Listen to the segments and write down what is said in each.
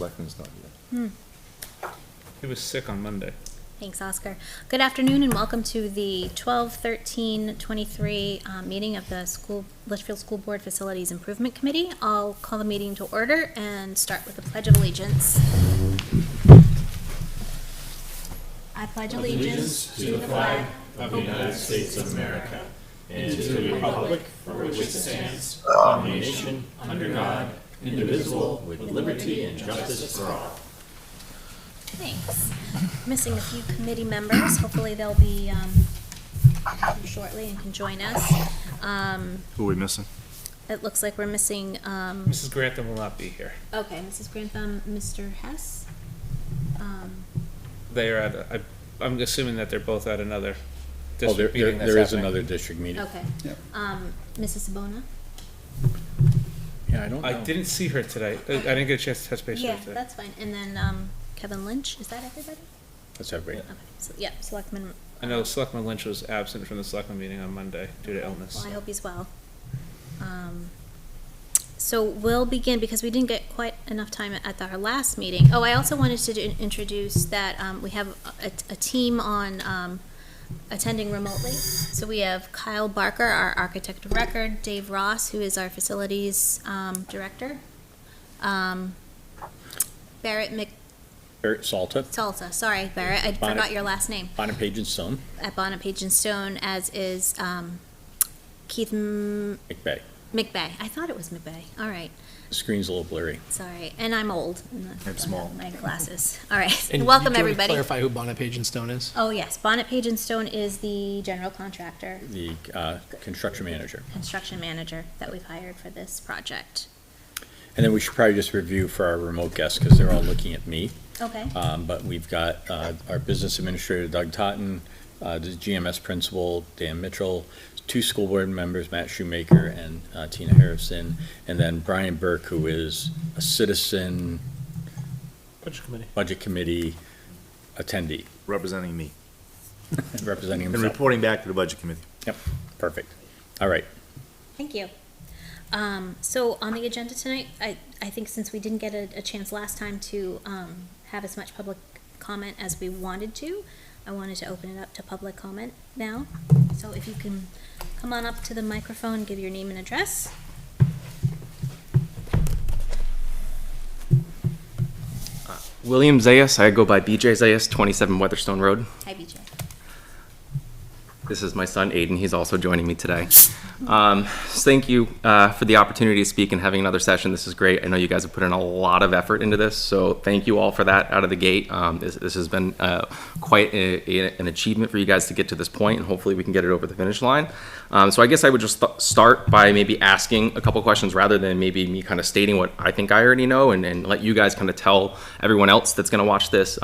selectman's not here. He was sick on Monday. Thanks, Oscar. Good afternoon and welcome to the 12/13/23 meeting of the Litchfield School Board Facilities Improvement Committee. I'll call the meeting to order and start with the Pledge of Allegiance. I pledge allegiance to the flag of the United States of America and to the republic for which it stands, one nation, under God, indivisible, with liberty and justice for all. Thanks. Missing a few committee members. Hopefully they'll be shortly and can join us. Who are we missing? It looks like we're missing. Mrs. Grantham will not be here. Okay, Mrs. Grantham, Mr. Hess. They are at. I'm assuming that they're both at another Oh, district meeting. there is another district meeting. Okay. Yep. Mrs. Sabona. Yeah, I don't know. I didn't see her today. I didn't get a chance to touch base with Yeah, her today. that's fine. And then Kevin Lynch. Is that everybody? That's everybody. Okay. So yeah, Selectman. I know Selectman Lynch was absent from the Selectman meeting on Monday due to illness. Well, I hope he's well. So we'll begin because we didn't get quite enough time at our last meeting. Oh, I also wanted to introduce that we have a team on attending remotely. So we have Kyle Barker, our architect of record, Dave Ross, who is our facilities director, Barrett Salta. Sorry, Barrett, I forgot your last name. Bonnet Page and Stone. At Bonnet Page and Stone, as is Keith McBay. McBay. I thought it was McBay. All right. The screen's a little blurry. Sorry. And I'm old. I'm small. My glasses. All right. And Welcome, do you want to everybody. clarify who Bonnet Page and Stone is? Oh, yes. Bonnet Page and Stone is the general contractor, The construction manager. construction manager that we've hired for this project. And then we should probably just review for our remote guests because they're all looking at me. Okay. But we've got our business administrator, Doug Totten, the GMS principal, Dan Mitchell, two school board members, Matt Shoemaker and Tina Harrison, and then Brian Burke, who is a citizen budget committee attendee. Representing me. Representing And himself. reporting back to the budget committee. Yep, perfect. All right. Thank you. So on the agenda tonight, I think since we didn't get a chance last time to have as much public comment as we wanted to, I wanted to open it up to public comment now. So if you can come on up to the microphone, give your name and address. William Zayas, I go by BJ Zayas, 27 Weatherstone Road. Hi, BJ. This is my son Aiden, he's also joining me today. Thank you for the opportunity to speak and having another session. This is great. I know you guys have put in a lot of effort into this, so thank you all for that out of the gate. This has been quite an achievement for you guys to get to this point, and hopefully we can get it over the finish line. So I guess I would just start by maybe asking a couple questions rather than maybe me kind of stating what I think I already know and let you guys kind of tell everyone else that's going to watch this.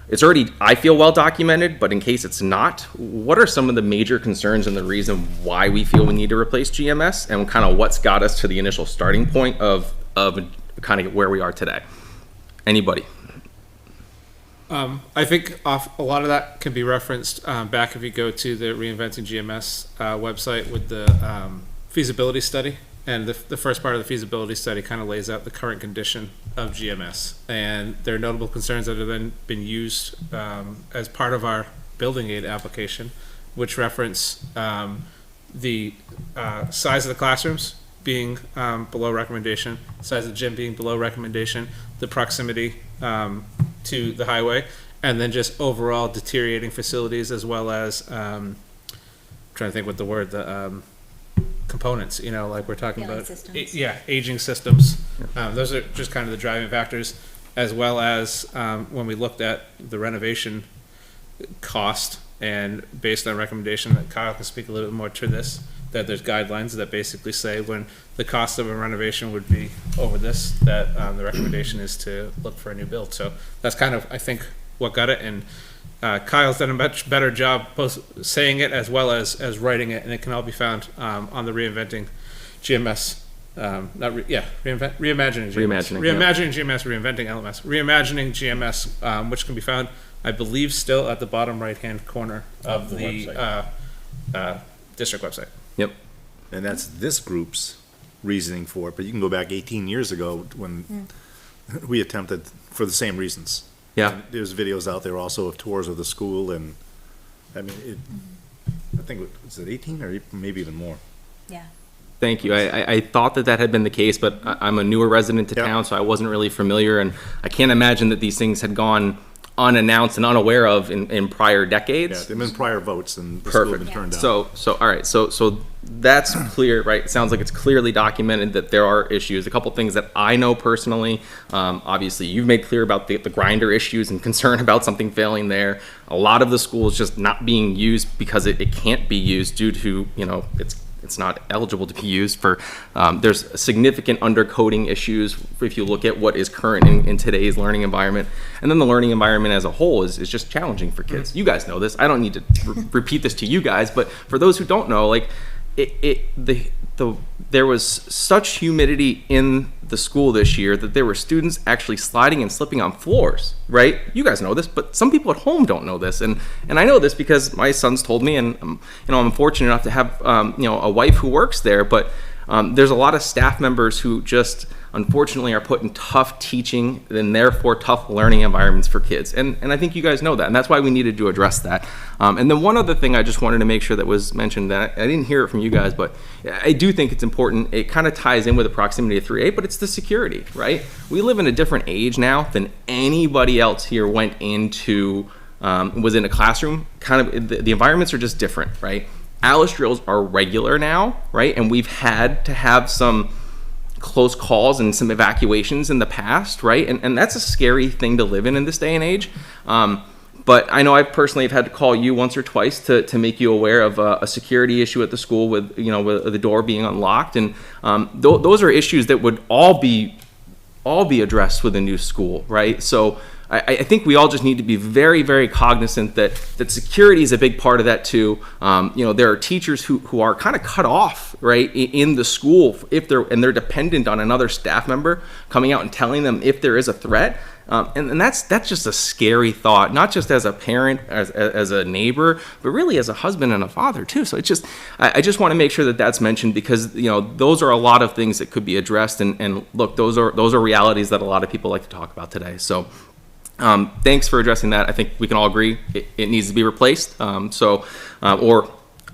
It's already, I feel, well documented, but in case it's not, what are some of the major concerns and the reason why we feel we need to replace GMS and kind of what's got us to the initial starting point of kind of where we are today? Anybody? I think a lot of that can be referenced back if you go to the Reinventing GMS website with the feasibility study. And the first part of the feasibility study kind of lays out the current condition of GMS. And there are notable concerns that have then been used as part of our building aid application, which reference the size of the classrooms being below recommendation, size of the gym being below recommendation, the proximity to the highway, and then just overall deteriorating facilities as well as, trying to think what the word, components, like we're talking Failing about, systems. aging systems. Those are just kind of the driving factors, as well as when we looked at the renovation cost, and based on recommendation that Kyle can speak a little bit more to this, that there's guidelines that basically say when the cost of a renovation would be over this, that the recommendation is to look for a new build. So that's kind of, I think, what got it. And Kyle's done a much better job both saying it as well as writing it, and it can all be found on the Reinventing GMS, reimagining GMS, reimagining GMS, reinventing LMS, reimagining GMS, which can be found, I believe, still at the bottom right-hand corner of the district website. Yep. And that's this group's reasoning for it, but you can go back 18 years ago when we attempted for the same reasons. Yeah. And there's videos out there also of tours of the school, and, I mean, I think, is it 18 or maybe even more? Yeah. Thank you. I thought that had been the case, but I'm a newer resident to Yeah. town, so I wasn't really familiar, and I can't imagine that these things had gone unannounced and unaware of in prior Yeah, decades. there've been prior votes, and the school had been Perfect. turned down. So all right. So that's clear, right? It sounds like it's clearly documented that there are issues. A couple things that I know personally. Obviously, you've made clear about the grinder issues and concern about something failing there. A lot of the schools just not being used because it can't be used due to, it's not eligible to be used for, there's significant undercoding issues if you look at what is current in today's learning environment. And then the learning environment as a whole is just challenging for kids. You guys know this. I don't need to repeat this to you guys, but for those who don't know, like, there was such humidity in the school this year that there were students actually sliding and slipping on floors, right? You guys know this, but some people at home don't know this. And I know this because my sons told me, and I'm fortunate enough to have a wife who works there, but there's a lot of staff members who just unfortunately are put in tough teaching and therefore tough learning environments for kids. And I think you guys know that, and that's why we needed to address that. And then one other thing I just wanted to make sure that was mentioned, that I didn't hear it from you guys, but I do think it's important. It kind of ties in with the proximity to 3A, but it's the security, right? We live in a different age now than anybody else here went into, was in a classroom. Kind of, the environments are just different, right? Alice drills are regular now, right? And we've had to have some close calls and some evacuations in the past, right? And that's a scary thing to live in this day and age. But I know I personally have had to call you once or twice to make you aware of a security issue at the school with the door being unlocked, and those are issues that would all be addressed with a new school, right? So I think we all just need to be very, very cognizant that security is a big part of that too. There are teachers who are kind of cut off, right, in the school if they're dependent on another staff member coming out and telling them if there is a threat. And that's just a scary thought, not just as a parent, as a neighbor, but really as a husband and a father too. So I just want to make sure that that's mentioned, because those are a lot of things that could be addressed. And look, those are realities that a lot of people like to talk about today. So. Thanks for addressing that. I think we can all agree it needs to be replaced, or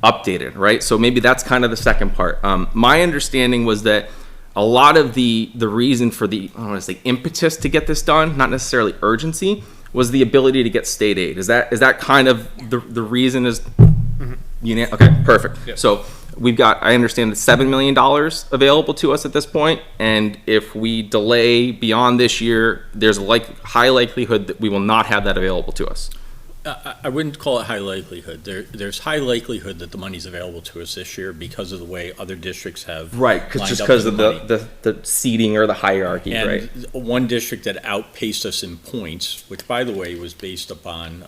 updated, right? So maybe that's kind of the second part. My understanding was that a lot of the reason for the, I don't want to say impetus to get this done, not necessarily urgency, was the ability to get state aid. Is that kind of the reason is? Mm-hmm. Okay, perfect. Yeah. So we've got, I understand, $7 million available to us at this point, and if we delay beyond this year, there's a high likelihood that we will not have that available to us. I wouldn't call it high likelihood. There's high likelihood that the money's available to us this year because of the way other districts have right, because of the seating or the hierarchy, and right? One district that outpaced us in points, which by the way was based upon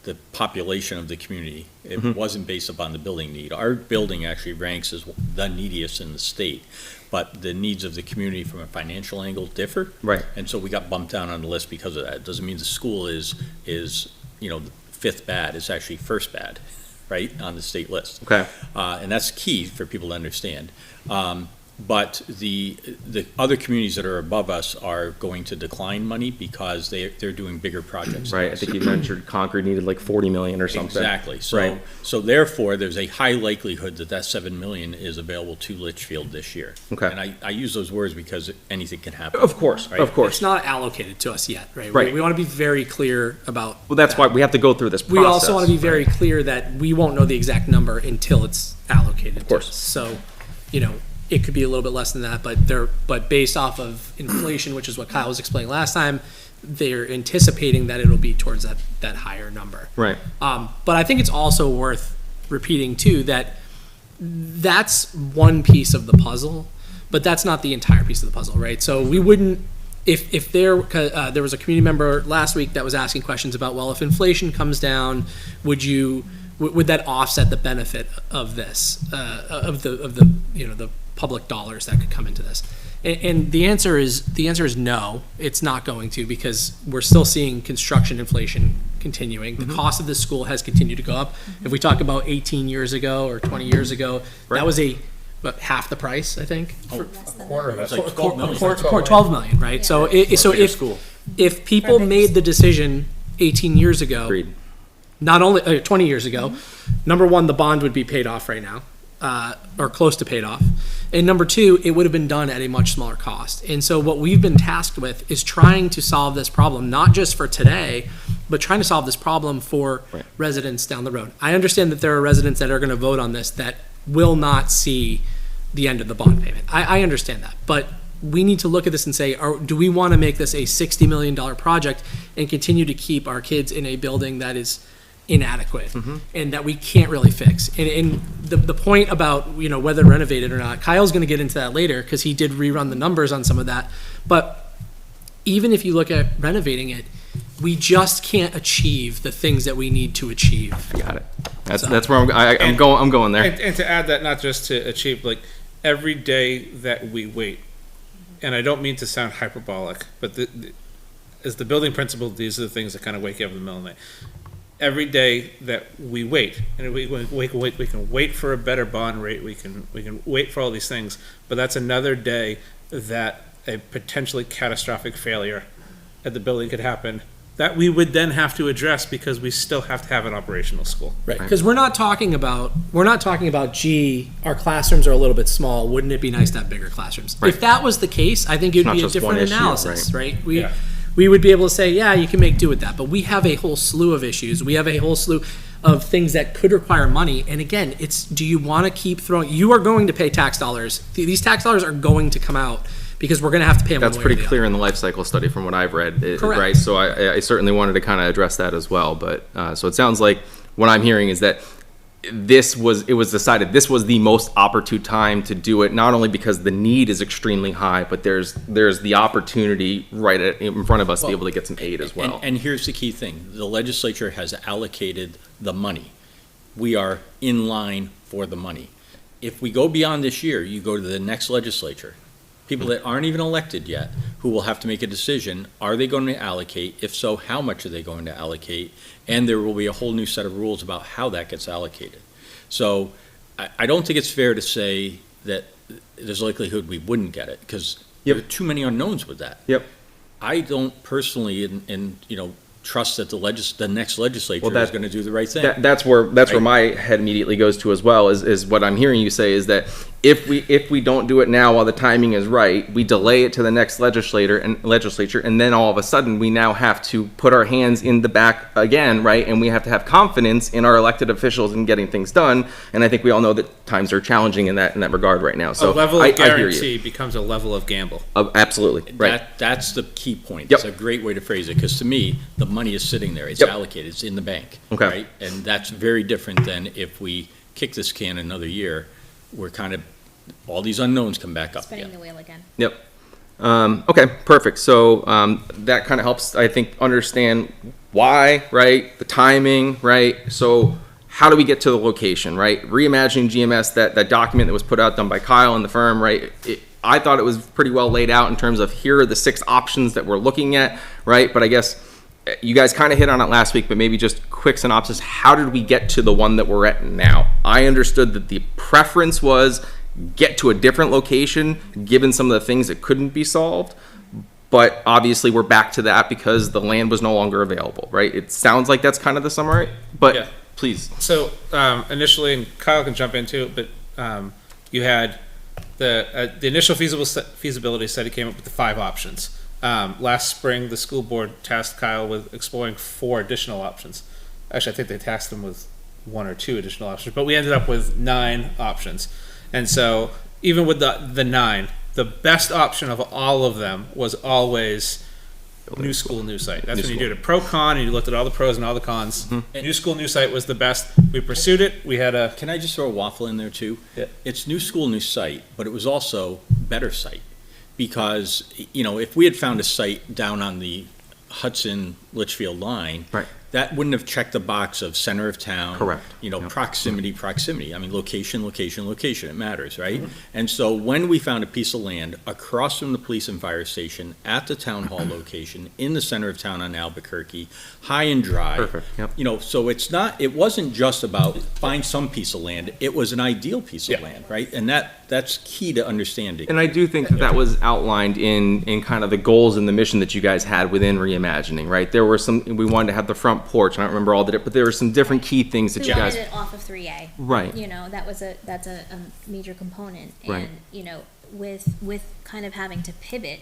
the population of the community. It wasn't based upon the building need. Our building actually ranks as the neediest in the state, but the needs of the community from a financial angle differ. Right. And so we got bumped down on the list because of that. It doesn't mean the school is fifth bad. It's actually first bad, right, on the state list. Okay. And that's key for people to understand. But the other communities that are above us are going to decline money because they're doing bigger projects. Right. I think you mentioned Concord needed like 40 million or something. Exactly. So, right. So therefore, there's a high likelihood that 7 million is available to Litchfield this year. Okay. And I use those words because anything can happen. Of course. Right? Of course. It's not allocated to us yet, right? Right. We want to be very clear about. Well, that's why we have to go through this process. We also want to be very clear that we won't know the exact number until it's allocated. Of course. To us. So, it could be a little bit less than that, but based off of inflation, which is what Kyle was explaining last time, they're anticipating that it'll be towards that higher number. Right. But I think it's also worth repeating too that that's one piece of the puzzle, but that's not the entire piece of the puzzle, right? So we wouldn't, if there was a community member last week that was asking questions about, well, if inflation comes down, would that offset the benefit of this, of the public dollars that could come into this? And the answer is no, it's not going to, because we're still seeing construction inflation continuing. The cost of this school has continued to go up. If we talk about 18 years ago or 20 years ago, that was a but half the price, I think. Less than Quarter of that. it. It's like 12 million. 12 million, right? So, so Bigger if school. if people Perfect. made the decision 18 years ago, Agreed. not only 20 years ago, number one, the bond would be paid off right now, or close to paid off, and number two, it would have been done at a much smaller cost. And so, what we've been tasked with is trying to solve this problem, not just for today, but trying to solve this problem for residents down the road. I understand that there are residents that are going to vote on this that will not see the end of the bond payment. I understand that, but we need to look at this and say, do we want to make this a $60 million project and continue to keep our kids in a building that is inadequate and that we can't really fix? And the point about, whether renovated or not, Kyle's going to get into that later because he did rerun the numbers on some of that. But even if you look at renovating it, we just can't achieve the things that we need to achieve. Got it. That's where I'm going there. And to add that, not just to achieve, like, every day that we wait, and I don't mean to sound hyperbolic, but as the building principal, these are the things that kind of wake you up in the middle of the night. Every day that we wait, and we can wait for a better bond rate, we can wait for all these things, but that's another day that a potentially catastrophic failure at the building could happen that we would then have to address because we still have to have an operational school. Right, because we're not talking about, gee, our classrooms are a little bit small, wouldn't it be nice to have bigger classrooms? Right. If that was the case, I think it would It's be a not just one different issue, analysis, right? Yeah. We would be able to say, yeah, you can make do with that, but we have a whole slew of issues. We have a whole slew of things that could require money, and again, it's, do you want to keep throwing, you are going to pay tax dollars. These tax dollars are going to come out because we're going to have to pay them one That's way or pretty the clear other. in the life cycle study from what I've read, Correct. right? So I certainly wanted to kind of address that as well. But so it sounds like what I'm hearing is that it was decided this was the most opportune time to do it, not only because the need is extremely high, but there's the opportunity right in front of us to be able to get some aid as well. And here's the key thing. The legislature has allocated the money. We are in line for the money. If we go beyond this year, you go to the next legislature. People that aren't even elected yet, who will have to make a decision, are they going to allocate? If so, how much are they going to allocate? And there will be a whole new set of rules about how that gets allocated. So I don't think it's fair to say that there's a likelihood we wouldn't get it, because there are too many unknowns with that. Yep. I don't personally, trust that the next legislature Well, is going to do the right thing. That's where my head immediately goes to as well. Is what I'm hearing you say is that if we don't do it now while the timing is right, we delay it to the next legislature, and then all of a sudden we now have to put our hands in the back again, right? And we have to have confidence in our elected officials in getting things done. And I think we all know that times are challenging in that regard right now. So a level I of hear you. guarantee becomes a level of gamble. Absolutely right. That's the key point. Yep. It's a great way to phrase it, because to me, the money is sitting there. It's Yep. allocated. It's in the bank. Okay. Right? And that's very different than if we kick this can another year, we're kind of, all these unknowns come back up Spinning again. the wheel again. Yep. Okay, perfect. So that kind of helps, I think, understand why, right? The timing, right? So how do we get to the location, right? Reimagining GMS, that document that was put out, done by Kyle and the firm, right? I thought it was pretty well laid out in terms of here are the 6 options that we're looking at, right? But I guess you guys kind of hit on it last week, but maybe just quick synopsis. How did we get to the one that we're at now? I understood that the preference was get to a different location, given some of the things that couldn't be solved. But obviously we're back to that because the land was no longer available, right? It sounds like that's kind of the summary, but Yeah. please. So initially, and Kyle can jump into it, but you had the initial feasibility study came up with the 5 options. Last spring, the school board tasked Kyle with exploring 4 additional options. Actually, I think they tasked him with 1 or 2 additional options, but we ended up with 9 options. And so even with the 9, the best option of all of them was always new school, new site. That's when you did a pro-con and you looked at all the pros and all the cons. New school, new site was the best. We pursued it. We had a... Can I just throw a waffle in there too? Yeah. It's new school, new site, but it was also better site. Because, if we had found a site down on the Hudson-Litchfield line, Right. that wouldn't have checked the box of center of town. Correct. Yep. Proximity. I mean, location, it matters, right? And so when we found a piece of land across from the police and fire station at the town hall location in the center of town on Albuquerque, high and dry. Perfect, yep. So it wasn't just about find some piece of land, it was an ideal piece of land, right? And that that's key to understanding. And I do think that was outlined in kind of the goals and the mission that you guys had within reimagining, right? There were some, we wanted to have the front porch, I don't remember all of it, but there were some different key things that We you guys. wanted it off of 3A. Right. You know, that's a major component. Right. And, you know, with kind of having to pivot,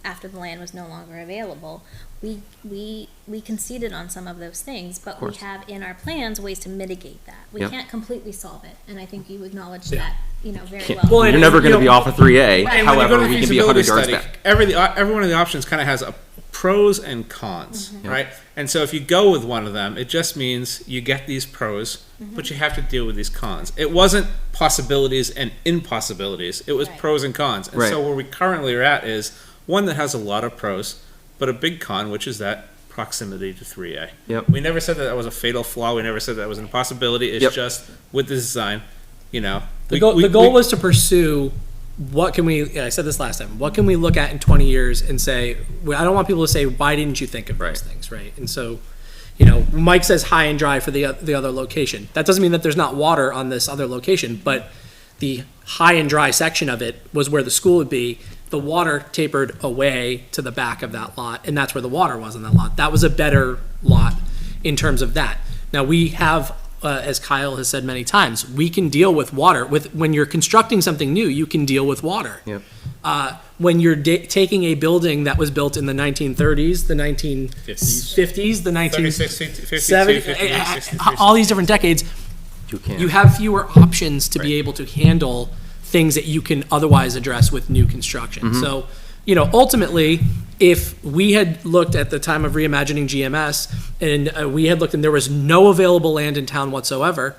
after the land was no longer available, we conceded on some of those things, but we course. have in our plans ways to mitigate that. We Yep. can't completely solve it, and I think you acknowledged Yeah. that, you know, very Can't- well. Well, You're and- never gonna you be know- off of 3A, And when you however, go to we the can be 100 feasibility yards study, back. every one of the options kind of has a pros and cons, right? And so if you go with one of them, it just means you get these pros, but you have to deal with these cons. It wasn't possibilities and impossibilities. It was Right. pros and cons. And Right. so where we currently are at is one that has a lot of pros, but a big con, which is that proximity to 3A. Yep. We never said that that was a fatal flaw. We never said that was an impossibility. It's Yep. just with the design, you know. The goal was to pursue what can we, I said this last time, what can we look at in 20 years and say, well, I don't want people to say, why didn't you think of those things, right? And so, you know, Mike says high and dry for the other location. That doesn't mean that there's not water on this other location, but the high and dry section of it was where the school would be. The water tapered away to the back of that lot, and that's where the water was on that lot. That was a better lot in terms of that. Now, we have, as Kyle has said many times, we can deal with water. When you're constructing something new, you can deal with water. Yep. When you're taking a building that was built in the 1930s, the 1950s, the 1970s, all these different decades, You can. you have fewer options to be able to handle things that you can otherwise address with new construction. So, you know, ultimately, if we had looked at the time of reimagining GMS and we had looked and there was no available land in town whatsoever,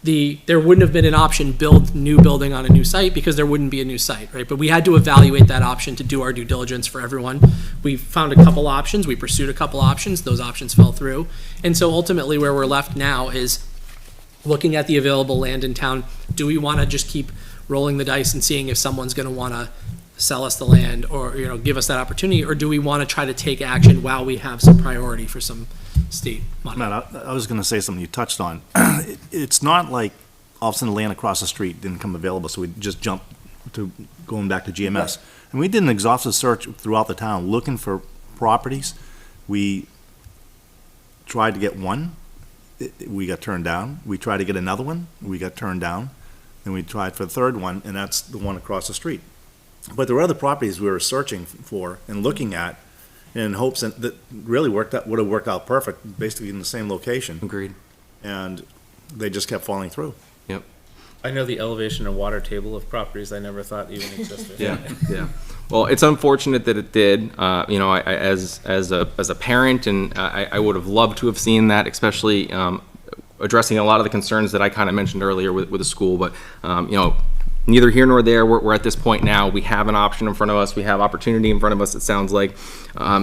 there wouldn't have been an option build new building on a new site because there wouldn't be a new site, right? But we had to evaluate that option to do our due diligence for everyone. We found a couple options, we pursued a couple options, those options fell through. And so ultimately where we're left now is looking at the available land in town. Do we want to just keep rolling the dice and seeing if someone's going to want to sell us the land or, you know, give us that opportunity? Or do we want to try to take action while we have some priority for some state money? Matt, I was gonna say something you touched on. It's not like all of a sudden the land across the street didn't come available, so we just jumped to going back to GMS. And we did an exhaustive search throughout the town looking for properties. We tried to get one, we got turned down. We tried to get another one, we got turned down. Then we tried for the third one, and that's the one across the street. But there were other properties we were searching for and looking at in hopes that really would have worked out perfect, basically in the same location. Agreed. And they just kept falling through. Yep. I know the elevation and water table of properties I never thought even existed. Yeah, yeah. Well, it's unfortunate that it did. You know, as a parent, and I would have loved to have seen that, especially addressing a lot of the concerns that I kind of mentioned earlier with the school. But you know, neither here nor there. We're at this point now. We have an option in front of us. We have opportunity in front of us, it sounds like.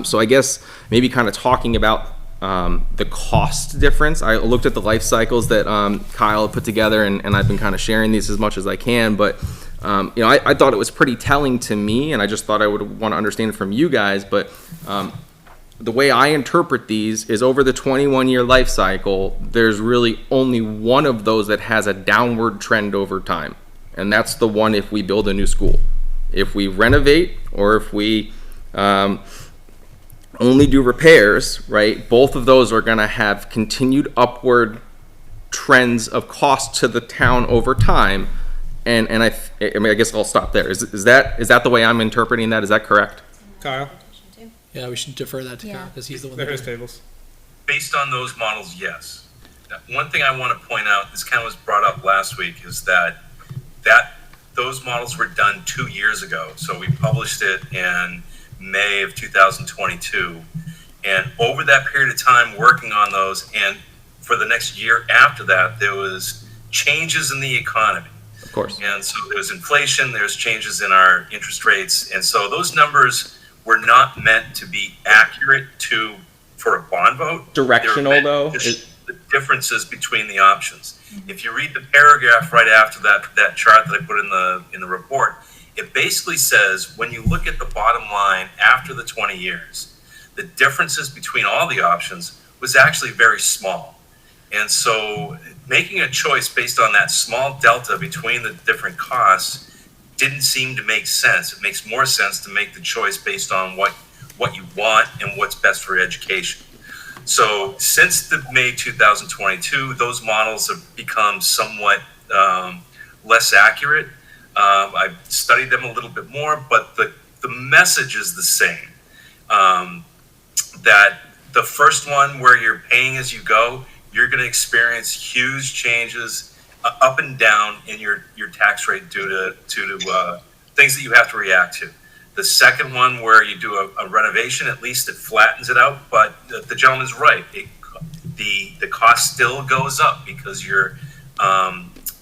So I guess maybe kind of talking about the cost difference. I looked at the life cycles that Kyle put together, and I've been kind of sharing these as much as I can. But you know, I thought it was pretty telling to me, and I just thought I would want to understand it from you guys. But the way I interpret these is over the 21-year life cycle, there's really only one of those that has a downward trend over time. And that's the one if we build a new school. If we renovate or if we only do repairs, right, both of those are going to have continued upward trends of cost to the town over time. And I mean, I guess I'll stop there. Is that the way I'm interpreting that? Is that correct? Kyle, Yeah, we should defer that to Yeah. Kyle because he's the one. there that- is tables. Based on those models, yes. Now, one thing I want to point out, this kind of was brought up last week, is that those models were done 2 years ago. So we published it in May of 2022. And over that period of time working on those, and for the next year after that, there was changes in the economy. Of course. And so there was inflation, there's changes in our interest rates. And so those numbers were not meant to be accurate for a bond vote. Directional, They were meant though? to show the differences between the options. If you read the paragraph right after that chart that I put in the report, it basically says when you look at the bottom line after the 20 years, the differences between all the options was actually very small. And so making a choice based on that small delta between the different costs didn't seem to make sense. It makes more sense to make the choice based on what you want and what's best for education. So since the May 2022, those models have become somewhat less accurate. I've studied them a little bit more, but the message is the same. That the first one, where you're paying as you go, you're going to experience huge changes up and down in your tax rate due to things that you have to react to. The second one, where you do a renovation, at least it flattens it out. But the gentleman's right. The cost still goes up because your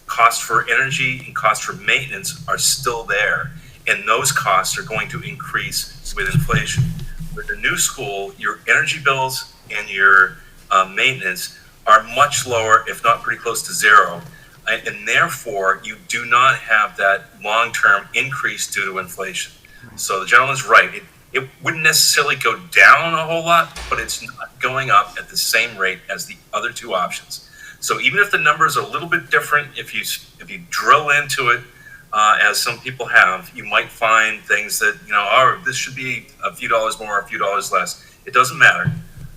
cost for energy and cost for maintenance are still there. And those costs are going to increase with inflation. With the new school, your energy bills and your maintenance are much lower, if not pretty close to zero. And therefore, you do not have that long-term increase due to inflation. So the gentleman's right. It wouldn't necessarily go down a whole lot, but it's not going up at the same rate as the other two options. So even if the numbers are a little bit different, if you drill into it, as some people have, you might find things that, this should be a few dollars more, a few dollars less. It doesn't matter.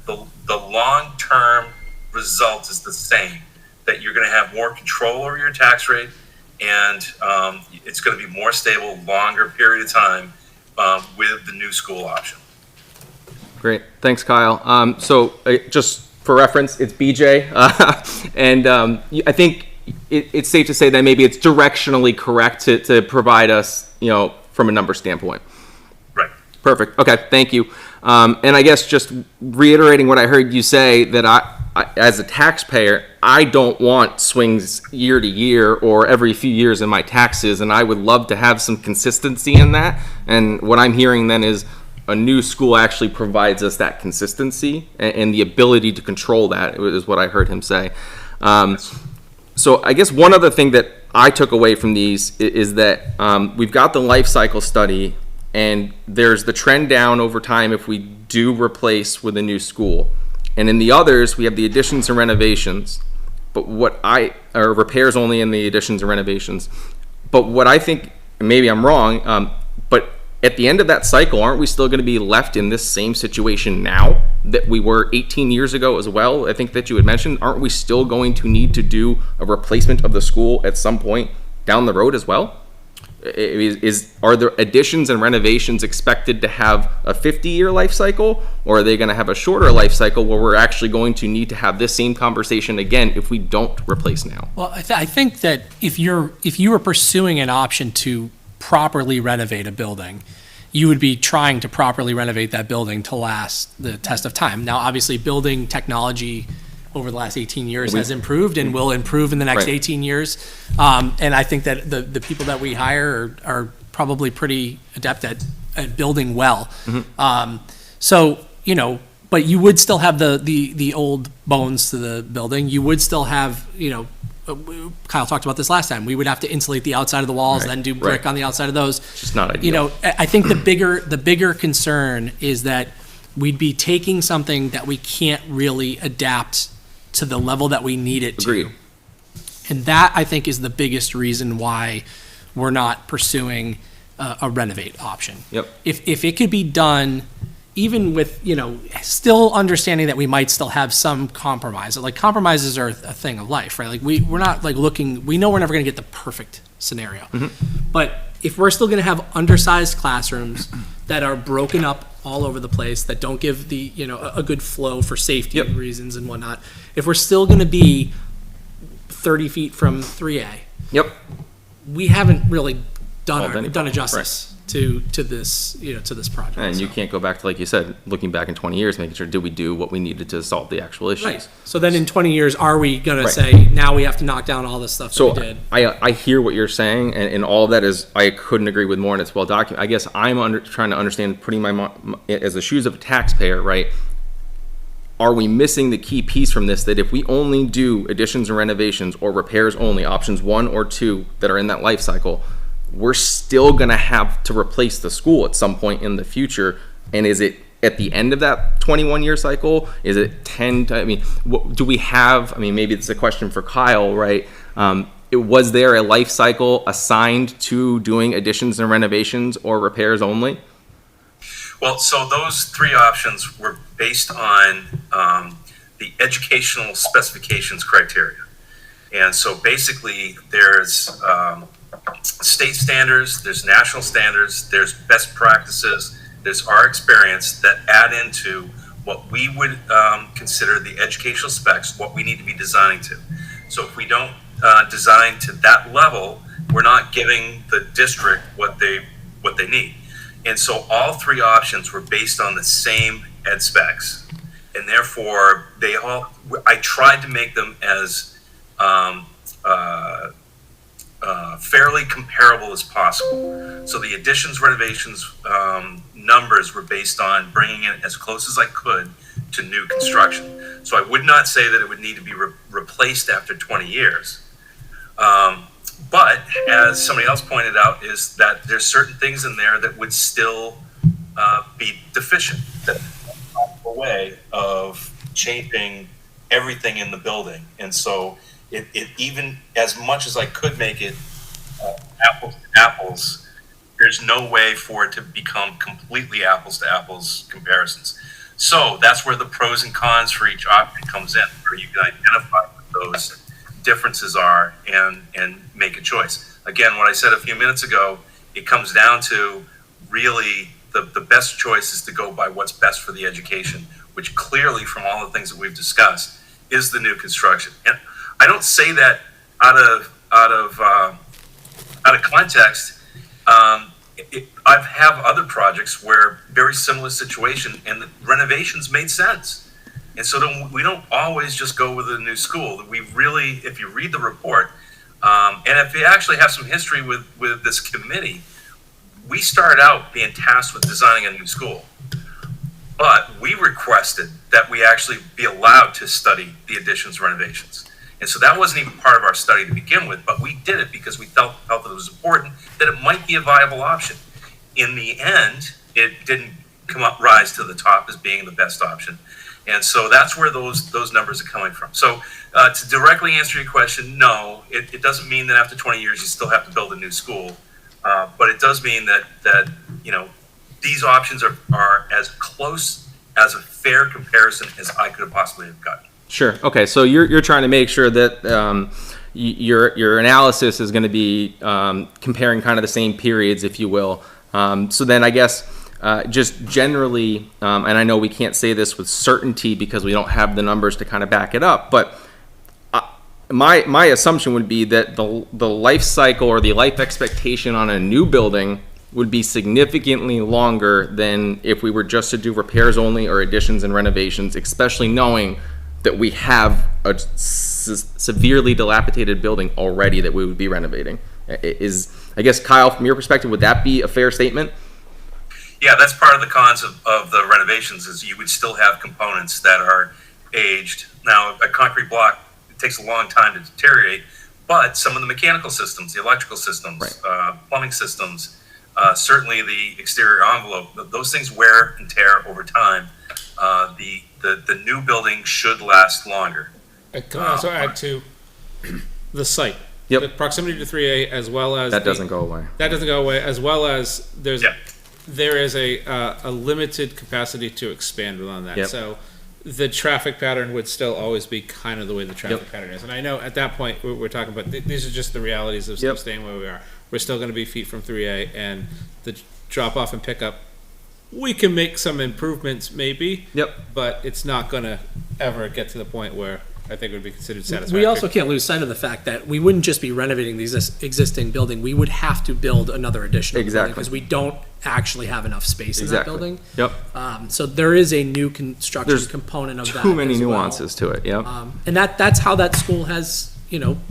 The long-term result is the same, that you're going to have more control over your tax rate, and it's going to be more stable, longer period of time with the new school option. Great. Thanks, Kyle. So just for reference, it's BJ. And I think it's safe to say that maybe it's directionally correct to provide us, from a number standpoint. Right. Perfect. Okay. Thank you. And I guess just reiterating what I heard you say, that I as a taxpayer, I don't want swings year to year or every few years in my taxes, and I would love to have some consistency in that. And what I'm hearing then is a new school actually provides us that consistency and the ability to control that, is what I heard him say. So I guess one other thing that I took away from these is that we've got the life cycle study, and there's the trend down over time if we do replace with a new school. And in the others, we have the additions and renovations, but or repairs only in the additions and renovations. But what I think, maybe I'm wrong, but at the end of that cycle, aren't we still going to be left in this same situation now that we were 18 years ago as well? I think that you had mentioned, aren't we still going to need to do a replacement of the school at some point down the road as well? Are there additions and renovations expected to have a 50-year life cycle, or are they going to have a shorter life cycle where we're actually going to need to have this same conversation again if we don't replace now? Well, I think that if you were pursuing an option to properly renovate a building, you would be trying to properly renovate that building to last the test of time. Now, obviously, building technology over the last 18 years has improved and will improve in the next 18 years. And I think that the people that we hire are probably pretty adept at building well. So, but you would still have the old bones to the building. You would still have, Kyle talked about this last time. We would have to insulate the outside of the walls, then do brick on the outside of those. It's just not ideal. I think the bigger concern is that we'd be taking something that we can't really adapt to the level that we need it to. Agreed. And that, I think, is the biggest reason why we're not pursuing a renovate option. Yep. If it could be done, even with, still understanding that we might still have some compromise. Like, compromises are a thing of life, right? Like, we're not looking, we know we're never going to get the perfect scenario. But if we're still going to have undersized classrooms that are broken up all over the place, that don't give the, a good flow for safety reasons and whatnot, if we're still going to be 30 feet from 3A, we haven't really done a justice to this, to this project. And you can't go back to, like you said, looking back in 20 years, making sure, did we do what we needed to solve the actual issues? Right. So then in 20 years, are we going to say, now we have to knock down all this stuff that we did? I hear what you're saying, and all of that is, I couldn't agree with more, and it's well documented. I guess I'm trying to understand, putting as the shoes of a taxpayer, right? Are we missing the key piece from this, that if we only do additions and renovations or repairs only, options 1 or 2 that are in that life cycle, we're still going to have to replace the school at some point in the future? And is it at the end of that 21-year cycle? Is it 10? I mean, do we have, I mean, maybe it's a question for Kyle, right? Was there a life cycle assigned to doing additions and renovations or repairs only? Well, so those three options were based on the educational specifications criteria. And so basically there's state standards, there's national standards, there's best practices, there's our experience that add into what we would consider the educational specs, what we need to be designing to. So if we don't design to that level, we're not giving the district what they need. And so all three options were based on the same ed specs. And therefore, I tried to make them as fairly comparable as possible. So the additions, renovations numbers were based on bringing it as close as I could to new construction. So I would not say that it would need to be replaced after 20 years. But as somebody else pointed out, is that there's certain things in there that would still be deficient. That's a way of changing everything in the building. And so it even as much as I could make it apples to apples, there's no way for it to become completely apples to apples comparisons. So that's where the pros and cons for each option comes in, where you can identify what those differences are and make a choice. Again, what I said a few minutes ago, it comes down to really the best choice is to go by what's best for the education, which clearly from all the things that we've discussed is the new construction. And I don't say that out of context. I have other projects where very similar situation and the renovations made sense. And so we don't always just go with a new school. We really, if you read the report, and if you actually have some history with this committee, we started out being tasked with designing a new school. But we requested that we actually be allowed to study the additions renovations. And so that wasn't even part of our study to begin with, but we did it because we felt that it was important, that it might be a viable option. In the end, it didn't rise to the top as being the best option. And so that's where those numbers are coming from. So to directly answer your question, no, it doesn't mean that after 20 years you still have to build a new school. But it does mean that these options are as close as a fair comparison as I could have possibly have gotten. Sure. Okay. So you're trying to make sure that your analysis is going to be comparing kind of the same periods, if you will. So then I guess just generally, and I know we can't say this with certainty because we don't have the numbers to kind of back it up, but my assumption would be that the life cycle or the life expectation on a new building would be significantly longer than if we were just to do repairs only or additions and renovations, especially knowing that we have a severely dilapidated building already that we would be renovating. I guess, Kyle, from your perspective, would that be a fair statement? Yeah, that's part of the cons of the renovations is you would still have components that are aged. Now, a concrete block, it takes a long time to deteriorate, but some of the mechanical systems, the electrical systems, right. Plumbing systems, certainly the exterior envelope, those things wear and tear over time. The new building should last longer. I can also add to the site. Yep. The proximity to 3A as well as that doesn't go away. That doesn't go away, as well as there is a limited capacity to expand on that. Yep. So the traffic pattern would still always be kind of the way the traffic pattern is. And I know at that point we're talking about these are just the realities of staying where we are. We're still going to be feet from 3A, and the drop off and pickup. We can make some improvements, maybe. Yep. But it's not going to ever get to the point where I think it would be considered satisfactory. We also can't lose sight of the fact that we wouldn't just be renovating the existing building. We would have to build another additional building because we don't actually have enough space in that building. Yep. So there is a new construction component of that. Too many nuances to it. Yep. And that's how that school has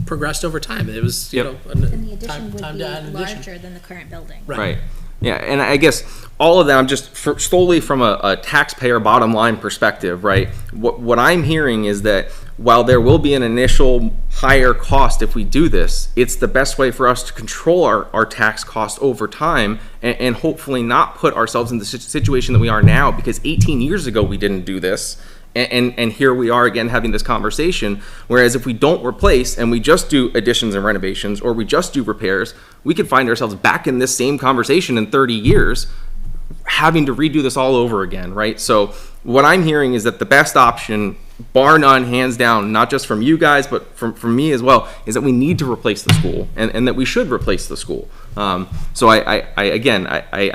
progressed over time. It was And the addition would be larger than the current building. Right. Yeah, and I guess all of that, I'm just solely from a taxpayer bottom line perspective, right? What I'm hearing is that while there will be an initial higher cost if we do this, it's the best way for us to control our tax cost over time and hopefully not put ourselves in the situation that we are now, because 18 years ago we didn't do this. And here we are again having this conversation, whereas if we don't replace and we just do additions and renovations, or we just do repairs, we could find ourselves back in this same conversation in 30 years, having to redo this all over again, right? So what I'm hearing is that the best option, bar none, hands down, not just from you guys, but from me as well, is that we need to replace the school, and that we should replace the school. So I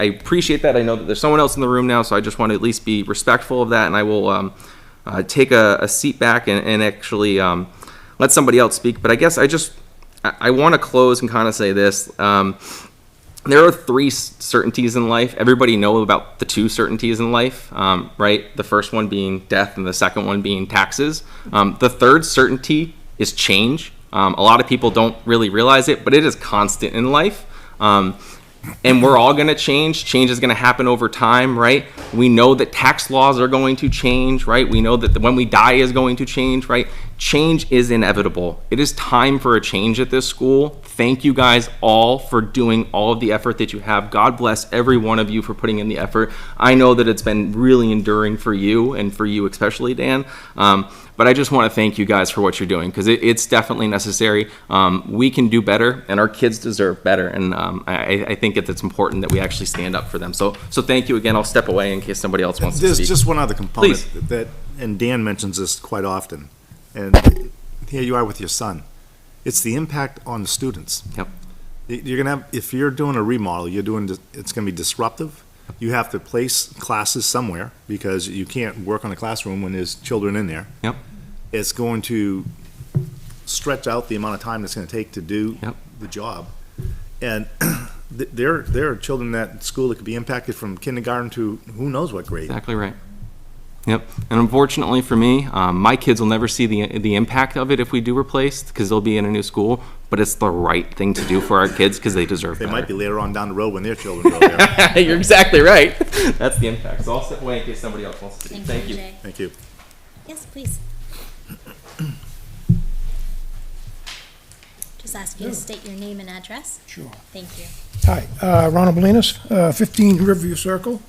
appreciate that. I know that there's someone else in the room now, so I just want to at least be respectful of that, and I will take a seat back and actually let somebody else speak. But I guess I want to close and kind of say this. There are 3 certainties in life. Everybody knows about the 2 certainties in life, right? The first one being death and the second one being taxes. The third certainty is change. A lot of people don't really realize it, but it is constant in life. And we're all going to change. Change is going to happen over time, right? We know that tax laws are going to change, right? We know that when we die is going to change, right? Change is inevitable. It is time for a change at this school. Thank you guys all for doing all of the effort that you have. God bless every one of you for putting in the effort. I know that it's been really enduring for you, and for you especially, Dan. But I just want to thank you guys for what you're doing, because it's definitely necessary. We can do better, and our kids deserve better. And I think it's important that we actually stand up for them. So thank you again. I'll step away in case somebody else wants to speak. There's just one other component Please. that, and Dan mentions this quite often, and here you are with your son. It's the impact on the students. Yep. You're gonna have, if you're doing a remodel, it's gonna be disruptive. You have to place classes somewhere, because you can't work on a classroom when there's children in there. Yep. It's going to stretch out the amount of time it's gonna take to do Yep. the job. And there are children in that school that could be impacted from kindergarten to who knows what grade. Exactly right. Yep. And unfortunately for me, my kids will never see the impact of it if we do replace, because they'll be in a new school. But it's the right thing to do for our kids, because they deserve They better. might be later on down the road when their children go there. You're exactly right. That's the impact. So I'll step away in case somebody else wants to speak. Thank you. Jay. Thank you. Yes, please. Just ask you to state your name and address. Sure. Thank you. Hi, Ronald Bolinas, 15 Riverview Circle,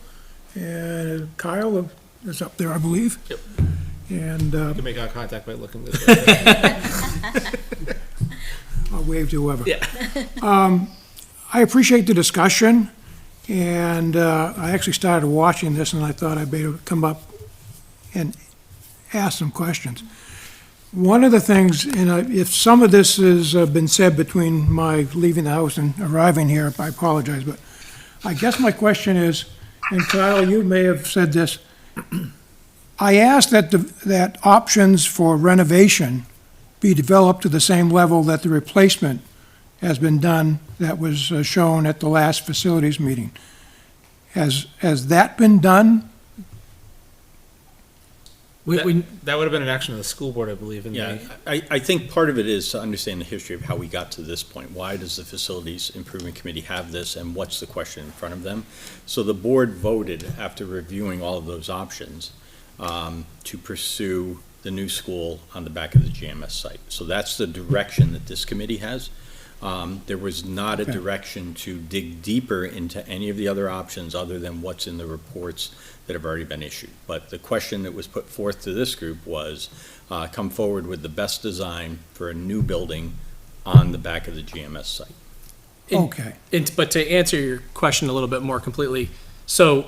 and Kyle is up there, I believe. Yep. And You can make eye contact by looking this way. I'll wave to whoever. Yeah. I appreciate the discussion, and I actually started watching this, and I thought I'd better come up and ask some questions. One of the things, and if some of this has been said between my leaving the house and arriving here, I apologize, but I guess my question is, and Kyle, you may have said this, I asked that options for renovation be developed to the same level that the replacement has been done that was shown at the last facilities meeting. Has that been done? That would have been an action of the school board, I believe. Yeah, I think part of it is to understand the history of how we got to this point. Why does the Facilities Improvement Committee have this, and what's the question in front of them? So the board voted, after reviewing all of those options, to pursue the new school on the back of the GMS site. So that's the direction that this committee has. There was not a direction to dig deeper into any of the other options other than what's in the reports that have already been issued. But the question that was put forth to this group was, come forward with the best design for a new building on the back of the GMS site. Okay. But to answer your question a little bit more completely, so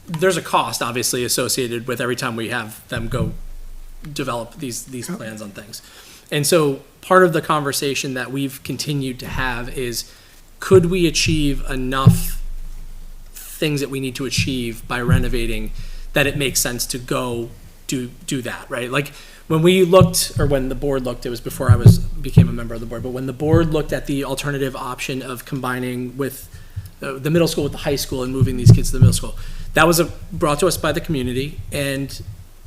there's a cost obviously associated with every time we have them go develop these plans on things. And so part of the conversation that we've continued to have is, could we achieve enough things that we need to achieve by renovating that it makes sense to go do that, right? Like when we looked, or when the board looked, it was before I became a member of the board, but when the board looked at the alternative option of combining with the middle school with the high school and moving these kids to the middle school, that was brought to us by the community, and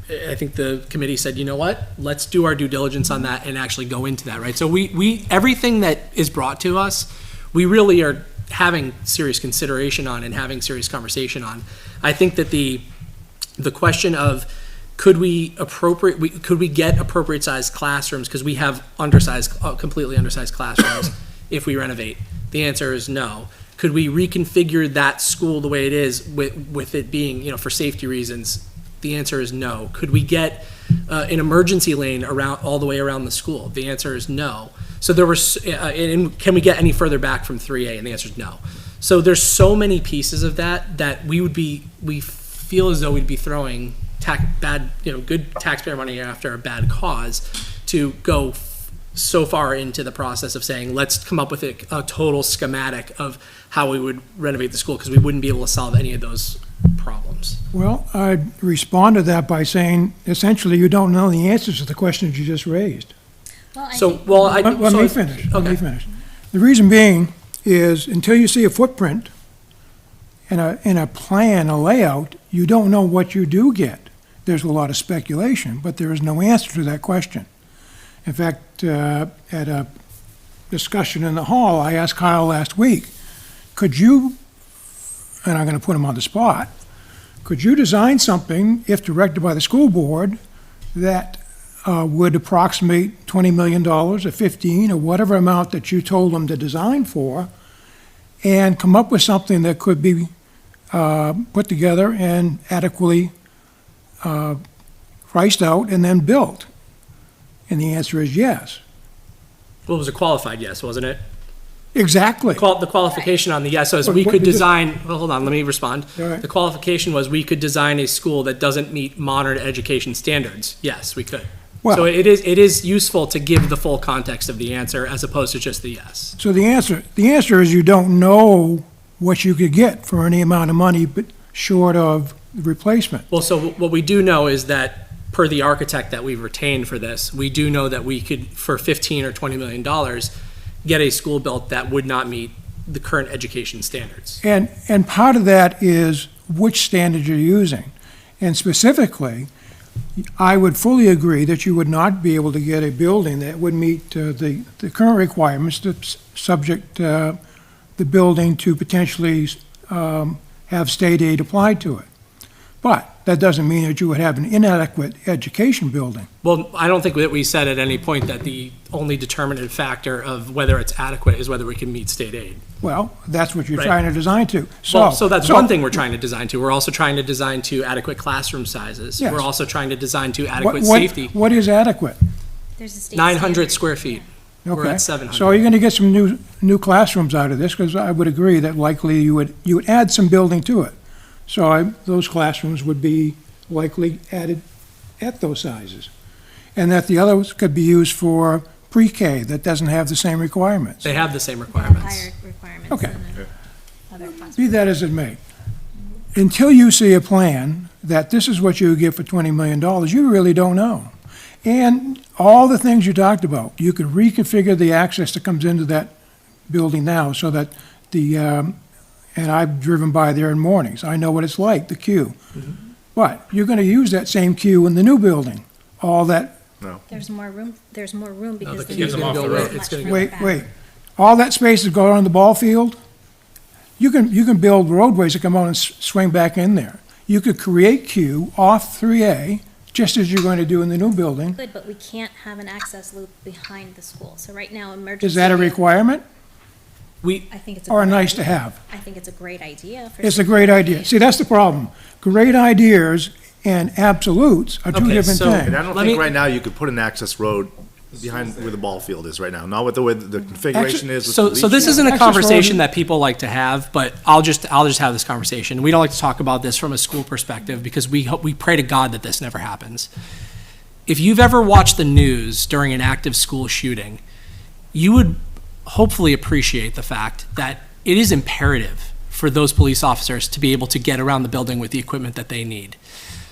I think the committee said, you know what, let's do our due diligence on that and actually go into that, right? So we everything that is brought to us, we really are having serious consideration on and having serious conversation on. I think that the question of could we get appropriate sized classrooms? Because we have completely undersized classrooms if we renovate. The answer is no. Could we reconfigure that school the way it is with it being, for safety reasons? The answer is no. Could we get an emergency lane all the way around the school? The answer is no. So and can we get any further back from 3A? And the answer is no. So there's so many pieces of that we feel as though we'd be throwing good taxpayer money after a bad cause to go so far into the process of saying, let's come up with a total schematic of how we would renovate the school, because we wouldn't be able to solve any of those problems. Well, I'd respond to that by saying, essentially, you don't know the answers to the questions you just raised. Well, Let me finish. The reason being is, until you see a footprint and a plan, a layout, you don't know what you do get. There's a lot of speculation, but there is no answer to that question. In fact, at a discussion in the hall, I asked Kyle last week, could you, and I'm going to put him on the spot, could you design something, if directed by the school board, that would approximate $20 million or 15 or whatever amount that you told them to design for, and come up with something that could be put together and adequately priced out and then built? And the answer is yes. Well, it was a qualified yes, wasn't it? Exactly. The qualification on the yes was we could design, well, hold on, let me respond. All right. The qualification was we could design a school that doesn't meet modern education standards. Yes, we could. Well- So it is useful to give the full context of the answer as opposed to just the yes. So the answer is you don't know what you could get for any amount of money, but short of the replacement. Well, so what we do know is that per the architect that we've retained for this, we do know that we could, for $15 or $20 million, get a school built that would not meet the current education standards. And part of that is which standard you're using. And specifically, I would fully agree that you would not be able to get a building that would meet the current requirements to subject the building to potentially have state aid applied to it. But that doesn't mean that you would have an inadequate education building. Well, I don't think that we said at any point that the only determinative factor of whether it's adequate is whether we can meet state aid. Well, that's what you're Right. trying to design to. So that's one thing we're trying to design to. We're also trying to design to adequate classroom sizes. Yes. We're also trying to design to What- adequate what- safety. What is adequate? there's a state 900 standard. square feet. We're Okay. at 700. So you're going to get some new classrooms out of this, because I would agree that likely you would add some building to it. So those classrooms would be likely added at those sizes. And that the others could be used for pre-K that doesn't have the same requirements. They have the same They have requirements. higher requirements Okay. than other classrooms. Be that as it may, until you see a plan that this is what you get for $20 million, you really don't know. And all the things you talked about, you could reconfigure the access that comes into that building now so that and I've driven by there in mornings. I know what it's like, the queue. But you're going to use that same queue in the new building. All that, There's more room because the the queue's new gonna building go is right- it's much gonna go- further wait, back. wait. All that space that goes on the ball field, you can build roadways that come out and swing back in there. You could create queue off 3A, just as you're going to do in the new building. Good, but we can't have an access loop behind the school. So right now, emergency. Is that a requirement We, I think it's a or a great nice to idea. have? I think it's a great idea. For It's a great idea. See, that's the problem. Great ideas and absolutes are two Okay, different so- And things. I don't Let think me- right now you could put an access road behind where the ball field is right now, not with the way the configuration is with the So this leach. isn't a Access road- conversation that people like to have, but I'll just have this conversation. We don't like to talk about this from a school perspective because we pray to God that this never happens. If you've ever watched the news during an active school shooting, you would hopefully appreciate the fact that it is imperative for those police officers to be able to get around the building with the equipment that they need.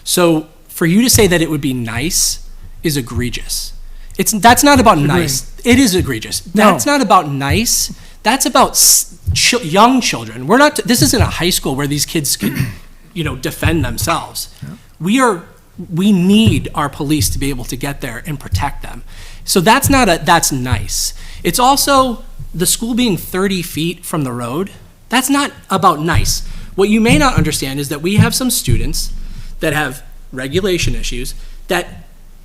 So for you to say that it would be nice is egregious. That's not about nice. It is egregious. That's not about nice. That's about young children. We're not. This isn't a high school where these kids can, defend themselves. We need our police to be able to get there and protect them. So that's nice. It's also the school being 30 feet from the road. That's not about nice. What you may not understand is that we have some students that have regulation issues that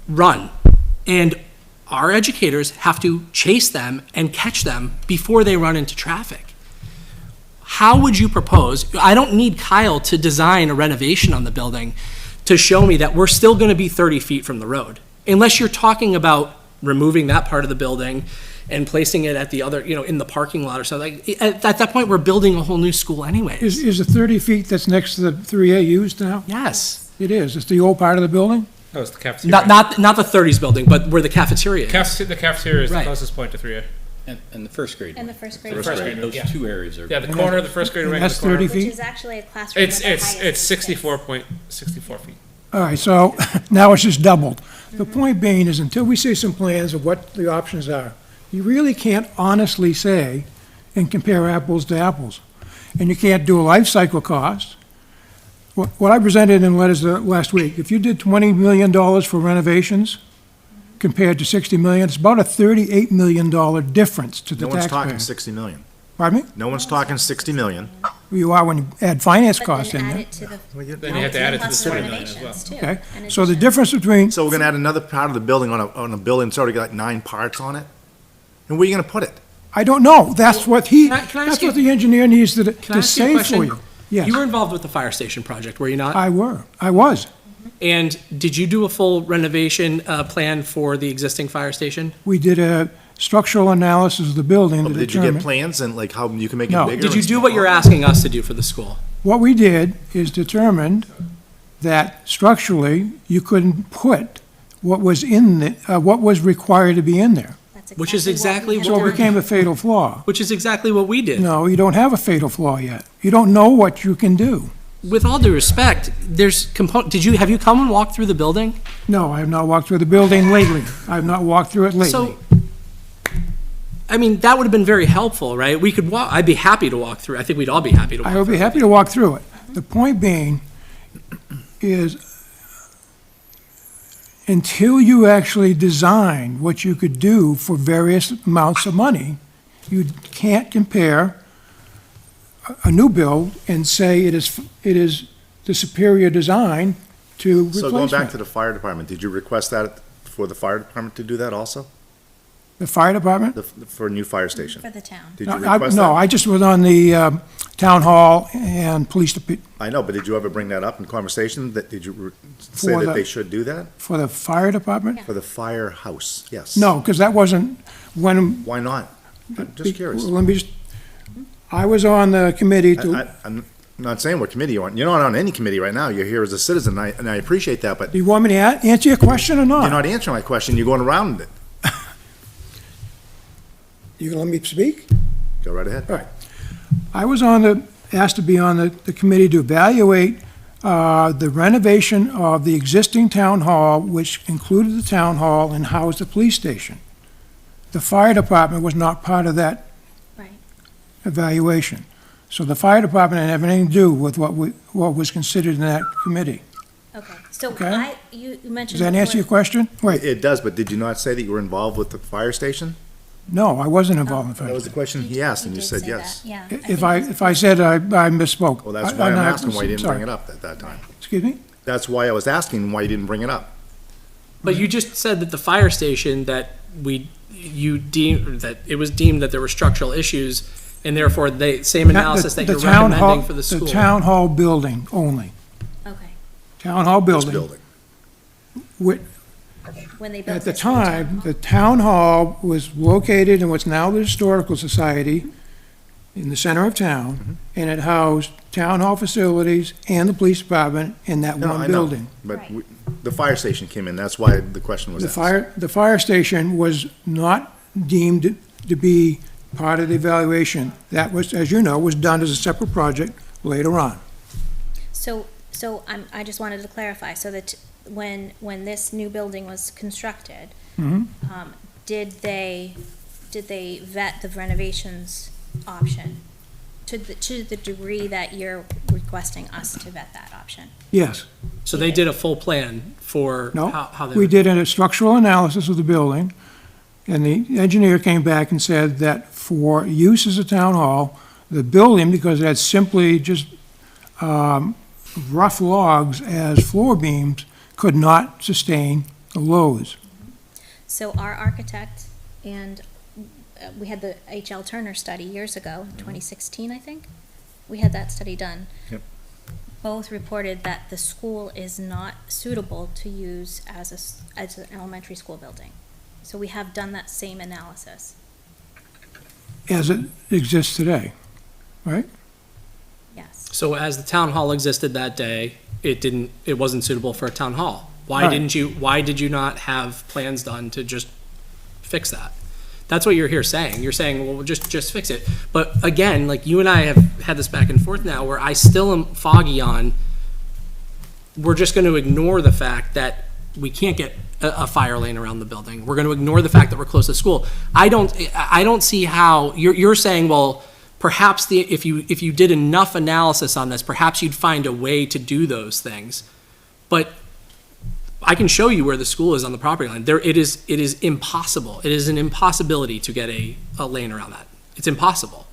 run. And our educators have to chase them and catch them before they run into traffic. How would you propose, I don't need Kyle to design a renovation on the building to show me that we're still gonna be 30 feet from the road. Unless you're talking about removing that part of the building and placing it at the other, in the parking lot or something. At that point, we're building a whole new school anyways. Is the 30 feet that's next to the 3A used now? Yes. It is. It's the old part of the building? Oh, it's the cafeteria. Not the 30s building, but where the cafeteria is. The cafeteria is the Right. closest point to 3A. And the first grade. And one. the first grade. First grade, Those yeah. two areas are. Yeah, the corner of the first grade And wing. that's the corner. 30 Which feet? is actually a classroom. It's with the highest it's space. 64 feet. All right, so now it's just doubled. The point being is until we see some plans of what the options are, you really can't honestly say and compare apples to apples. And you can't do a life cycle cost. What I presented in letters last week, if you did $20 million for renovations compared to 60 million, it's about a $38 million difference to the No one's talking taxpayer. 60 million. Pardon me? No one's talking 60 million. You are when you add finance But costs then in add there. it to the. Then you have to add it to the plus 20 million as renovations, too, Okay, in so the addition. difference between, So we're gonna add another part of the building on a building that's already got like 9 parts on it? And where are you gonna put it? I don't know, that's what Can I ask that's you- what the engineer needs Can I to ask you a say question? for you. Yes, You were involved with the fire station project, were you not? I was. And did you do a full renovation plan for the existing fire station? We did a structural analysis of the building to Oh, Did you get determine. plans and like how you can make it No. bigger? Did you and do what you're smaller? asking us to do for the school? What we did is determined that structurally, you couldn't put what was what was required to be in there. That's Which is exactly we So had it became a fatal flaw. Which is exactly what we did. No, you don't have a fatal flaw yet. You don't know what you can do. With all due respect, have you come and walked through the building? No, I have not walked through the building lately. I have not walked through it lately. So, I mean, that would have been very helpful, right? We could walk, I'd be happy to walk through. I think we'd all be happy to walk I through. would be happy to walk through it. The point being is until you actually design what you could do for various amounts of money, you can't compare a new build and say it is the superior design to So going back to replacement. the fire department, did you request that for the fire department to do that also? The fire department? For a new fire station? For the town. Did you No, request no, that? I just was on the town hall and police I know, but did you ever bring that up in conversation? Did you say For that the- they should do that? for the fire department? For the firehouse, yes. No, because that wasn't when. Why not? I'm just curious. Let me just, I was on the committee to, I'm not saying what committee you're on. You're not on any committee right now. You're here as a citizen, and I appreciate that, but do you want me to answer your question or you're not? not answering my question. You're going around it. You gonna let me speak? Go right ahead. All right. I was asked to be on the committee to evaluate the renovation of the existing town hall, which included the town hall and housed the police station. The fire department was not part of that Right. evaluation. So the fire department didn't have anything to do with what was considered in that committee. Okay, so Okay. you mentioned. Does that answer your question? Wait, It does, but did you not say that you were involved with the fire station? no, I wasn't involved in That fire. was the question he asked, and you did said say yes. that, Yeah. If I said I misspoke. Well, that's I- why I'm I- asking why you didn't bring sorry. it up at that time. Excuse me? That's why I was asking why you didn't bring it up. But you just said that the fire station that that it was deemed that there were structural issues, and therefore the same analysis that The you're town hall- recommending for the school. The town hall building only. Okay, Town hall This building. building. when they built At the this new town time, hall. the town hall was located in what's now the Historical Society in the center of Mm-hmm. town, and it housed town hall facilities and the police department in that No, I one know, building. but Right. the fire station came in. That's why the question was The asked. the fire station was not deemed to be part of the evaluation. That was, as you know, was done as a separate project later on. So I just wanted to clarify, so that when this new building was constructed, Mhm. did they vet the renovations option to the degree that you're requesting us to vet that option? Yes. So they did a full plan for No, how they we were. did a structural analysis of the building, and the engineer came back and said that for use as a town hall, the building, because it had simply just rough logs as floor beams, could not sustain the loads. So our architect and we had the H.L. Turner study years ago, 2016, I think. We had that study done. Yep. Both reported that the school is not suitable to use as an elementary school building. So we have done that same analysis. As it exists today, right? Yes. So as the town hall existed that day, it wasn't suitable for a town hall. Why Right. why did you not have plans done to just fix that? That's what you're here saying. You're saying, well, just fix it. But again, like you and I have had this back and forth now where I still am foggy on, we're just going to ignore the fact that we can't get a fire lane around the building. We're going to ignore the fact that we're close to school. I don't see how, you're saying, well, perhaps if you did enough analysis on this, perhaps you'd find a way to do those things. But I can show you where the school is on the property line. It is impossible. It is an impossibility to get a lane around that. It's impossible.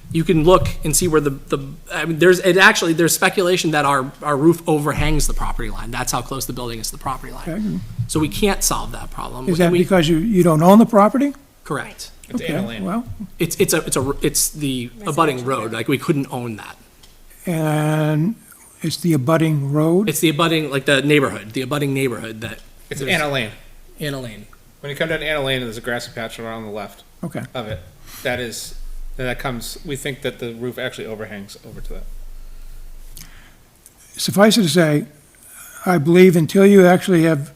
You can look and see where there's speculation that our roof overhangs the property line. That's how close the building is to the property line. Okay. So we can't solve that problem. Is that because you don't own the property? Correct. It's Okay, Anna Lane. well, It's the abutting road. Like we couldn't own that. and it's the abutting road? It's the abutting, like the abutting neighborhood that. It's there's- Anna Lane. Anna Lane. When you come down to Anna Lane, there's a grassy patch around the left Okay. of it. We think that the roof actually overhangs over to that. Suffice it to say, I believe until you actually have,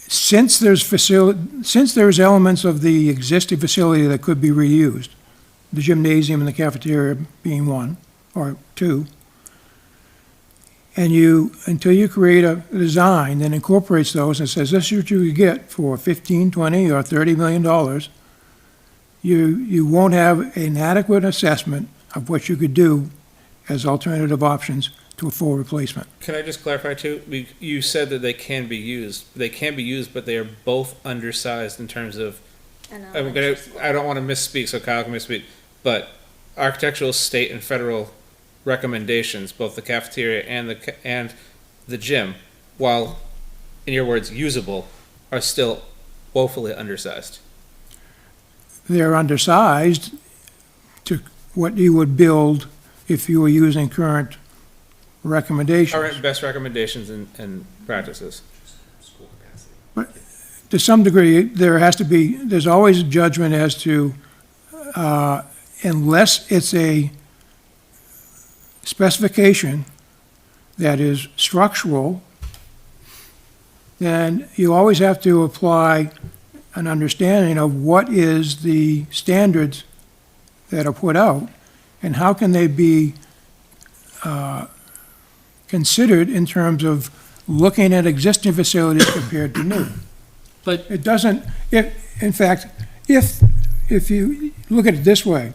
since there's elements of the existing facility that could be reused, the gymnasium and the cafeteria being one, or two, and until you create a design that incorporates those and says, this is what you get for 15, 20, or $30 million, you won't have an adequate assessment of what you could do as alternative options to a full replacement. Can I just clarify too? You said that they can be used. They can be used, but they are both undersized in terms of. I don't want to misspeak, so Kyle can misspeak. But architectural, state, and federal recommendations, both the cafeteria and the gym, while in your words usable, are still woefully undersized. They're undersized to what you would build if you were using current recommendations. Current best recommendations and practices. To some degree, there's always a judgment as to, unless it's a specification that is structural, then you always have to apply an understanding of what is the standards that are put out, and how can they be considered in terms of looking at existing facilities compared to new. But It doesn't, in fact, if you look at it this way,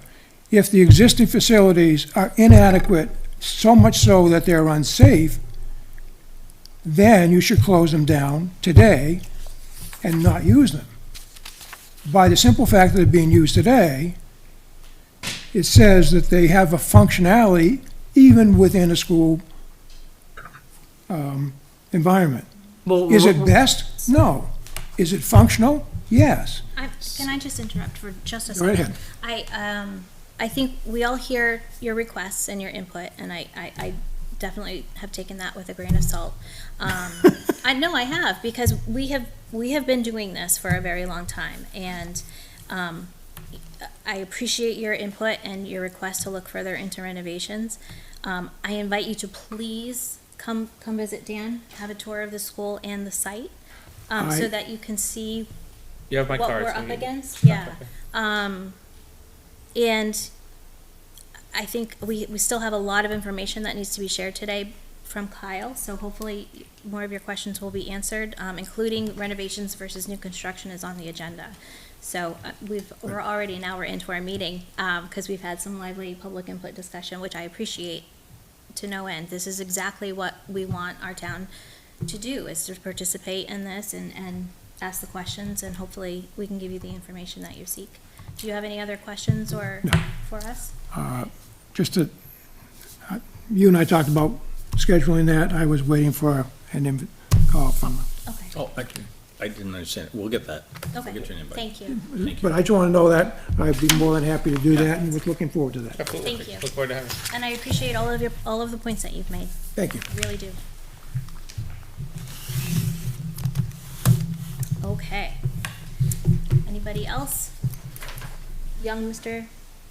if the existing facilities are inadequate, so much so that they're unsafe, then you should close them down today and not use them. By the simple fact that they're being used today, it says that they have a functionality even within a school environment. Is it best? No. Is it functional? Yes. Can I just interrupt for just a Go right second? ahead. I think we all hear your requests and your input, and I definitely have taken that with a grain of salt. I know I have, because we have been doing this for a very long time, and I appreciate your input and your request to look further into renovations. I invite you to please come visit Dan, have a tour of the school and the site, so that you can see You have my what cards. we're so up you- against. Yeah. And I think we still have a lot of information that needs to be shared today from Kyle, so hopefully more of your questions will be answered, including renovations versus new construction is on the agenda. So we're already an hour into our meeting, because we've had some lively public input discussion, which I appreciate to no end. This is exactly what we want our town to do, is to participate in this and ask the questions, and hopefully we can give you the information that you seek. Do you have any other questions or for us? Just to, you and I talked about scheduling that. I was waiting for a from, Okay, Oh, I didn't understand. We'll get that. We'll okay, get you an invite. thank you, but I just want to know that. I'd be more than happy to do that, and was looking forward to that. Absolutely. Thank you. Look forward to having you. and I appreciate all of the points that you've made, Thank you. I really do. Okay. Anybody else? Young Mr.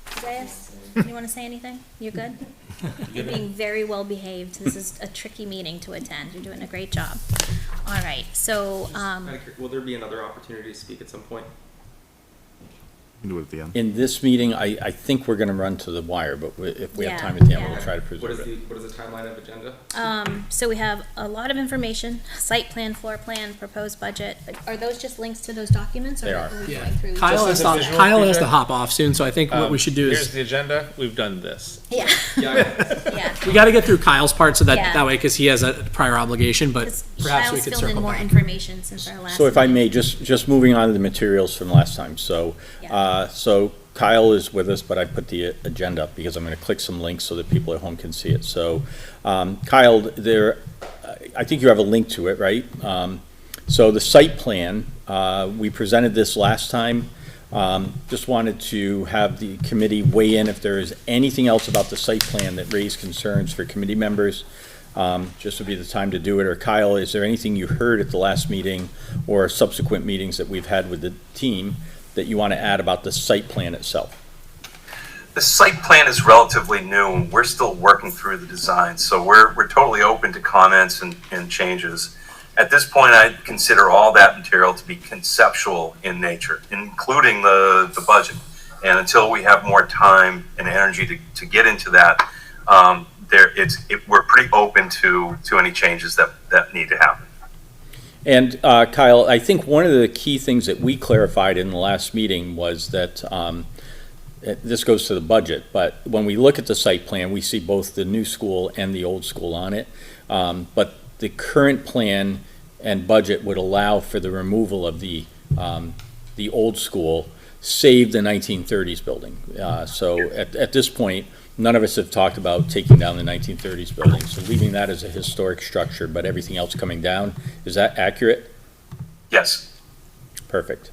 Zayas, you want to say anything? You're good? You're being very well behaved. This is a tricky meeting to attend. You're doing a great job. All right, so, Will there be another opportunity to speak at some point? We can do it at the end. In this meeting, I think we're gonna run to the wire, but if we have Yeah, time at the end, yeah. we'll try to preserve it. What is the timeline of agenda? so we have a lot of information, site plan, floor plan, proposed budget. Are those just links to those documents? Or They are. we Yeah. going through each Kyle of has as a to, visual Kyle has to feature? hop off soon, so I think what we should do Here's is, the agenda. We've done this. Yeah, Yeah, yeah. we gotta get through Kyle's part, so that, Yeah. that way, because he has a prior obligation, but Because perhaps we Kyle's could filled in circle more back. information since our last. So if I meeting. may, just moving on to the materials from last time. So, Yeah. so Kyle is with us, but I put the agenda up because I'm gonna click some links so that people at home can see it. So, Kyle, I think you have a link to it, right? So the site plan, we presented this last time. Just wanted to have the committee weigh in if there is anything else about the site plan that raised concerns for committee members. Just would be the time to do it. Or Kyle, is there anything you heard at the last meeting or subsequent meetings that we've had with the team that you want to add about the site plan itself? The site plan is relatively new, and we're still working through the design, so we're totally open to comments and changes. At this point, I consider all that material to be conceptual in nature, including the budget. And until we have more time and energy to get into that, we're pretty open to any changes that need to happen. And Kyle, I think one of the key things that we clarified in the last meeting was that, this goes to the budget, but when we look at the site plan, we see both the new school and the old school on it. But the current plan and budget would allow for the removal of the old school, save the 1930s building. So at this point, none of us have talked about taking down the 1930s building, so leaving that as a historic structure, but everything else coming down. Is that accurate? Yes. Perfect.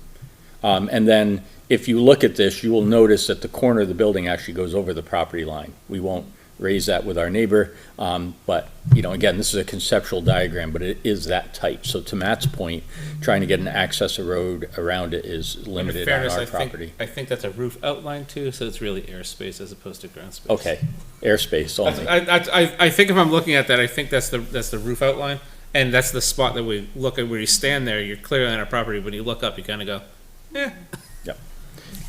And then if you look at this, you will notice that the corner of the building actually goes over the property line. We won't raise that with our neighbor, but, again, this is a conceptual diagram, but it is that tight. So to Matt's point, trying to get an access road around it is In limited on fairness, our I property. think that's a roof outline too, so it's really airspace as opposed to ground space. Okay, airspace only. I think if I'm looking at that, I think that's the roof outline, and that's the spot that we look at where you stand there. You're clearly on our property. When you look up, you kind of go, eh.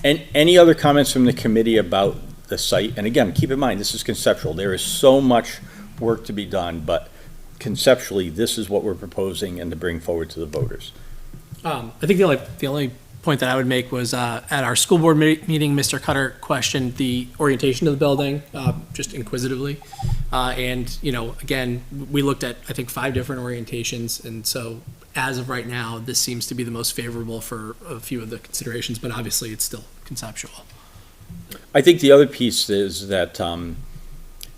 And any other comments from the committee about the site? And again, keep in mind, this is conceptual. There is so much work to be done, but conceptually, this is what we're proposing and to bring forward to the voters. I think the only point that I would make was, at our school board meeting, Mr. Cutter questioned the orientation of the building, just inquisitively. And, again, we looked at, I think, 5 different orientations, and so as of right now, this seems to be the most favorable for a few of the considerations, but obviously it's still conceptual. I think the other piece is that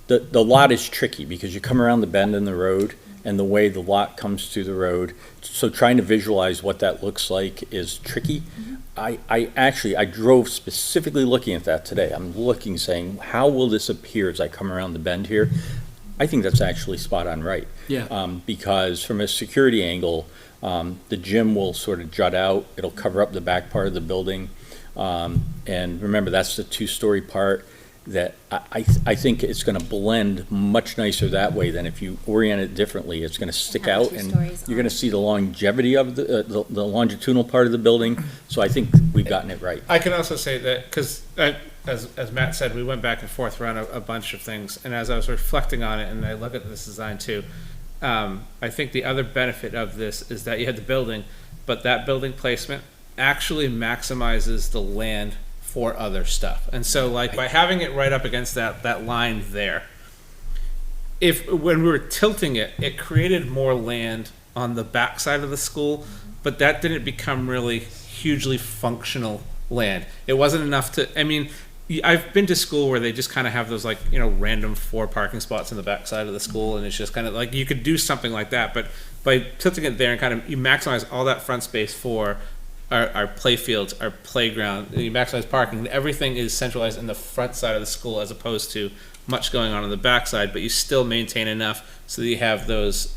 the lot is tricky because you come around the bend in the road and the way the lot comes to the road. So trying to visualize what that looks like is tricky. I drove specifically looking at that today. I'm looking, saying, how will this appear as I come around the bend here? I think that's actually spot on right. Yeah. Because from a security angle, the gym will sort of jut out. It'll cover up the back part of the building. And remember, that's the 2-story part that I think it's going to blend much nicer that way than if you orient it differently. It's going to stick Have out, 2 and stories you're on going to see the longevity of the longitudinal part of the building. So I think we've gotten it right. I can also say that because, as Matt said, we went back and forth around a bunch of things, and as I was reflecting on it, and I look at this design too, I think the other benefit of this is that you had the building, but that building placement actually maximizes the land for other stuff. And so, like, by having it right up against that line there, when we were tilting it, it created more land on the backside of the school, but that didn't become really hugely functional land. It wasn't enough to, I've been to school where they just kind of have those like, random 4 parking spots in the backside of the school, and it's just kind of like, you could do something like that, but by tilting it there and kind of, you maximize all that front space for our play fields, our playground, you maximize parking, everything is centralized in the front side of the school as opposed to much going on the backside, but you still maintain enough so that you have those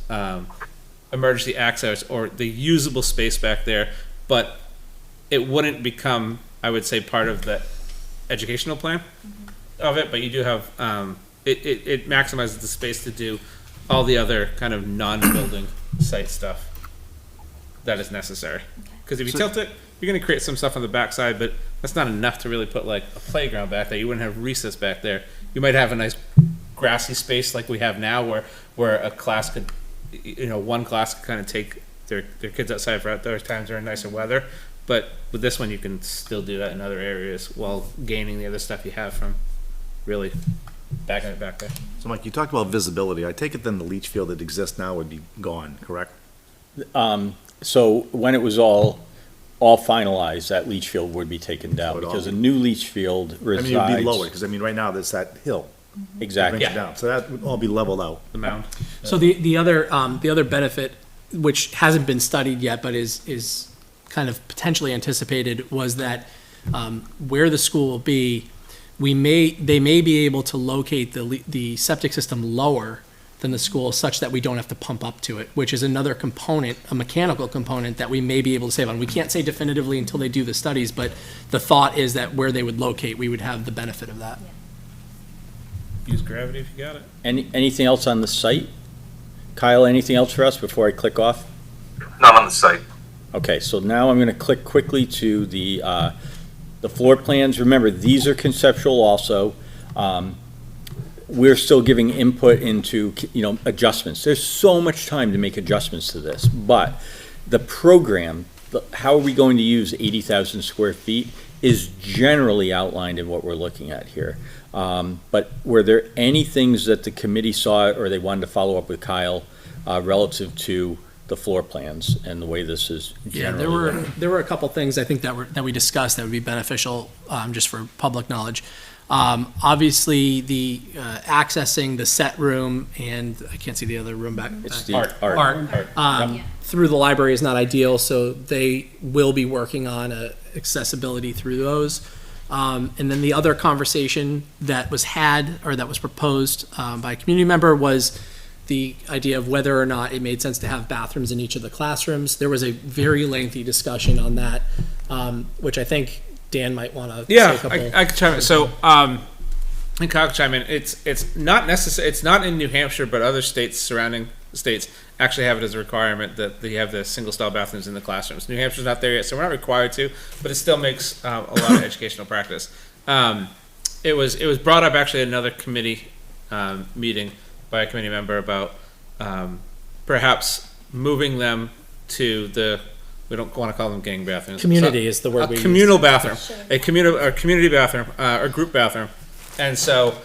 emergency access or the usable space back there, but it wouldn't become, I would say, part of the educational plan of it, but you do have, it maximizes the space to do all the other kind of non-building site stuff that is necessary. Because if you tilt it, you're going to create some stuff on the backside, but that's not enough to really put like a playground back there. You wouldn't have recess back there. You might have a nice grassy space like we have now where a class could, one class could kind of take their kids outside for outdoor times during nicer weather. But with this one, you can still do that in other areas while gaining the other stuff you have from really backing it back there. So Mike, you talked about visibility. I take it then the leach field that exists now would be gone, correct? So when it was all finalized, that leach field would be taken down, So it'd all because a be- new leach field I mean, resides. it would be lower, because I mean, right now, there's that hill. Exactly. Brings it down. So that would all be leveled out. The mound. So the other benefit, which hasn't been studied yet, but is kind of potentially anticipated, was that where the school will be, they may be able to locate the septic system lower than the school, such that we don't have to pump up to it, which is another component, a mechanical component that we may be able to save on. We can't say definitively until they do the studies, but the thought is that where they would locate, we would have the benefit of that. Use gravity if you got it. Anything else on the site? Kyle, anything else for us before I click off? Not on the site. Okay, so now I'm going to click quickly to the floor plans. Remember, these are conceptual also. We're still giving input into, adjustments. There's so much time to make adjustments to this, but the program, how are we going to use 80,000 square feet is generally outlined in what we're looking at here. But were there any things that the committee saw or they wanted to follow up with Kyle relative to the floor plans and the way this is Yeah, generally? there were a couple things I think that we discussed that would be beneficial, just for public knowledge. Obviously, the accessing the set room, and I can't see the other room back. It's the art. Through the library is not ideal, so they will be working on accessibility through those. And then the other conversation that was had, or that was proposed by a community member, was the idea of whether or not it made sense to have bathrooms in each of the classrooms. There was a very lengthy discussion on that, which I think Dan might want to say a couple. I could chime in. So, and Kyle could chime in. It's not necessary. It's not in New Hampshire, but other states, surrounding states, actually have it as a requirement that they have the single stall bathrooms in the classrooms. New Hampshire's not there yet, so we're not required to, but it still makes a lot of educational practice. It was brought up actually at another committee meeting by a committee member about perhaps moving them to the, we don't want to call them gang bathrooms. Community is the word we A use. communal bathroom, a community bathroom, or group bathroom. And so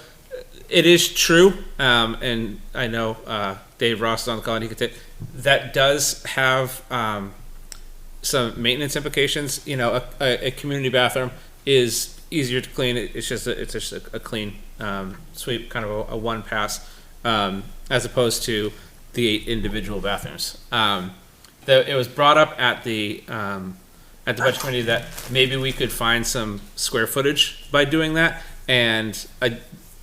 it is true, and I know Dave Ross is on the call, and he could take, that does have some maintenance implications. A community bathroom is easier to clean. It's just a clean sweep, kind of a one pass, as opposed to the 8 individual bathrooms. It was brought up at the budget committee that maybe we could find some square footage by doing that, and I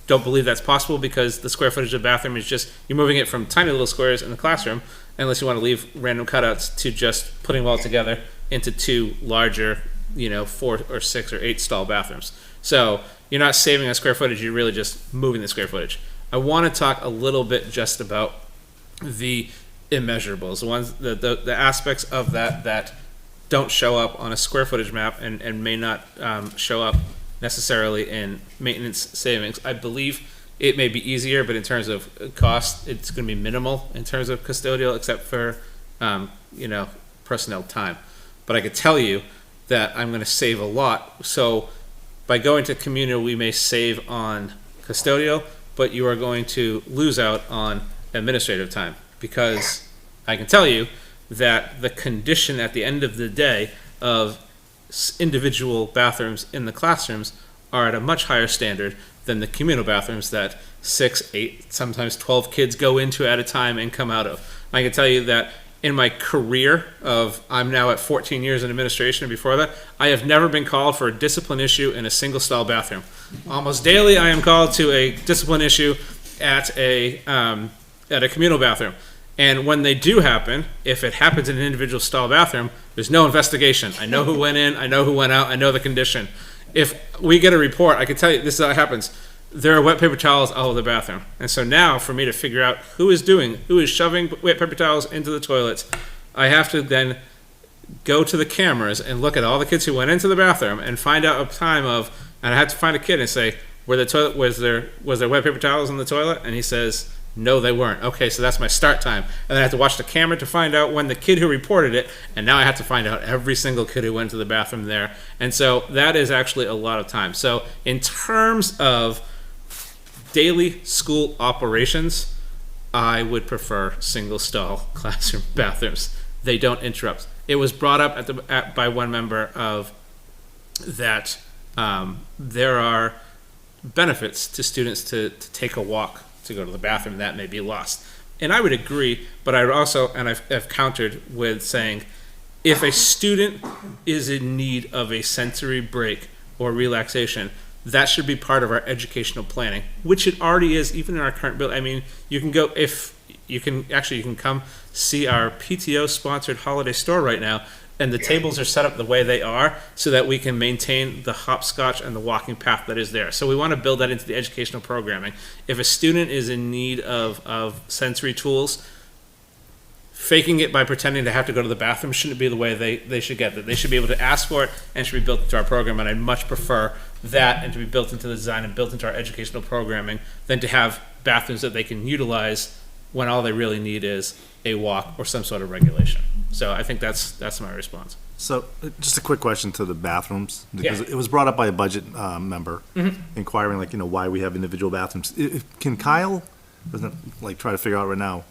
don't believe that's possible because the square footage of the bathroom is just, you're moving it from tiny little squares in the classroom, unless you want to leave random cutouts, to just putting them all together into 2 larger, 4 or 6 or 8 stall bathrooms. So you're not saving on square footage, you're really just moving the square footage. I want to talk a little bit just about the immeasurables, the ones, the aspects of that don't show up on a square footage map and may not show up necessarily in maintenance savings. I believe it may be easier, but in terms of cost, it's going to be minimal in terms of custodial, except for personnel time. But I could tell you that I'm going to save a lot. So by going to communal, we may save on custodial, but you are going to lose out on administrative time, because I can tell you that the condition at the end of the day of individual bathrooms in the classrooms are at a much higher standard than the communal bathrooms that 6, 8, sometimes 12 kids go into at a time and come out of. I can tell you that in my career I'm now at 14 years in administration, and before that, I have never been called for a discipline issue in a single stall bathroom. Almost daily, I am called to a discipline issue at a communal bathroom. And when they do happen, if it happens in an individual stall bathroom, there's no investigation. I know who went in, I know who went out, I know the condition. If we get a report, I can tell you this is how it happens. There are wet paper towels all over the bathroom. And so now for me to figure out who is shoving wet paper towels into the toilets, I have to then go to the cameras and look at all the kids who went into the bathroom and find out a time of, and I have to find a kid and say, was there wet paper towels in the toilet? And he says, no, they weren't. Okay, so that's my start time. And then I have to watch the camera to find out when the kid who reported it, and now I have to find out every single kid who went to the bathroom there. And so that is actually a lot of time. So in terms of daily school operations, I would prefer single stall classroom bathrooms. They don't interrupt. It was brought up by one member of that there are benefits to students to take a walk to go to the bathroom that may be lost. And I would agree, but I would also, and I've countered with saying, if a student is in need of a sensory break or relaxation, that should be part of our educational planning, which it already is, even in our current bill. I mean, you can go, you can come see our PTO sponsored holiday store right now, and the tables are set up the way they are so that we can maintain the hopscotch and the walking path that is there. So we want to build that into the educational programming. If a student is in need of sensory tools, faking it by pretending to have to go to the bathroom shouldn't be the way they should get that. They should be able to ask for it and should be built into our program, and I'd much prefer that and to be built into the design and built into our educational programming than to have bathrooms that they can utilize when all they really need is a walk or some sort of regulation. So I think that's my response. So, just a quick question to the bathrooms, because Yeah. it was brought up by a budget member inquiring, like, why we have individual bathrooms. Can Kyle, try to figure out right now,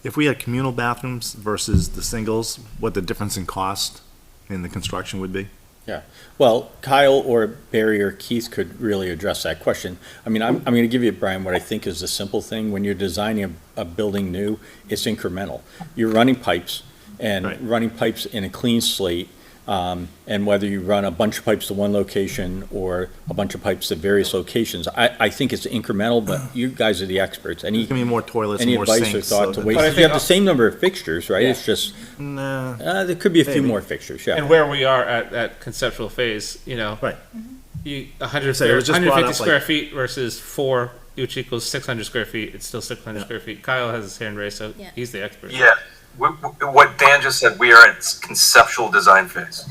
if we had communal bathrooms versus the singles, what the difference in cost in the construction would be? Yeah, well, Kyle or Barry or Keith could really address that question. I mean, I'm going to give you, Brian, what I think is the simple thing. When you're designing a building new, it's incremental. You're running pipes, and Right. running pipes in a clean slate, and whether you run a bunch of pipes to one location or a bunch of pipes to various locations, I think it's incremental, but you guys are the experts. There's gonna be more toilets, Any more advice or sinks. thought to so waste? But I You have think- the same number of fixtures, right? Yeah. It's just, Nah, there could be a few Maybe. more fixtures, yeah. And where we are at conceptual phase, right. 100 Say, it was just brought 150 up, square like- feet versus 4, which equals 600 square feet. It's still 600 Yeah. square feet. Kyle has his hand raised, so Yeah. he's the expert. Yeah, what Dan just said, we are at conceptual design phase.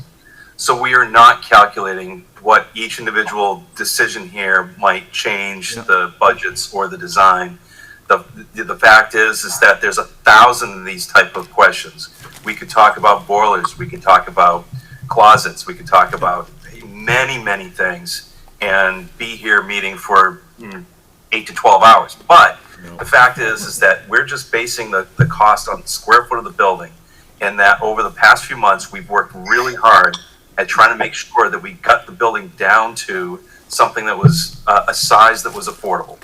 So we are not calculating what each individual decision here might change the budgets or the design. The fact is that there's 1,000 of these type of questions. We could talk about boilers, we could talk about closets, we could talk about many, many things and be here meeting for 8 to 12 hours. But the fact is that we're just basing the cost on the square foot of the building, and that over the past few months, we've worked really hard at trying to make sure that we got the building down to something that was a size that was affordable.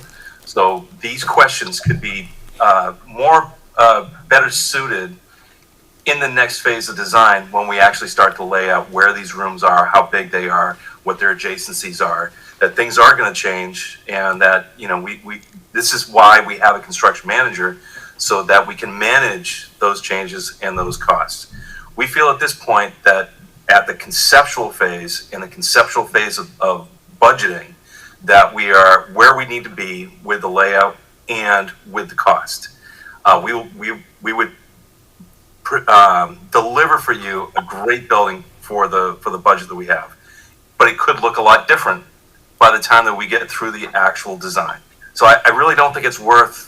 So these questions could be better suited in the next phase of design when we actually start to lay out where these rooms are, how big they are, what their adjacencies are, that things are going to change, and that, this is why we have a construction manager, so that we can manage those changes and those costs. We feel at this point that at the conceptual phase, in the conceptual phase of budgeting, that we are where we need to be with the layout and with the cost. We would deliver for you a great building for the budget that we have, but it could look a lot different by the time that we get through the actual design. So I really don't think it's worth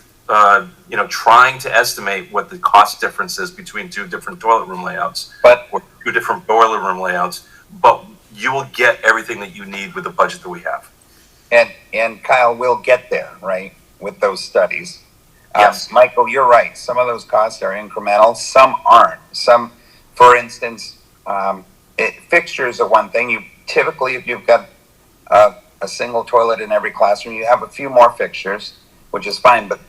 trying to estimate what the cost difference is between 2 different toilet room layouts, or 2 different boiler room layouts. But you will get everything that you need with the budget that we have. And Kyle will get there, right, with those studies. Yes. Michael, you're right. Some of those costs are incremental. Some aren't. Some, for instance, fixtures are one thing. Typically, if you've got a a single toilet in every classroom. You have a few more fixtures, which is fine, but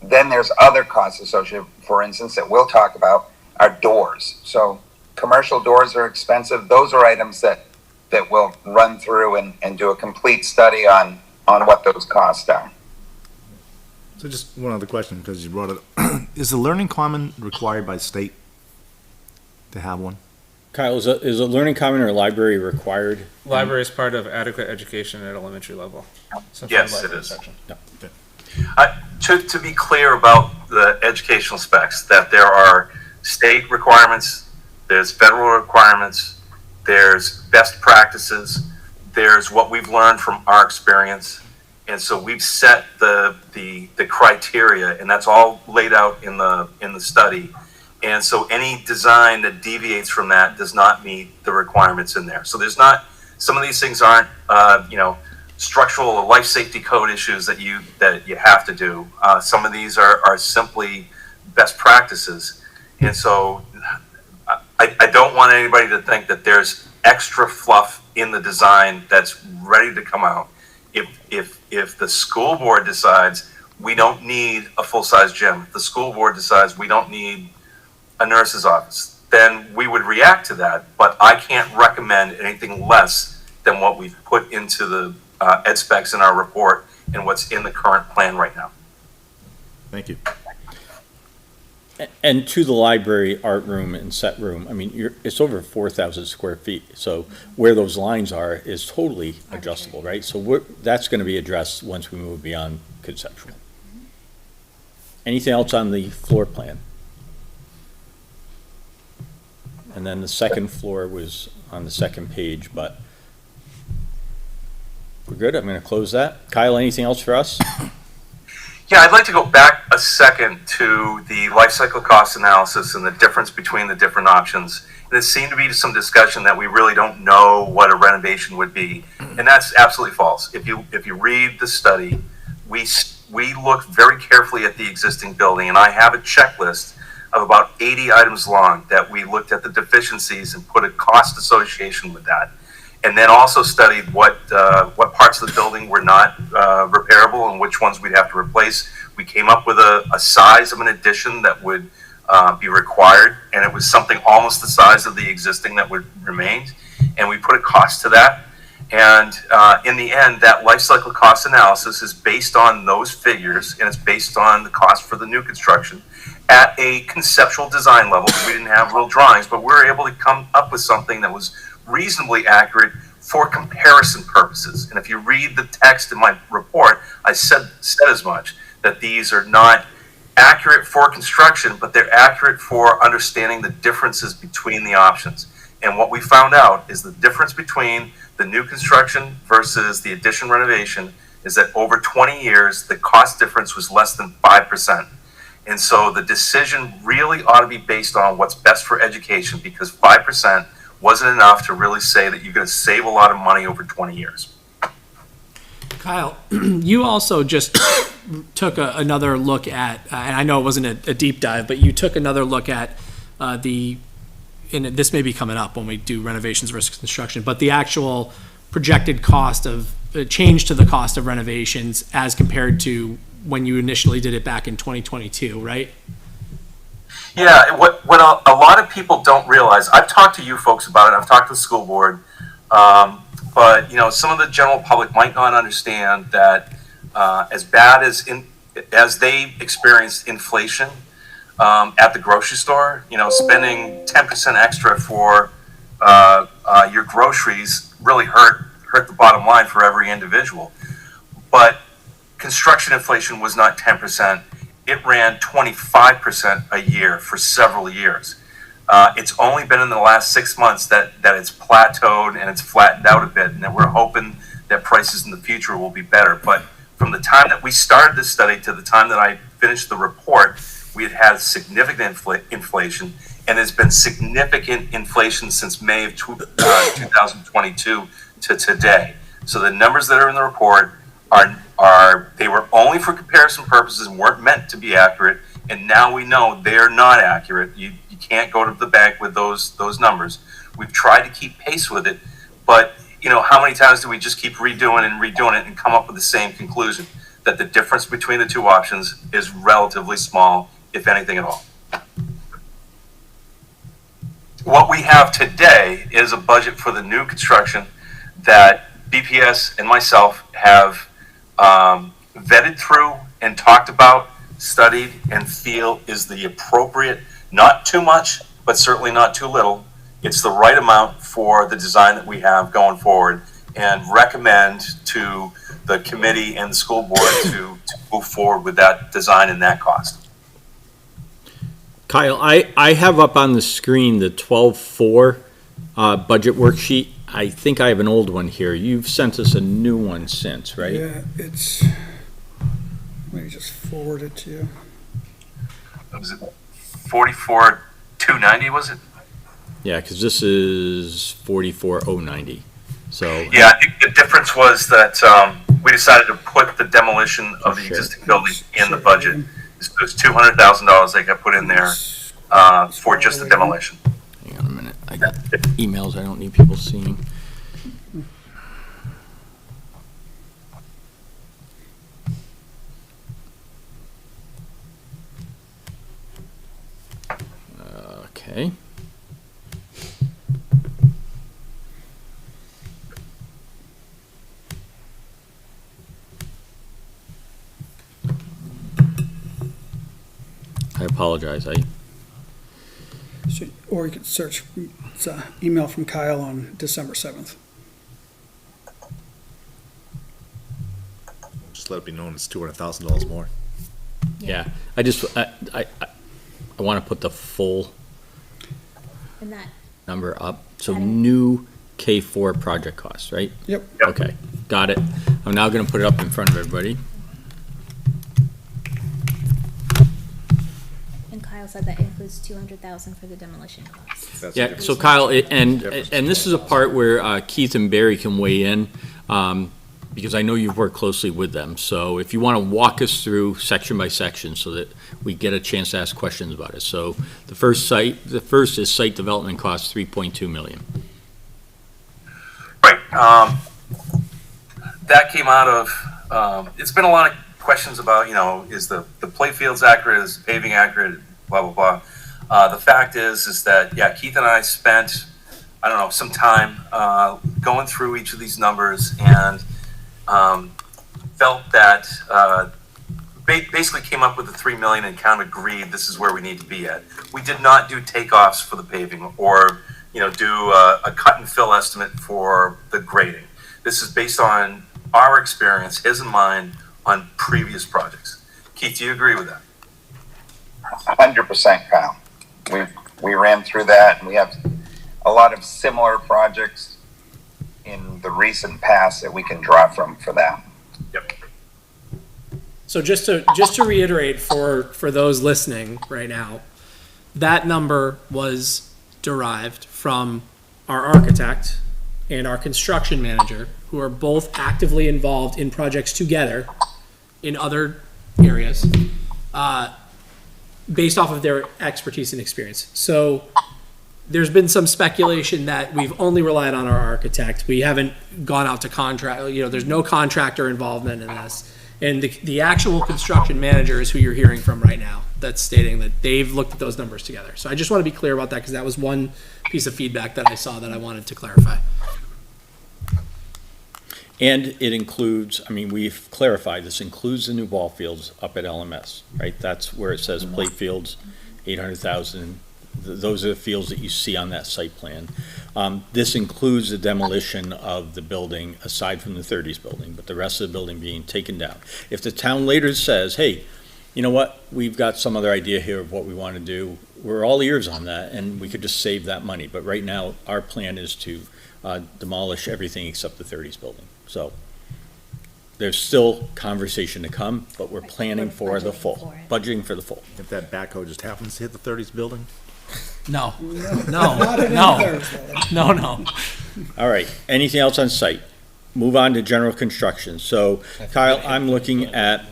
then there's other costs associated, for instance, that we'll talk about, are doors. So commercial doors are expensive. Those are items that we'll run through and do a complete study on what those costs are. So just one other question, because you brought it up. Is the Learning Common required by state to have one? Kyle, is a learning common or library required? Library is part of adequate education at elementary level. So for Yes, the it library is. section. To be clear about the educational specs, that there are state requirements, there's federal requirements, there's best practices, there's what we've learned from our experience. And so we've set the criteria, and that's all laid out in the study. And so any design that deviates from that does not meet the requirements in there. So there's not, some of these things aren't, structural or life safety code issues that you have to do. Some of these are simply best practices. And so I don't want anybody to think that there's extra fluff in the design that's ready to come out. If the school board decides we don't need a full-size gym, if the school board decides we don't need a nurse's office, then we would react to that. But I can't recommend anything less than what we've put into the ed specs in our report and what's in the current plan right now. Thank you. And to the library, art room, and set room, I mean, it's over 4,000 square feet. So where those lines are is totally adjustable, right? So that's going to be addressed once we move beyond conceptual. Anything else on the floor plan? And then the second floor was on the second page, but we're good. I'm going to close that. Kyle, anything else for us? Yeah, I'd like to go back a second to the life cycle cost analysis and the difference between the different options. There seemed to be some discussion that we really don't know what a renovation would be, and that's absolutely false. If you read the study, we looked very carefully at the existing building, and I have a checklist of about 80 items long that we looked at the deficiencies and put a cost association with that. And then also studied what parts of the building were not repairable and which ones we'd have to replace. We came up with a size of an addition that would be required, and it was something almost the size of the existing that would remain. And we put a cost to that. And in the end, that life cycle cost analysis is based on those figures, and it's based on the cost for the new construction at a conceptual design level. We didn't have real drawings, but we were able to come up with something that was reasonably accurate for comparison purposes. And if you read the text in my report, I said as much, that these are not accurate for construction, but they're accurate for understanding the differences between the options. And what we found out is the difference between the new construction versus the addition renovation is that over 20 years, the cost difference was less than 5%. And so the decision really ought to be based on what's best for education, because 5% wasn't enough to really say that you're going to save a lot of money over 20 years. Kyle, you also just took another look at, and I know it wasn't a deep dive, but you took another look at and this may be coming up when we do renovations versus construction, but the actual projected cost of change to the cost of renovations as compared to when you initially did it back in 2022, right? Yeah, what a lot of people don't realize, I've talked to you folks about it, I've talked to the school board, but some of the general public might not understand that as bad as they experienced inflation at the grocery store, spending 10% extra for your groceries really hurt the bottom line for every individual. But construction inflation was not 10%. It ran 25% a year for several years. It's only been in the last 6 months that it's plateaued and it's flattened out a bit, and that we're hoping that prices in the future will be better. But from the time that we started this study to the time that I finished the report, we had significant inflation, and there's been significant inflation since May of 2022 to today. So the numbers that are in the report they were only for comparison purposes and weren't meant to be accurate, and now we know they're not accurate. You can't go to the bank with those numbers. We've tried to keep pace with it, but how many times do we just keep redoing it and come up with the same conclusion? That the difference between the two options is relatively small, if anything at all. What we have today is a budget for the new construction that BPS and myself have vetted through and talked about, studied, and feel is the appropriate, not too much, but certainly not too little. It's the right amount for the design that we have going forward, and recommend to the committee and the school board to move forward with that design and that cost. Kyle, I have up on the screen the 12-4 budget worksheet. I think I have an old one here. You've sent us a new one since, right? Yeah, it's, let me just forward it to you. Was it 44,290, was it? Yeah, because this is 44,090. So Yeah, I think the difference was that we decided to put the demolition of the Sure. existing building in the budget. There's $200,000 they got put in there for just the demolition. hang on a minute. I got emails I don't need people seeing. Okay. I apologize. So, or you could search, it's an email from Kyle on December 7th. Just let it be known it's $200,000 more. Yeah, I want to put the full And that, number up. So Got it. new K4 project costs, right? Yep. Okay, got it. I'm now going to put it up in front of everybody. and Kyle said that includes 200,000 for the demolition costs. That's Yeah, so Kyle, and this is a part where Keith and Barry can weigh in, because I know you've worked closely with them. So if you want to walk us through section by section so that we get a chance to ask questions about it. So the first is site development costs, 3.2 million. Right. That came out of, it's been a lot of questions about, is the play fields accurate, is the paving accurate, blah, blah, blah. The fact is that, yeah, Keith and I spent, I don't know, some time going through each of these numbers and felt that, basically came up with the 3 million and kind of agreed this is where we need to be at. We did not do takeoffs for the paving or, do a cut and fill estimate for the grading. This is based on our experience, his and mine, on previous projects. Keith, do you agree with that? 100%, Kyle. We ran through that, and we have a lot of similar projects in the recent past that we can draw from for that. Yep. So just to reiterate for those listening right now, that number was derived from our architect and our construction manager, who are both actively involved in projects together in other areas, based off of their expertise and experience. So there's been some speculation that we've only relied on our architect. We haven't gone out to contract, there's no contractor involvement in this. And the actual construction manager is who you're hearing from right now, that's stating that they've looked at those numbers together. So I just want to be clear about that, because that was one piece of feedback that I saw that I wanted to clarify. And it includes, we've clarified, this includes the new ball fields up at LMS, right? That's where it says play fields, 800,000. Those are the fields that you see on that site plan. This includes the demolition of the building, aside from the 30s building, but the rest of the building being taken down. If the town later says, hey, you know what, we've got some other idea here of what we want to do, we're all ears on that, and we could just save that money. But right now, our plan is to demolish everything except the 30s building. So there's still conversation to come, but we're planning for the full, budgeting for the full. If that backhoe just happens to hit the 30s building? No, Not no, in no, Thursday. no. All right, anything else on site? Move on to general construction. So Kyle, I'm looking at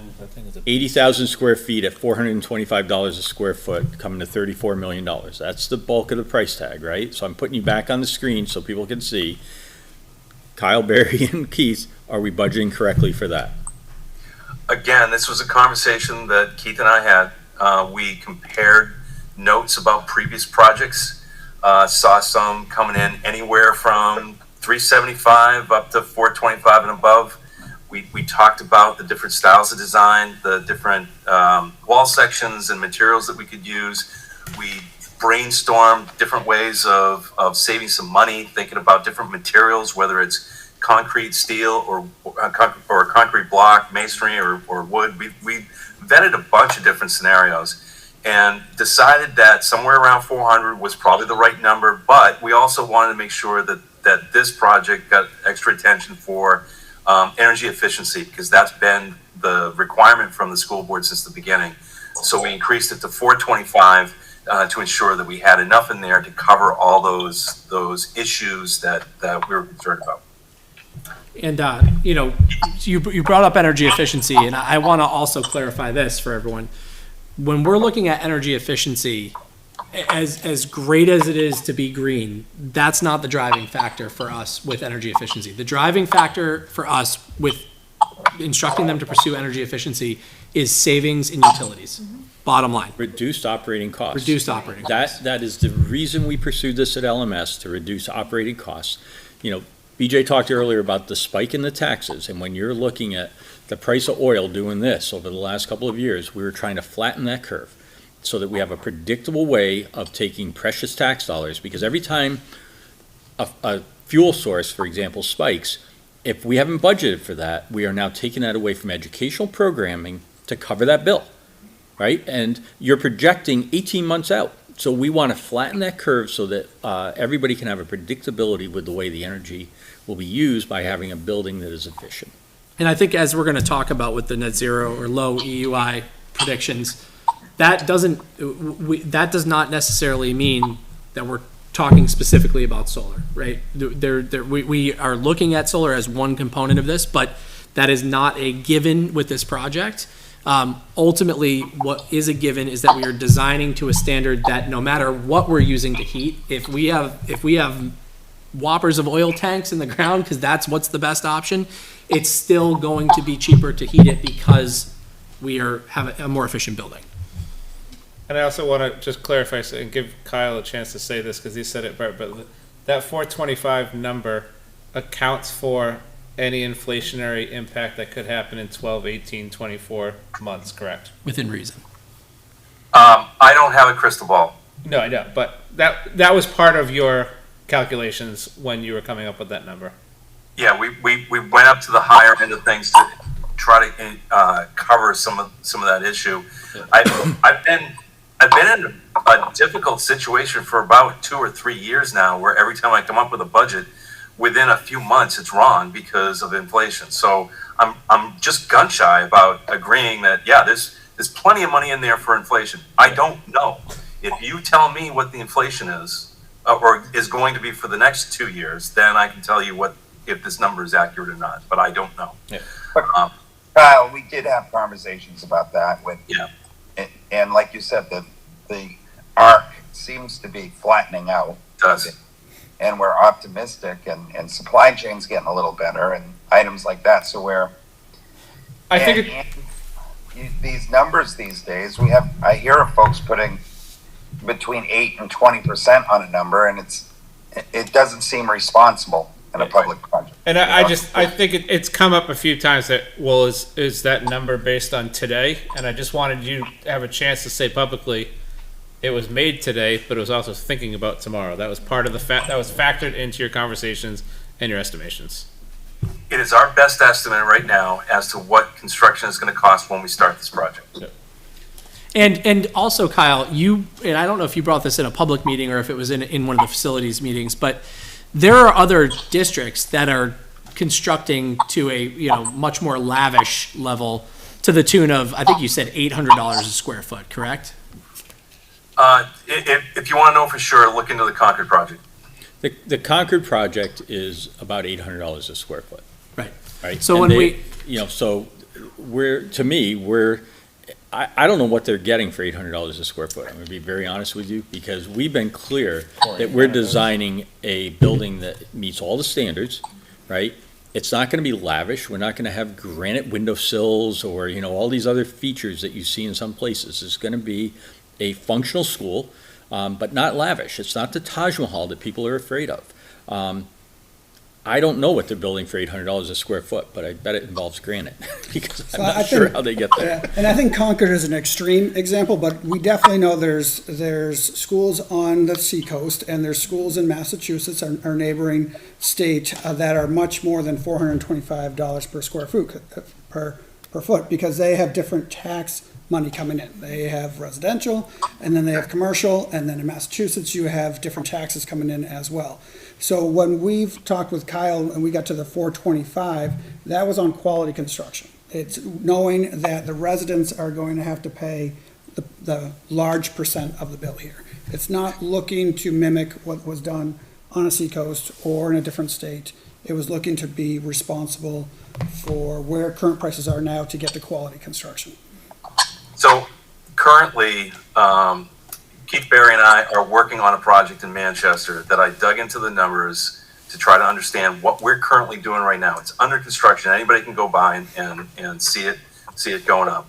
80,000 square feet at $425 a square foot, coming to $34 million. That's the bulk of the price tag, right? So I'm putting you back on the screen so people can see. Kyle, Barry, and Keith, are we budgeting correctly for that? Again, this was a conversation that Keith and I had. We compared notes about previous projects, saw some coming in anywhere from 375 up to 425 and above. We talked about the different styles of design, the different wall sections and materials that we could use. We brainstormed different ways of saving some money, thinking about different materials, whether it's concrete, steel, or a concrete block, masonry, or wood. We vetted a bunch of different scenarios and decided that somewhere around 400 was probably the right number, but we also wanted to make sure that this project got extra attention for energy efficiency, because that's been the requirement from the school board since the beginning. So we increased it to 425 to ensure that we had enough in there to cover all those issues that we were concerned about. And, you brought up energy efficiency, and I want to also clarify this for everyone. When we're looking at energy efficiency, as great as it is to be green, that's not the driving factor for us with energy efficiency. The driving factor for us with instructing them to pursue energy efficiency is savings in utilities. Bottom line. Reduced operating costs. Reduced operating costs. That is the reason we pursued this at LMS, to reduce operating costs. BJ talked earlier about the spike in the taxes, and when you're looking at the price of oil doing this over the last couple of years, we were trying to flatten that curve so that we have a predictable way of taking precious tax dollars, because every time a fuel source, for example, spikes, if we haven't budgeted for that, we are now taking that away from educational programming to cover that bill, right? And you're projecting 18 months out. So we want to flatten that curve so that everybody can have a predictability with the way the energy will be used by having a building that is efficient. And I think, as we're going to talk about with the net zero or low EUI predictions, that does not necessarily mean that we're talking specifically about solar, right? We are looking at solar as one component of this, but that is not a given with this project. Ultimately, what is a given is that we are designing to a standard that no matter what we're using to heat, if we have whoppers of oil tanks in the ground, because that's what's the best option, it's still going to be cheaper to heat it because we have a more efficient building. And I also want to just clarify and give Kyle a chance to say this, because he said it right, but that 425 number accounts for any inflationary impact that could happen in 12, 18, 24 months, correct? Within reason. I don't have a crystal ball. No, I don't. But that was part of your calculations when you were coming up with that number. Yeah, we went up to the higher end of things to try to cover some of that issue. I've been in a difficult situation for about 2 or 3 years now, where every time I come up with a budget, within a few months it's wrong because of inflation. So I'm just gun shy about agreeing that there's plenty of money in there for inflation. I don't know. If you tell me what the inflation is or is going to be for the next 2 years, then I can tell you if this number is accurate or not. But I don't know. Yeah. Kyle, we did have conversations about that and like you said, the arc seems to be flattening out. It does. And we're optimistic, and supply chain's getting a little better, and items like that. So these numbers these days, I hear of folks putting between 8 and 20% on a number, and it doesn't seem responsible in a public project. And I think it's come up a few times that, well, is that number based on today? And I just wanted you to have a chance to say publicly, it was made today, but it was also thinking about tomorrow. That was part of that was factored into your conversations and your estimations. It is our best estimate right now as to what construction is going to cost when we start this project. Yep. And also, Kyle, and I don't know if you brought this in a public meeting or if it was in one of the facilities meetings, but there are other districts that are constructing to a much more lavish level, to the tune of, I think you said $800 a square foot, correct? If you want to know for sure, look into the Concord project. The Concord project is about $800 a square foot. Right. So and I don't know what they're getting for $800 a square foot. I'm going to be very honest with you, because we've been clear that we're designing a building that meets all the standards right? It's not gonna be lavish. We're not gonna have granite windowsills or, you know, all these other features that you see in some places. It's gonna be a functional school, but not lavish. It's not the Taj Mahal that people are afraid of. I don't know what they're building for $800 a square foot, but I bet it involves granite, because I'm So I not sure think- how they get there. Yeah, and I think Concord is an extreme example, but we definitely know there's schools on the seacoast, and there's schools in Massachusetts, our neighboring state, that are much more than $425 per square foot, per foot, because they have different tax money coming in. They have residential, and then they have commercial, and then in Massachusetts, you have different taxes coming in as well. So when we've talked with Kyle and we got to the 425, that was on quality construction. It's knowing that the residents are going to have to pay the large percent of the bill here. It's not looking to mimic what was done on a seacoast or in a different state. It was looking to be responsible for where current prices are now to get to quality construction. So currently, Keith Barry and I are working on a project in Manchester that I dug into the numbers to try to understand what we're currently doing right now. It's under construction. Anybody can go by and see it going up.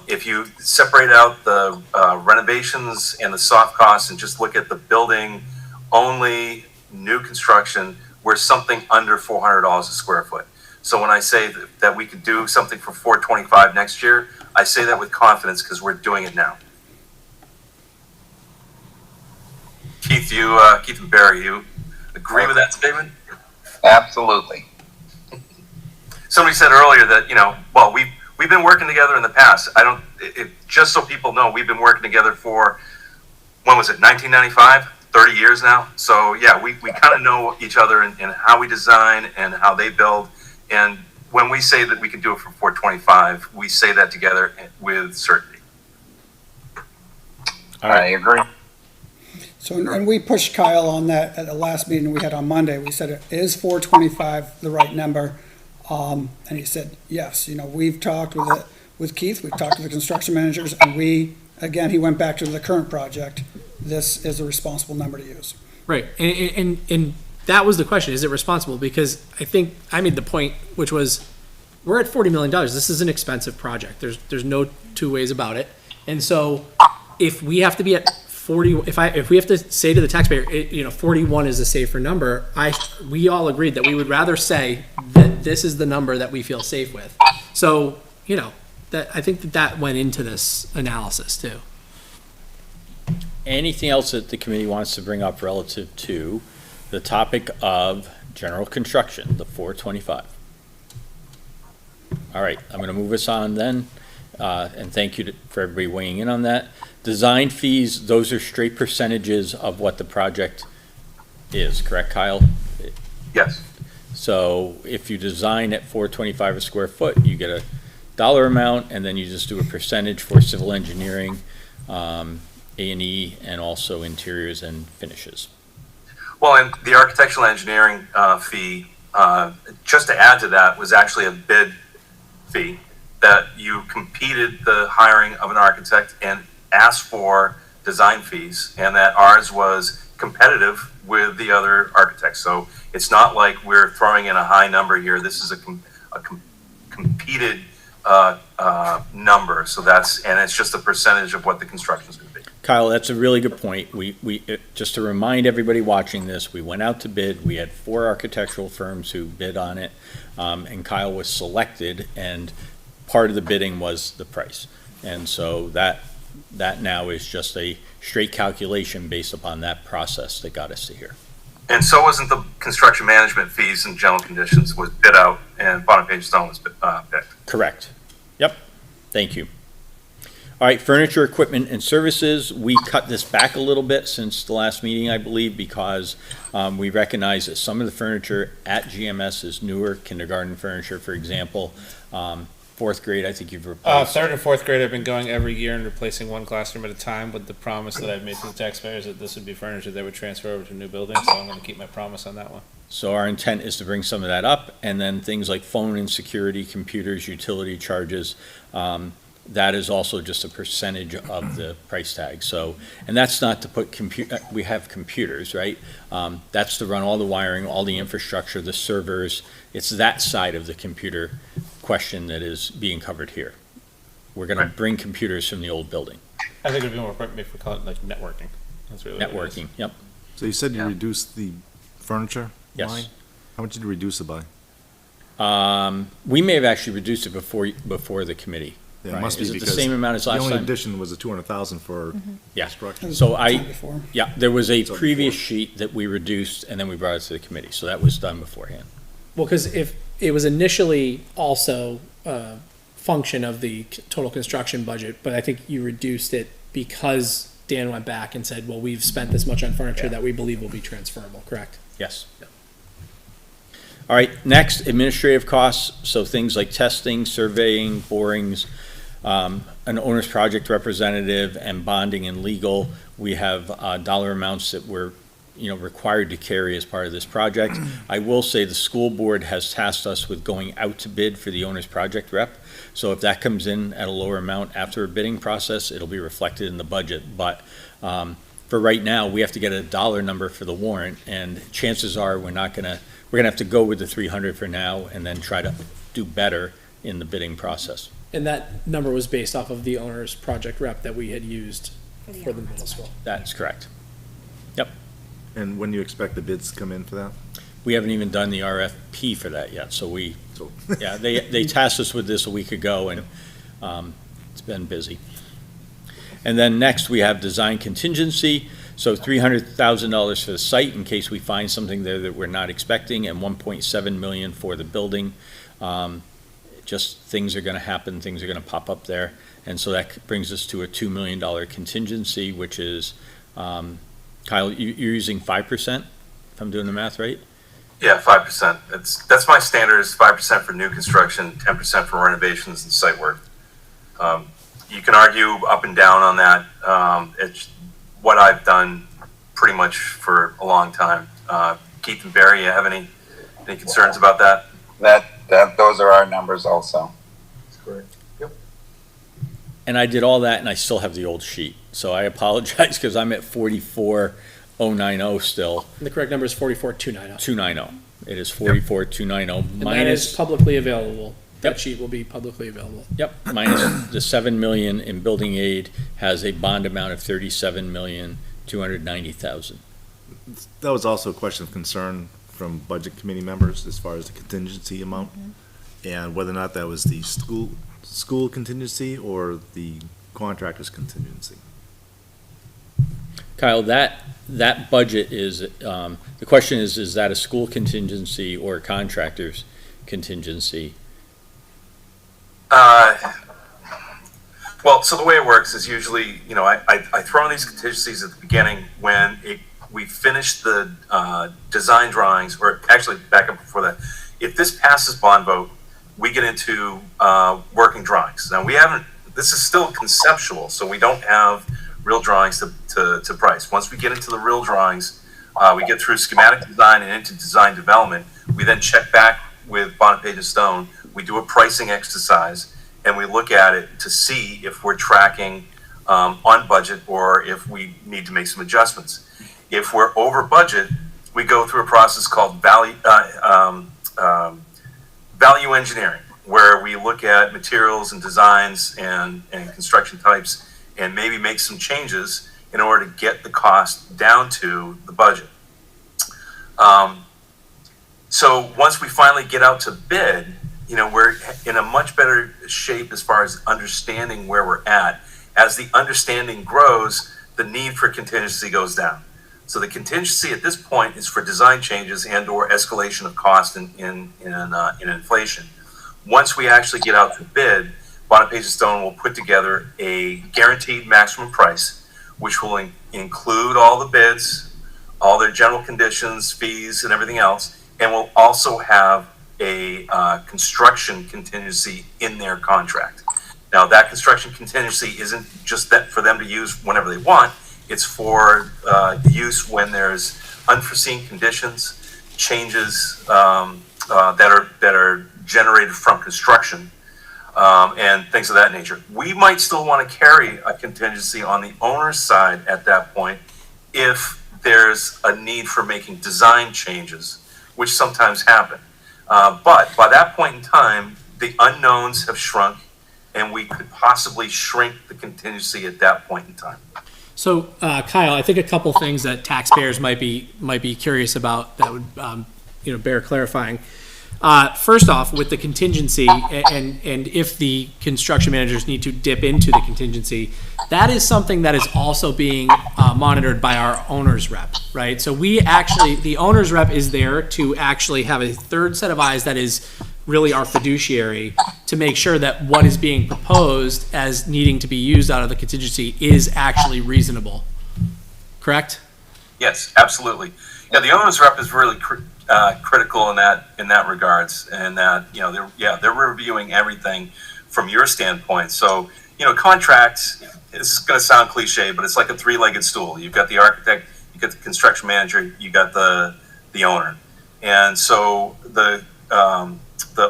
If you separate out the renovations and the soft costs and just look at the building only new construction, we're something under $400 a square foot. So when I say that we could do something for $425 next year, I say that with confidence because we're doing it now. Keith, Keith and Barry, you agree with that statement? Absolutely. Somebody said earlier that, well, we've been working together in the past. Just so people know, we've been working together for, when was it, 1995? 30 years now. So yeah, we kind of know each other in how we design and how they build. And when we say that we can do it for 425, we say that together with certainty. I agree. So, and we pushed Kyle on that at the last meeting we had on Monday. We said, is 425 the right number? And he said, yes. We've talked with Keith, we've talked to the construction managers, and he went back to the current project. This is a responsible number to use. Right, and that was the question, is it responsible? Because I think I made the point, which was, we're at $40 million. This is an expensive project. There's no two ways about it. And so if we have to be at 40, if we have to say to the taxpayer, 41 is a safer number, we all agreed that we would rather say that this is the number that we feel safe with. So, that I think that went into this analysis too. Anything else that the committee wants to bring up relative to the topic of general construction, the 425? All right, I'm going to move us on then, and thank you for everybody weighing in on that. Design fees, those are straight percentages of what the project is, correct, Kyle? Yes. So if you design at 425 a square foot, you get a dollar amount, and then you just do a percentage for civil engineering, A&E, and also interiors and finishes. Well, and the architectural engineering fee, just to add to that, was actually a bid fee that you competed the hiring of an architect and asked for design fees, and that ours was competitive with the other architects. So it's not like we're throwing in a high number here. This is a competed number. So and it's just a percentage of what the construction is going to be. Kyle, that's a really good point. Just to remind everybody watching this, we went out to bid. We had 4 architectural firms who bid on it, and Kyle was selected, and part of the bidding was the price. And so that now is just a straight calculation based upon that process that got us to here. And so wasn't the construction management fees and general conditions was bid out, and Bottom Page Stone was picked. Correct. Yep. Thank you. All right, furniture, equipment, and services. We cut this back a little bit since the last meeting, I believe, because we recognize that some of the furniture at GMS is newer, kindergarten furniture, for example. 4th grade, I think you've replaced. 3rd and 4th grade, I've been going every year and replacing one classroom at a time with the promise that I've made to the taxpayers that this would be furniture that would transfer over to a new building, so I'm going to keep my promise on that one. So our intent is to bring some of that up, and then things like phone and security, computers, utility charges. that is also just a percentage of the price tag. So, and that's not to put we have computers, right? That's to run all the wiring, all the infrastructure, the servers. It's that side of the computer question that is being covered here. We're gonna bring computers from the old building. I think it'd be more appropriate if we call it like networking. That's really what it is. Networking, yep. So you said you reduced the furniture Yes. line? How much did you reduce it by? We may have actually reduced it before the committee. Yeah, it Brian. must be Is it the because same amount as The last only time? addition was the 200,000 for Yeah. construction. So Time before. yeah, there was a So previous before. sheet that we reduced, and then we brought it to the committee, so that was done beforehand. Well, because if it was initially also a function of the total construction budget, but I think you reduced it because Dan went back and said, well, we've spent this much on furniture that we believe will be transferable, correct? Yes. All right, next, administrative costs, so things like testing, surveying, borings, an owner's project representative, and bonding and legal. We have dollar amounts that we're, required to carry as part of this project. I will say the school board has tasked us with going out to bid for the owner's project rep. So if that comes in at a lower amount after a bidding process, it'll be reflected in the budget. But for right now, we have to get a dollar number for the warrant, and chances are we're gonna have to go with the 300 for now and then try to do better in the bidding process. And that number was based off of the owner's project rep that we had used for the middle school. That's correct. And when do you expect the bids to come in for that? We haven't even done the RFP for that yet, so So- yeah, they tasked us with this a week ago, and it's been busy. And then next, we have design contingency, so $300,000 for the site in case we find something there that we're not expecting, and $1.7 million for the building. Just things are gonna happen, things are gonna pop up there, and so that brings us to a $2 million contingency, which is, Kyle, you're using 5%, if I'm doing the math right? Yeah, 5%. That's my standard is 5% for new construction, 10% for renovations and site work. You can argue up and down on that. It's what I've done pretty much for a long time. Keith and Barry, you have any concerns about that? Those are our numbers also. That's correct. Yep. And I did all that, and I still have the old sheet. So I apologize, because I'm at 44,090 still, And the correct number is 44,290. 290. It is 44,290 And that is minus, publicly available. That Yep. sheet will be publicly available. yep, minus the 7 million in building aid has a bond amount of 37,290,000. That was also a question of concern from budget committee members as far as the contingency amount, and whether or not that was the school contingency or the contractor's contingency. Kyle, that budget is, the question is that a school contingency or a contractor's contingency? Well, so the way it works is usually, I throw in these contingencies at the beginning when we finish the design drawings, or actually back up before that. If this passes bond vote, we get into working drawings. Now, this is still conceptual, so we don't have real drawings to price. Once we get into the real drawings, we get through schematic design and into design development. We then check back with Bonnet Page and Stone. We do a pricing exercise, and we look at it to see if we're tracking on budget or if we need to make some adjustments. If we're over budget, we go through a process called value engineering, where we look at materials and designs and construction types and maybe make some changes in order to get the cost down to the budget. So once we finally get out to bid, we're in a much better shape as far as understanding where we're at. As the understanding grows, the need for contingency goes down. So the contingency at this point is for design changes and/or escalation of cost in inflation. Once we actually get out to bid, Bonnet Page and Stone will put together a guaranteed maximum price, which will include all the bids, all their general conditions, fees, and everything else, and will also have a construction contingency in their contract. Now, that construction contingency isn't just that for them to use whenever they want. It's for use when there's unforeseen conditions, changes that are generated from construction. and things of that nature. We might still want to carry a contingency on the owner's side at that point if there's a need for making design changes, which sometimes happen. But by that point in time, the unknowns have shrunk, and we could possibly shrink the contingency at that point in time. So, Kyle, I think a couple things that taxpayers might be curious about that would, bear clarifying. First off, with the contingency, and if the construction managers need to dip into the contingency, that is something that is also being monitored by our owner's rep, right? So the owner's rep is there to actually have a third set of eyes that is really our fiduciary to make sure that what is being proposed as needing to be used out of the contingency is actually reasonable. Correct? Yes, absolutely. Yeah, the owner's rep is really critical in that regards, and that they're reviewing everything from your standpoint. So contracts. This is going to sound cliche, but it's like a three-legged stool. You've got the architect, you got the construction manager, you got the owner, and so the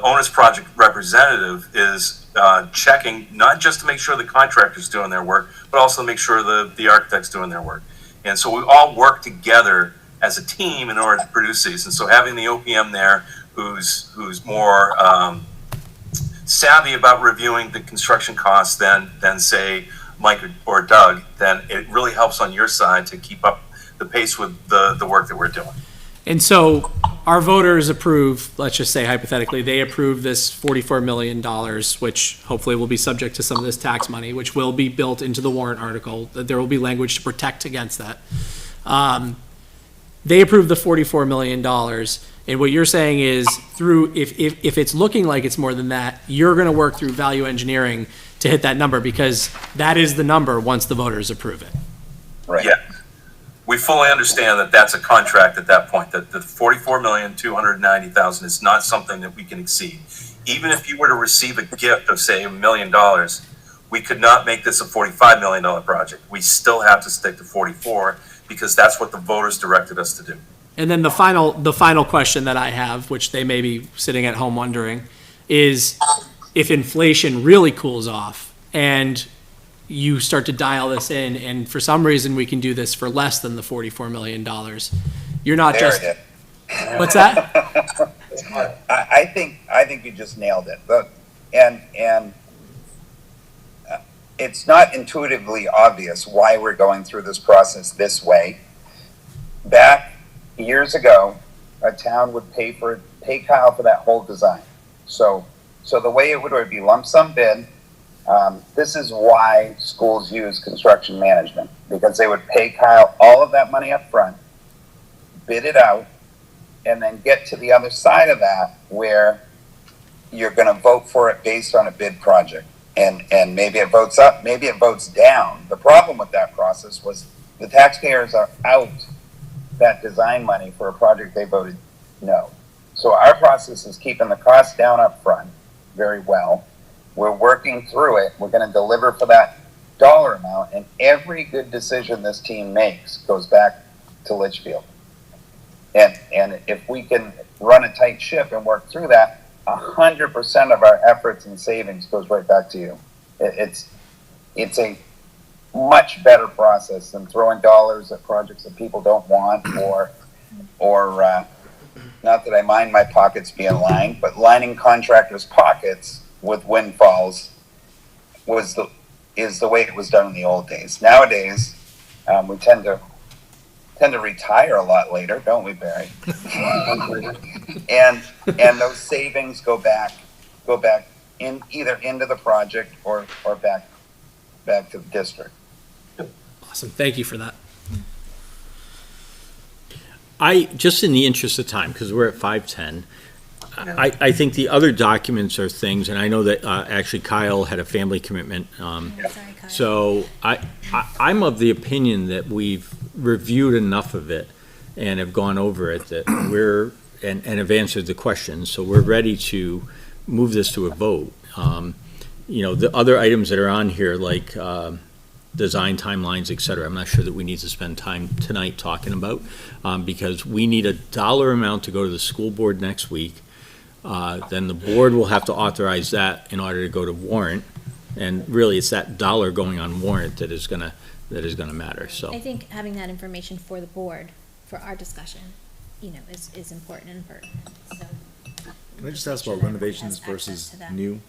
owner's project representative is checking not just to make sure the contractor's doing their work, but also to make sure the architect's doing their work. And so we all work together as a team in order to produce these. And so having the OPM there who's more savvy about reviewing the construction costs than say Mike or Doug, then it really helps on your side to keep up the pace with the work that we're doing. And so our voters approve, let's just say hypothetically, they approve this $44 million, which hopefully will be subject to some of this tax money, which will be built into the warrant article. There will be language to protect against that. They approve the $44 million. And what you're saying is if it's looking like it's more than that, you're going to work through value engineering to hit that number, because that is the number once the voters approve it. Right. Yeah. We fully understand that that's a contract at that point, that the $44,290,000 is not something that we can exceed. Even if you were to receive a gift of, say, $1 million, we could not make this a $45 million project. We still have to stick to 44 because that's what the voters directed us to do. And then the final question that I have, which they may be sitting at home wondering, is if inflation really cools off and you start to dial this in, and for some reason we can do this for less than the $44 million. You're not There just. it What's that? I think you just nailed it. And it's not intuitively obvious why we're going through this process this way. Back years ago, a town would pay Kyle for that whole design. So the way it would be lump sum bid. This is why schools use construction management, because they would pay Kyle all of that money up front, bid it out, and then get to the other side of that where you're going to vote for it based on a bid project. And maybe it votes up, maybe it votes down. The problem with that process was the taxpayers are out that design money for a project they voted no. So our process is keeping the cost down up front very well. We're working through it. We're going to deliver for that dollar amount, and every good decision this team makes goes back to Litchfield. And if we can run a tight ship and work through that, 100% of our efforts and savings goes right back to you. It's a much better process than throwing dollars at projects that people don't want, or not that I mind my pockets being lined, but lining contractors' pockets with windfalls is the way it was done in the old days. Nowadays, we tend to retire a lot later, don't we, Barry? and those savings go back in either into the project or back to the district. Awesome. Thank you for that. Just in the interest of time, because we're at 5:10, I think the other documents are things, and I know that actually Kyle had a family commitment. Sorry, Kyle. So I'm of the opinion that we've reviewed enough of it and have gone over it that and have answered the questions. So we're ready to move this to a vote. The other items that are on here, like design timelines, et cetera, I'm not sure that we need to spend time tonight talking about, because we need a dollar amount to go to the school board next week. then the board will have to authorize that in order to go to warrant. And really, it's that dollar going on warrant that is gonna matter, so. I think having that information for the board, for our discussion, is important and pertinent, so. Can I just ask Make about sure that everyone renovations has access versus to that. new?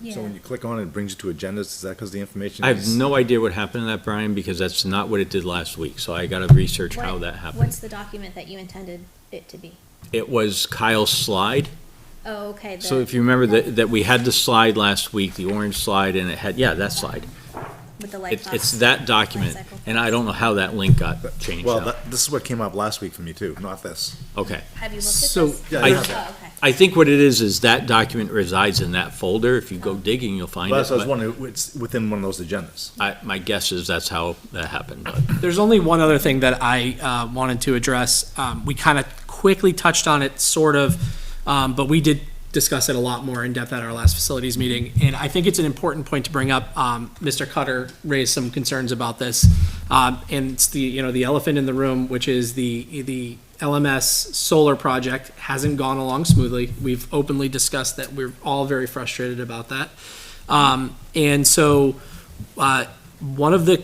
Yeah. So when you click on it, it brings you to agendas, is that because the information I have is? no idea what happened to that, Brian, because that's not what it did last week, so I gotta research how What- that happened. What's the document that you intended it to be? It was Kyle's slide. Oh, okay. So if you remember that we had the slide last week, the orange slide, and it had, yeah, that slide. With the light It's cost. that document, Life cycle and I don't know how that link got changed Well, out. this is what came up last week for me too, not this. Okay. Have you looked at So- this? Yeah, I- I have that. Oh, okay. I think what it is that document resides in that folder. If you go digging, you'll find Well, it. that's what I was but wondering, it's within one of those agendas. my guess is that's how that happened, but. There's only one other thing that I wanted to address. We kind of quickly touched on it, sort of, but we did discuss it a lot more in depth at our last facilities meeting. And I think it's an important point to bring up. Mr. Cutter raised some concerns about this. And it's the elephant in the room, which is the LMS solar project hasn't gone along smoothly. We've openly discussed that. We're all very frustrated about that. And so one of the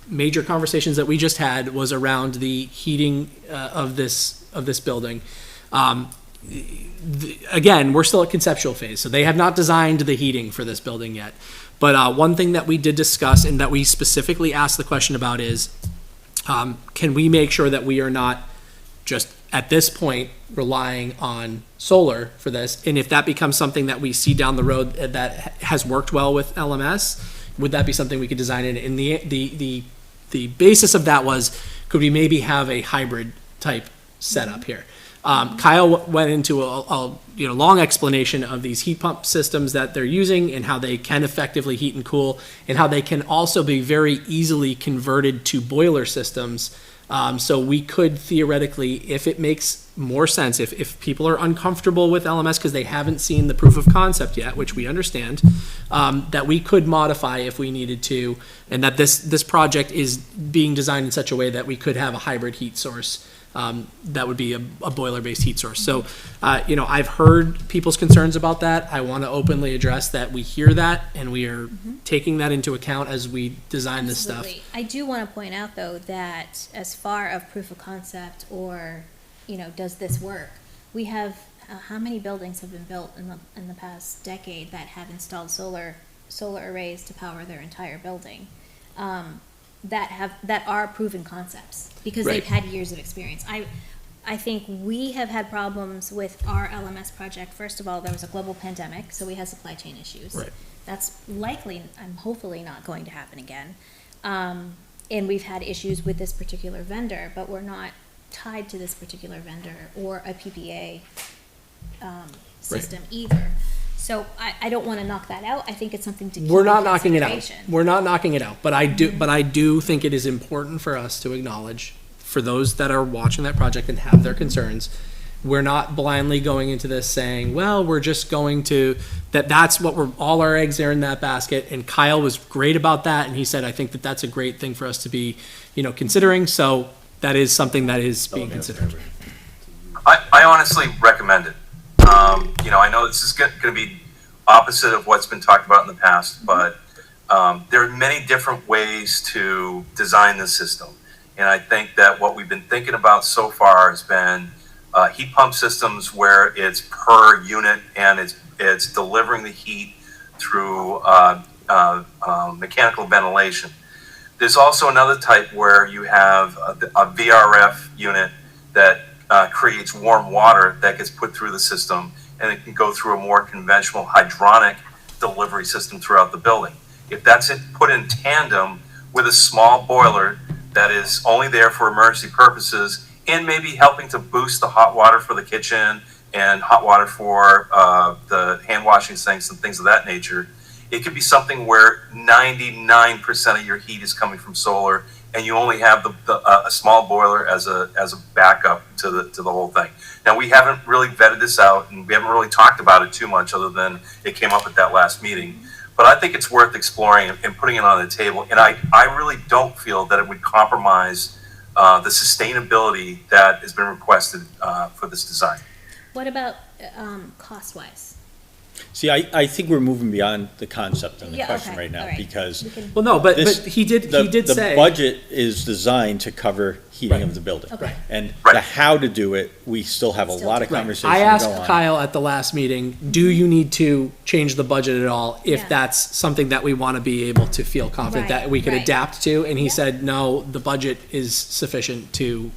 major conversations that we just had was around the heating of this building. Again, we're still at conceptual phase, so they have not designed the heating for this building yet. But one thing that we did discuss and that we specifically asked the question about is, can we make sure that we are not just at this point relying on solar for this? And if that becomes something that we see down the road that has worked well with LMS, would that be something we could design in? And the basis of that was, could we maybe have a hybrid type setup here? Kyle went into a long explanation of these heat pump systems that they're using and how they can effectively heat and cool, and how they can also be very easily converted to boiler systems. So we could theoretically, if it makes more sense, if people are uncomfortable with LMS because they haven't seen the proof of concept yet, which we understand, that we could modify if we needed to, and that this project is being designed in such a way that we could have a hybrid heat source. That would be a boiler-based heat source. So, I've heard people's concerns about that. I want to openly address that we hear that and we are taking that into account as we design this stuff. Absolutely. I do want to point out, though, that as far as proof of concept or, does this work? We have, how many buildings have been built in the past decade that have installed solar arrays to power their entire building? That are proven concepts because Right. they've had years of experience. I think we have had problems with our LMS project. First of all, there was a global pandemic, so we had supply chain issues. Right. That's likely, I'm hopefully not going to happen again. And we've had issues with this particular vendor, but we're not tied to this particular vendor or a PPA system either. So I don't want to knock that out. I think it's something to keep We're not in knocking it out. consideration. We're not knocking it out, but I do think it is important for us to acknowledge, for those that are watching that project and have their concerns, we're not blindly going into this saying, well, we're just going to, that's what all our eggs are in that basket. And Kyle was great about that. And he said, I think that that's a great thing for us to be, considering. So that is something that is being considered. I honestly recommend it. I know this is going to be opposite of what's been talked about in the past, but there are many different ways to design the system. And I think that what we've been thinking about so far has been heat pump systems where it's per unit and it's delivering the heat through mechanical ventilation. There's also another type where you have a VRF unit that creates warm water that gets put through the system, and it can go through a more conventional hydronic delivery system throughout the building. If that's put in tandem with a small boiler that is only there for emergency purposes and maybe helping to boost the hot water for the kitchen and hot water for the hand washing sinks and things of that nature, it could be something where 99% of your heat is coming from solar, and you only have a small boiler as a backup to the whole thing. Now, we haven't really vetted this out, and we haven't really talked about it too much, other than it came up at that last meeting. But I think it's worth exploring and putting it on the table. And I really don't feel that it would compromise the sustainability that has been requested for this design. What about, cost-wise? See, I think we're moving beyond the concept and the Yeah, question okay, right now, all right. because We can, Well, no, but this- he did the say. budget is designed to cover heating of the building. Okay. And Right. the how to do it, we still have a Still lot of to- Right. conversation I to asked go on. Kyle at the last meeting, do you need to change the budget at all? If Yeah. that's something that we want to be able to feel confident that Right, we could right. adapt to? And he Yeah. said, no, the budget is sufficient to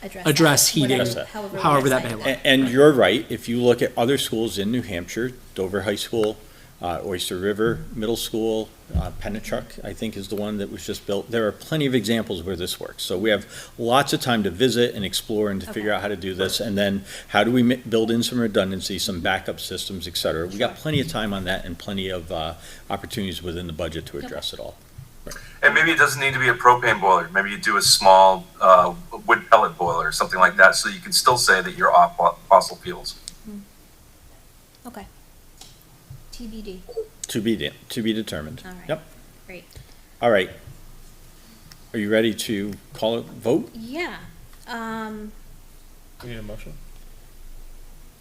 that, address heating, whatever- however that that's may like. look. And you're right, if you look at other schools in New Hampshire, Dover High School, Oyster River Middle School, Pennachuck, I think is the one that was just built. There are plenty of examples where this works. So we have lots of time to visit and explore and to figure Okay. out how to do this. And then how do we build in some redundancy, some backup systems, et cetera. We got plenty of time on that and plenty of opportunities within the budget to address it all. And maybe it doesn't need to be a propane boiler. Maybe you do a small wood pellet boiler or something like that, so you can still say that you're off fossil fuels. Okay. TBD, To be determined. all right. Yep. Great. All right. Are you ready to call it vote? Yeah, We need a motion?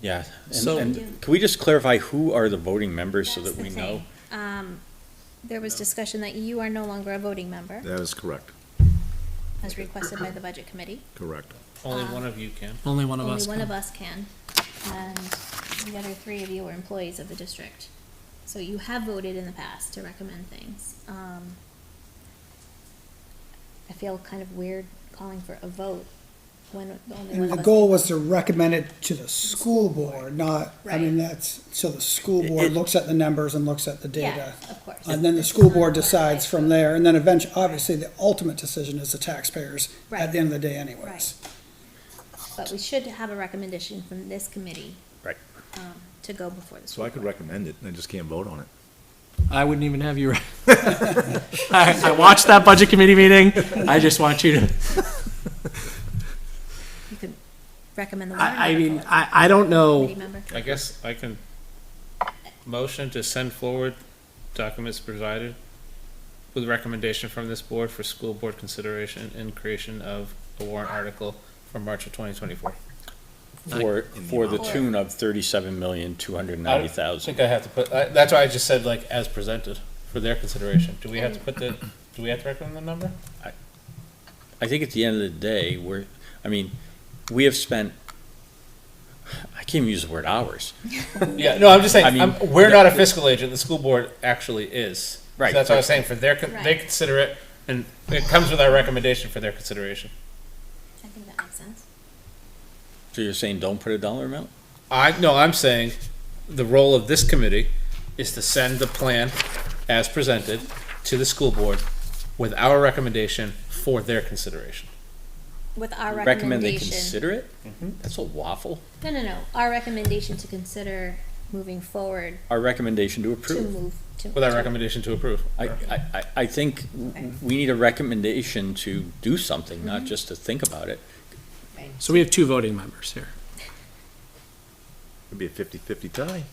Yeah. So- And can we just clarify who are the voting members so that's that the we know? thing. There was discussion that you are no longer a voting member, That is correct, as requested by the budget committee. correct. Only one of you can. Only one of Only us one can. of us can, and the other three of you are employees of the district. So you have voted in the past to recommend things. I feel kind of weird calling for a vote when only one And of the us. goal was to recommend it to the school board, not, I mean, Right. that's, so the school board looks at the numbers and looks at the data. Yeah, of course. And then the school board decides from there, and then eventually, obviously, the ultimate decision is the taxpayers Right. at the end of the day anyways. Right. But we should have a recommendation from this committee. Right. To go before the So school I could board. recommend it, I just can't vote on it. I wouldn't even have you. I watched that budget committee meeting. I just want you to. You could recommend the warrant. I mean, article. I don't know. Committee member. I guess I can motion to send forward documents provided with recommendation from this board for school board consideration and creation of a warrant article for March of 2024. For the tune of I think I have to put, that's why I just said like as presented for their consideration. Do we have to put do we have to recommend the number? I think at the end of the day, we have spent, I can't even use the word hours. Yeah, no, I'm just saying, I mean, we're not a fiscal agent, the school board actually is. Right. So that's what I was saying, for their, they Right. consider it, and it comes with our recommendation for their consideration. I think that makes sense. So you're saying don't put a dollar amount? No, I'm saying the role of this committee is to send the plan as presented to the school board with our recommendation for their consideration. With our Recommend they recommendation. consider it? That's a waffle. No. Our recommendation to consider moving forward Our recommendation to to approve. move to. With our to- recommendation to approve. I think we need a recommendation to do something, not just to think about it. Right. So we have two voting members here. It'd be a 50-50 tie.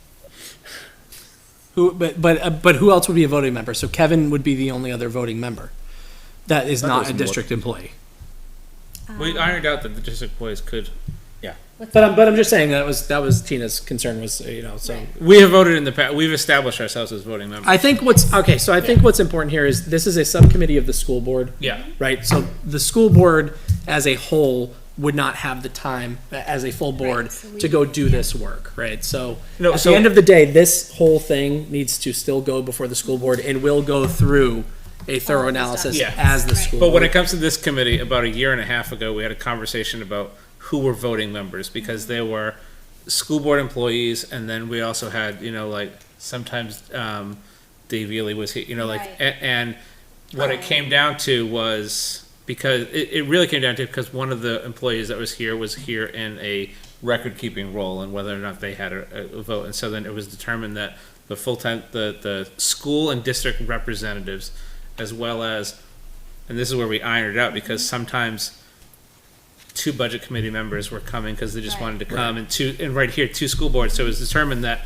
But who else would be a voting member? So Kevin would be the only other voting member. That is That not was a more- district employee. We ironed out that the district employees could. But I'm just saying that was Tina's concern was, so. Right. We have voted in the past, we've established ourselves as voting members. I think what's important here is this is a subcommittee of the school board. Yeah. Right? So the school board as a whole would not have the time as a full board Right, so we- to go do this work, right? So No, at so- the end of the day, this whole thing needs to still go before the school board and will go through a thorough All the analysis stuff. Yeah. as the Right. school. But when board. it comes to this committee, about a year and a half ago, we had a conversation about who were voting members, because there were school board employees, and then we also had, like, sometimes, Dave Ely was here, like, Right. and what it came down to was, because, it really came down to, because one of the employees that was here in a record-keeping role, and whether or not they had a vote, and so then it was determined that the full-time, the school and district representatives, as well as, and this is where we ironed it out, because sometimes two budget committee members were coming because they just Right. wanted to come, and right here, two school boards. So it was determined that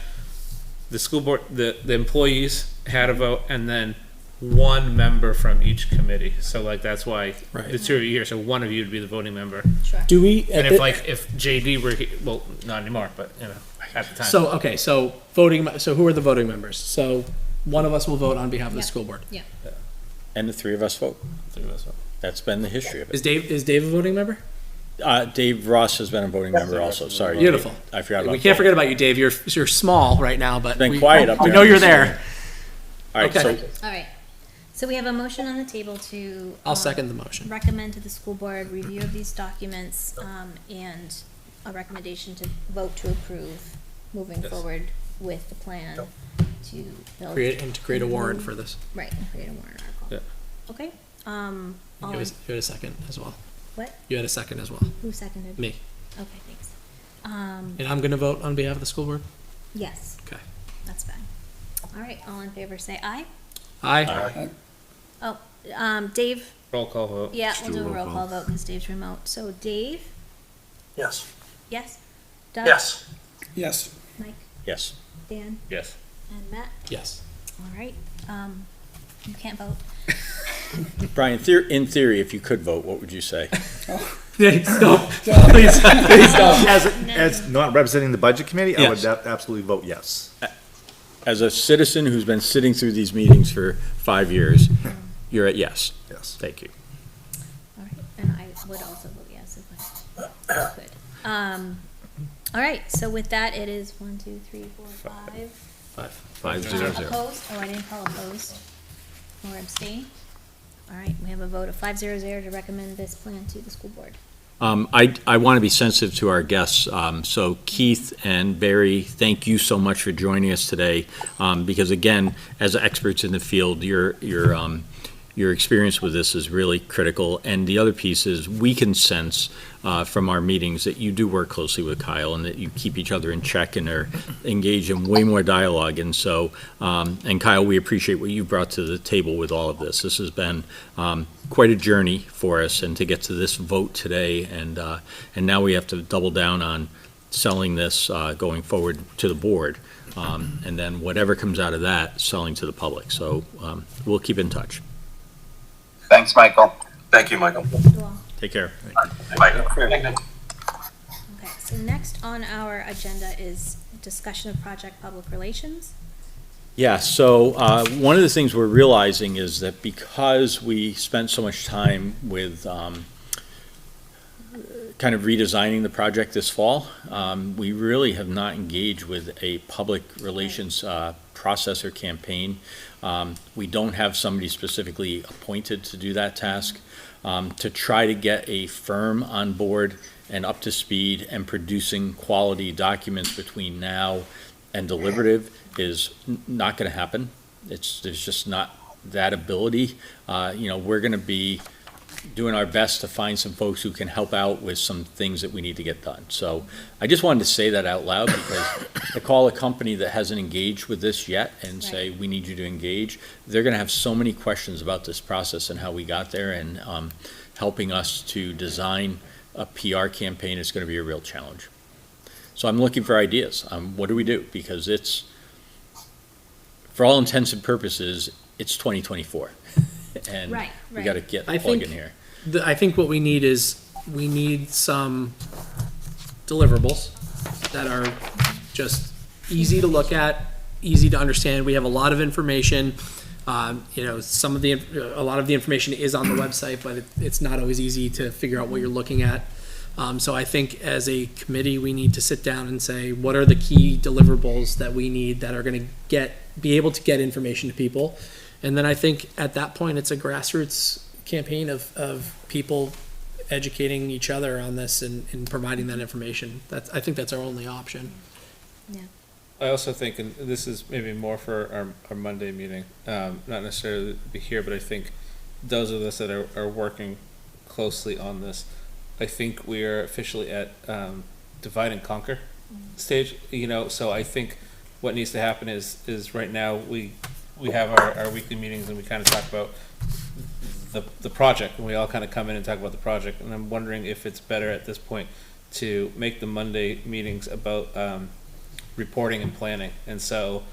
the school board, the employees had a vote, and then one member from each committee. So like that's why Right. the two of you here. So one of you would be the voting member. Sure. Do we? And if JD were well, not anymore, but at the time. So, okay, so so who are the voting members? So one of us will vote on behalf of the Yeah. school board. Yeah. And the three of us vote. Three of us. That's been the history of it. Is Dave a voting member? Dave Ross has been a voting member also, sorry. Beautiful. I forgot about that. We can't forget about you, Dave. You're small right now, but Been quiet up we there. know you're there. All right, Okay. so All right. So we have a motion on the table to. I'll second the motion. Recommend to the school board review of these documents, and a recommendation to vote to approve moving Yes. forward with the plan to build. Create a warrant for this. Right, and create a warrant article. Yeah. Okay, all You in- had a second as well. what? You had a second as well. Who seconded? Me. Okay, thanks. And I'm gonna vote on behalf of the school board? Yes, Okay. that's fine. All right, all in favor, say aye. Aye. Oh, Dave, Roll call vote. yeah, Just we'll do do a a roll roll call. call vote because Dave's remote. So Dave? Yes. Yes? Doug? Yes. Yes. Mike? yes. Dan? Yes. And Matt? Yes. All right, you can't vote. Brian, in theory, if you could vote, what would you say? Please don't. Please don't. As not representing the budget committee, I would Yes. absolutely vote yes. As a citizen who's been sitting through these meetings for 5 years, you're at yes. Yes. Thank you. All right, and I would also vote yes if I could. All right, so with that, it is 1, 2, 3, 4, 5. 5-0-0. Opposed? Oh, I didn't call opposed. Or abstain? All right, we have a vote of 5-0-0 to recommend this plan to the school board. I want to be sensitive to our guests. So Keith and Barry, thank you so much for joining us today. Because again, as experts in the field, your experience with this is really critical. And the other piece is we can sense from our meetings that you do work closely with Kyle and that you keep each other in check and are engaged in way more dialogue. And so, and Kyle, we appreciate what you've brought to the table with all of this. This has been quite a journey for us, and to get to this vote today. And now we have to double down on selling this going forward to the board. And then whatever comes out of that, selling to the public. So we'll keep in touch. Thanks, Michael. Thank you, Michael. You all. Take care. Bye. Okay, so next on our agenda is discussion of project public relations. Yeah, so one of the things we're realizing is that because we spent so much time with kind of redesigning the project this fall, we really have not engaged with a public relations process or campaign. We don't have somebody specifically appointed to do that task. To try to get a firm on board and up to speed and producing quality documents between now and deliberative is not going to happen. There's just not that ability. We're going to be doing our best to find some folks who can help out with some things that we need to get done. So I just wanted to say that out loud because to call a company that hasn't engaged with this yet and say, we need you to engage, they're going to have so many questions about this process and how we got there, and helping us to design a PR campaign is going to be a real challenge. So I'm looking for ideas. What do we do? Because it's, for all intents and purposes, it's 2024. And Right, we right. got to get I plug think in here. I think what we need is, we need some deliverables that are just easy to look at, easy to understand. We have a lot of information. A lot of the information is on the website, but it's not always easy to figure out what you're looking at. So I think as a committee, we need to sit down and say, what are the key deliverables that we need that are going to be able to get information to people? And then I think at that point, it's a grassroots campaign of people educating each other on this and providing that information. I think that's our only option. Yeah. I also think, and this is maybe more for our Monday meeting, not necessarily to be here, but I think those of us that are working closely on this, I think we are officially at divide and conquer stage. So I think what needs to happen is right now we have our weekly meetings and we kind of talk about the project, and we all kind of come in and talk about the project. And I'm wondering if it's better at this point to make the Monday meetings about reporting and planning. And so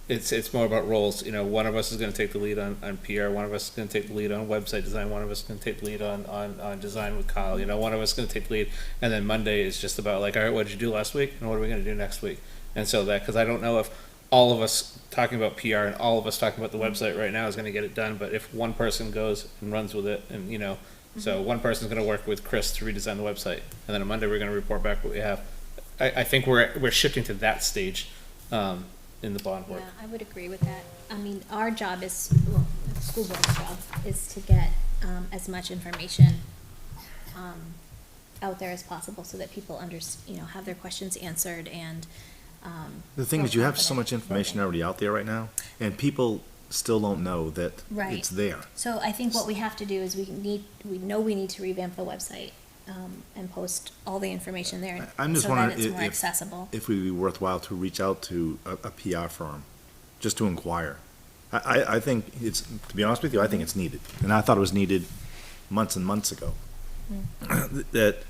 it's more about roles. You know, one of us is going to take the lead on PR, one of us is going to take the lead on website design, one of us is going to take the lead on design with Kyle. You know, one of us is going to take the lead, and then Monday is just about like, all right, what did you do last week, and what are we going to do next week? And so that, because I don't know if all of us talking about PR and all of us talking about the website right now is going to get it done, but if one person goes and runs with it, and you know, so one person's going to work with Chris to redesign the website, and then on Monday we're going to report back what we have. I think we're shifting to that stage. In the bond work. Yeah, I would agree with that. I mean, our job is, well, the school board's job is to get as much information out there as possible so that people have their questions answered and. The thing feel is, you have so confident much information voting. already out there right now, and people still don't know that Right. it's there. So I think what we have to do is we know we need to revamp the website and post all the information there I'm just so that wondering it's more if accessible. it would be worthwhile to reach out to a PR firm, just to inquire. I think it's, to be honest with you, I think it's needed, and I thought it was needed months and months ago. That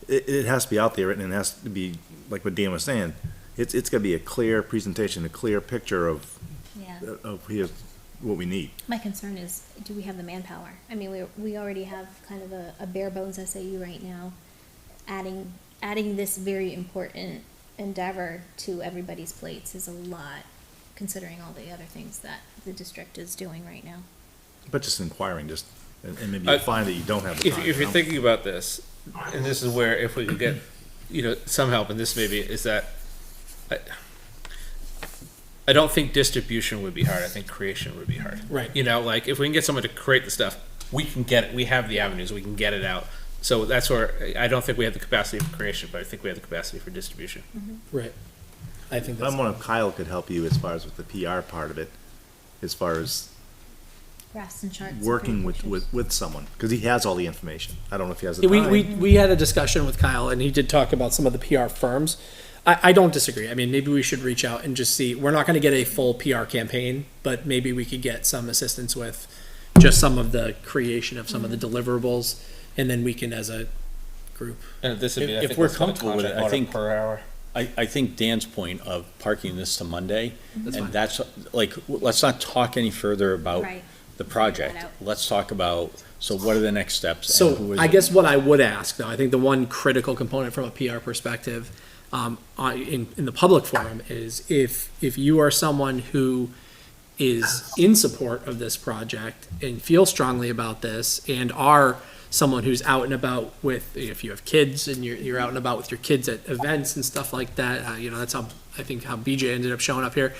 it has to be out there, and it has to be, like what Dan was saying, it's gotta be a clear presentation, a clear picture of Yeah. here's what we need. My concern is, do we have the manpower? I mean, we already have kind of a bare bones SAU right now. Adding this very important endeavor to everybody's plates is a lot, considering all the other things that the district is doing right now. But just inquiring, and maybe you'll find that you don't have the time. If you you're know? thinking about this, and this is where if we could get, some help, and this maybe is that, I don't think distribution would be hard. I think creation would be hard. Right. Like if we can get someone to create the stuff, we can get it. We have the avenues. We can get it out. So that's where I don't think we have the capacity for creation, but I think we have the capacity for distribution. Right. I think that's. I'm wondering if Kyle could help you as far as with the PR part of it, as far as Graphs and charts. and working presentations. with someone, because he has all the information. I don't know if he has the Yeah, time. we had a discussion with Kyle, and he did talk about some of the PR firms. I don't disagree. I mean, maybe we should reach out and just see. We're not going to get a full PR campaign, but maybe we could get some assistance with just some of the creation of some of the deliverables, and then we can, as a group. And this would be, I If think, we're what's called a comfortable with it, I contract think- per hour. I think Dan's point of parking this to Monday, and that's, like, let's not talk any further about Right. the project. Figure it out. Let's talk about, so what are the next steps? and who So is I it? guess what I would ask, though, I think the one critical component from a PR perspective, in the public forum is if you are someone who is in support of this project and feel strongly about this and are someone who's out and about with, if you have kids and you're out and about with your kids at events and stuff like that, that's how, I think how BJ ended up showing up here,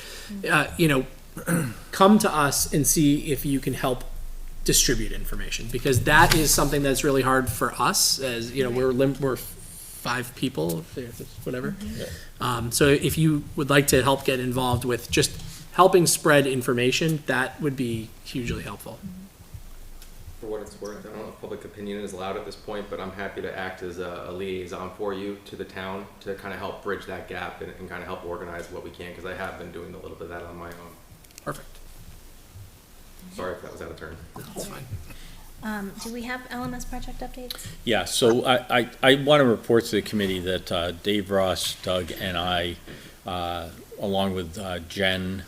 come to us and see if you can help distribute information, because that is something that's really hard for us, as we're 5 people, whatever. So if you would like to help get involved with just helping spread information, that would be hugely helpful. For what it's worth, I don't know if public opinion is allowed at this point, but I'm happy to act as a liaison for you to the town to kind of help bridge that gap and kind of help organize what we can, because I have been doing a little bit of that on my own. Perfect. Sorry if that was out of turn. That's fine. Do we have LMS project updates? Yeah, so I want to report to the committee that Dave Ross, Doug, and I, along with Jen,